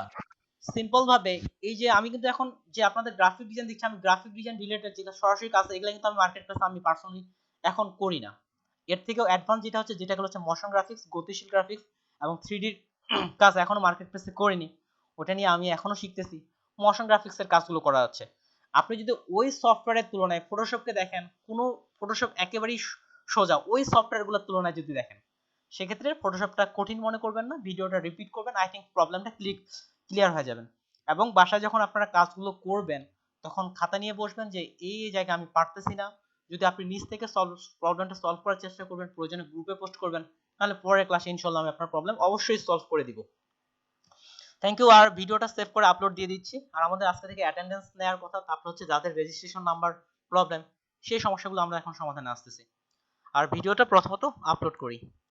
সিম্পল ভাবে, এই যে আমি কিন্তু এখন যে আপনাদের গ্রাফিক ডিজাইন দিচ্ছি, আমি গ্রাফিক ডিজাইন রিলেটেড যেটা সরাসরি কাজ, এগুলো কিন্তু আমি মার্কেট প্লেসে আমি পার্সোনালি এখন করি না। এর থেকেও অ্যাডভান্স যেটা হচ্ছে, যেটা হচ্ছে মোশন গ্রাফিক্স, গতিশীল গ্রাফিক্স এবং 3D কাজ এখনো মার্কেট প্লেসে করিনি, ওটা নিয়ে আমি এখনো শিখতেছি। মোশন গ্রাফিক্স এর কাজগুলো করা যাচ্ছে। আপনি যদি ওই সফটওয়্যারের তুলনায় ফটোশপকে দেখেন, কোনো ফটোশপ একেবারেই সোজা, ওই সফটওয়্যারগুলোর তুলনায় যদি দেখেন, সেক্ষেত্রে ফটোশপটা কঠিন মনে করবেন না, ভিডিওটা রিপিট করবেন, আই থিঙ্ক প্রবলেমটা ক্লিয়ার হয়ে যাবেন। এবং বাসায় যখন আপনারা কাজগুলো করবেন, তখন খাতা নিয়ে বসবেন যে এই জায়গায় আমি পারতেছি না, যদি আপনি নিজ থেকে প্রবলেমটা সলভ করার চেষ্টা করবেন, প্রয়োজনে গ্রুপে পোস্ট করবেন, তাহলে পরের ক্লাসে ইনশাআল্লাহ আমি আপনার প্রবলেম অবশ্যই সলভ করে দিব। Thank you. আর ভিডিওটা সেভ করে আপলোড দিয়ে দিচ্ছি। আর আমাদের আজকে থেকে অ্যাটেন্ডেন্স নেওয়ার কথা, তারপর হচ্ছে যাদের রেজিস্ট্রেশন নাম্বার প্রবলেম, সেই সমস্যাগুলো আমরা এখন সমাধানে আসতেছি। আর ভিডিওটা প্রথমত আপলোড করি।